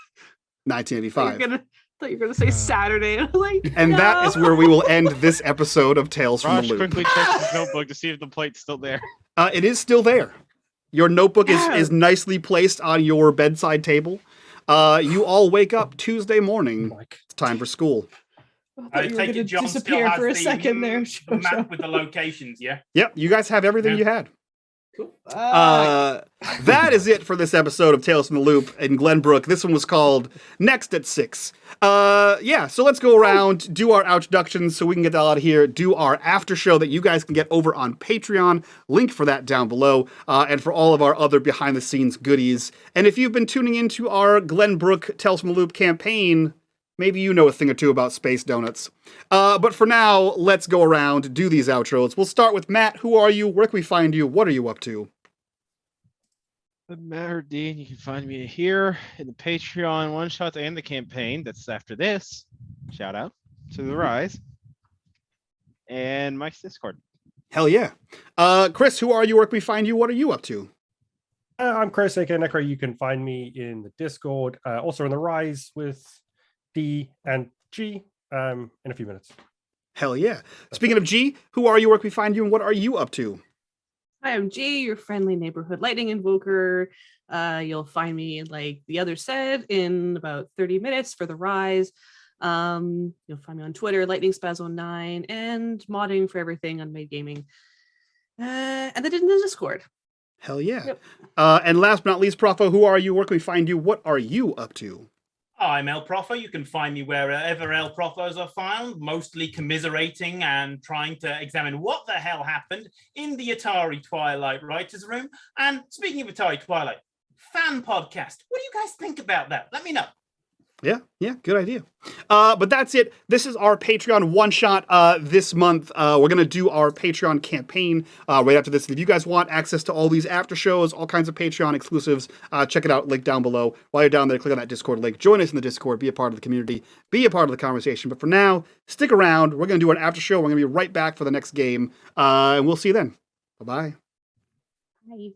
1985. I thought you were gonna say Saturday. I was like, And that is where we will end this episode of Tales from Rosh the Loop. quickly checks his notebook to see if the plate's still there. It is still there. Your notebook is nicely placed on your bedside table. You all wake up Tuesday morning. Mike. It's time for school. I I thought you were take gonna it John disappear still has for a the, second there. the map with the locations, yeah? Yep, you guys have everything Yeah. you had. Cool. That is it for this episode of Tales from the Loop in Glenbrook. This one was called Next at 6. So let's go around, do our introductions so we can get the hell out of here, do our after show that you guys can get over on Patreon. Link for that down below, and for all of our other behind the scenes goodies. And if you've been tuning into our Glenbrook Tales from the Loop campaign, maybe you know a thing or two about space donuts. But for now, let's go around, do these outros. We'll start with Matt. Who are you? Where can we find you? What are you up to? I'm Matt Herdine. You can find me here in the Patreon one shots and the campaign. That's after this. Shout out to the Rise. And Mike's Discord. Hell yeah. Chris, who are you? Where can we find you? What are you up to? I'm Chris, aka Necro. You can find me in the Discord, also in the Rise with D and G in a few minutes. Hell yeah. Speaking of G, who are you? Where can we find you? And what are you up to? Hi, I'm G, your friendly neighborhood lightning invoker. You'll find me, like the other said, in about 30 minutes for the Rise. You'll find me on Twitter, lightningspaz09, and modding for everything unMadeGaming. And then in the Discord. Hell yeah. Yep. And last but not least, Profo, who are you? Where can we find you? What are you up to? I'm El Profo. You can find me wherever El Profos are found, mostly commiserating and trying to examine what the hell happened in the Atari Twilight Writers Room. And speaking of Atari Twilight, fan podcast. What do you guys think about that? Let me know. Yeah, good idea. But that's it. This is our Patreon one-shot this month. We're going to do our Patreon campaign right after this. And if you guys want access to all these after shows, all kinds of Patreon exclusives, check it out, link down below. While you're down there, click on that Discord link. Join us in the Discord. Be a part of the community. Be a part of the conversation. But for now, stick around. We're going to do an after show. We're going to be right back for the next game. And we'll see you then. Bye-bye. Bye.